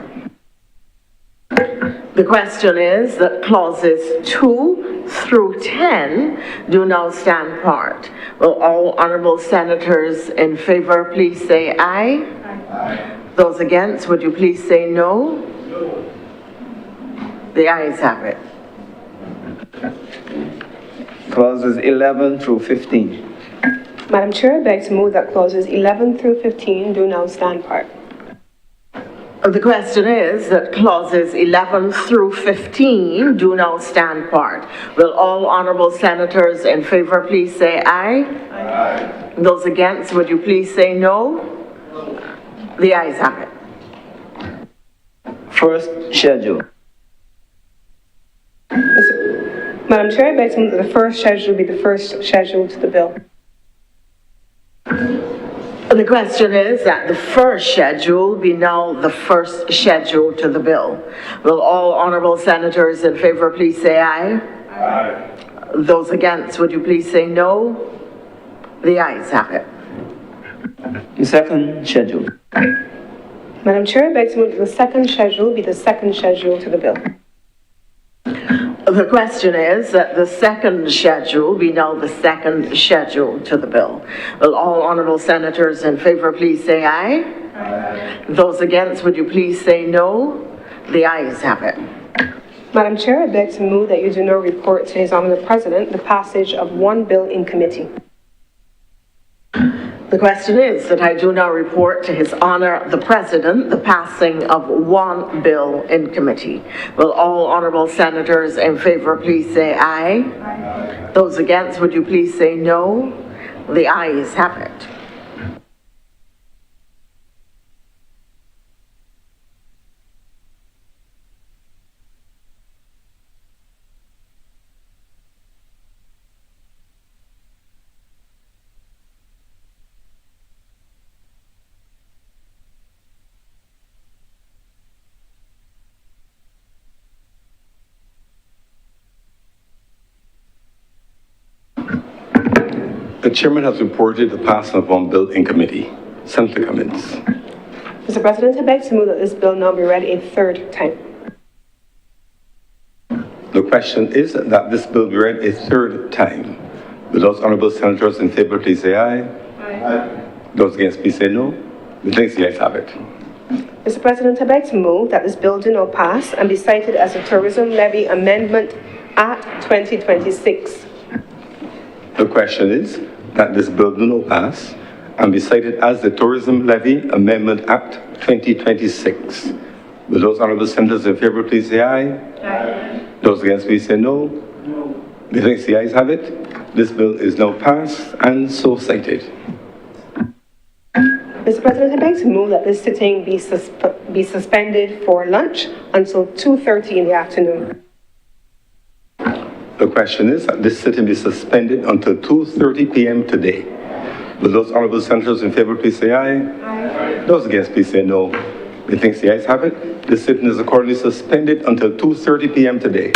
The question is that clauses 2 through 10 do now stand part. Will all honourable senators in favour please say aye? Aye. Those against, would you please say no? No. The ayes have it. Clauses 11 through 15. Madam Chair, I beg to move that clauses 11 through 15 do now stand part. The question is that clauses 11 through 15 do now stand part. Will all honourable senators in favour please say aye? Aye. Those against, would you please say no? The ayes have it. First schedule. Madam Chair, I beg to move that the first schedule be the first schedule to the bill. The question is that the first schedule be now the first schedule to the bill. Will all honourable senators in favour please say aye? Aye. Those against, would you please say no? The ayes have it. The second schedule. Madam Chair, I beg to move that the second schedule be the second schedule to the bill. The question is that the second schedule be now the second schedule to the bill. Will all honourable senators in favour please say aye? Aye. Those against, would you please say no? The ayes have it. Madam Chair, I beg to move that you do now report to His Honour the President the passage of one bill in committee. The question is that I do now report to His Honour the President the passing of one bill in committee. Will all honourable senators in favour please say aye? Aye. Those against, would you please say no? The ayes have it. The chairman has reported the passing of one bill in committee. Senator Cummins. Mr. President, I beg to move that this bill now be read a third time. The question is that this bill be read a third time. Will those honourable senators in favour please say aye? Aye. Those against please say no. The next ayes have it. Mr. President, I beg to move that this bill do now pass and be cited as a Tourism Levy Amendment Act 2026. The question is that this bill do not pass and be cited as the Tourism Levy Amendment Act 2026. Will those honorable senators in favor please say aye? Aye. Those against please say no. No. Methinks the ayes have it. This bill is now passed and so cited. Mr. President, I'd like to move that this sitting be suspended for lunch until 2:30 in the afternoon. The question is that this sitting be suspended until 2:30 p.m. today. Will those honorable senators in favor please say aye? Aye. Those against please say no. Methinks the ayes have it. This sitting is accordingly suspended until 2:30 p.m. today.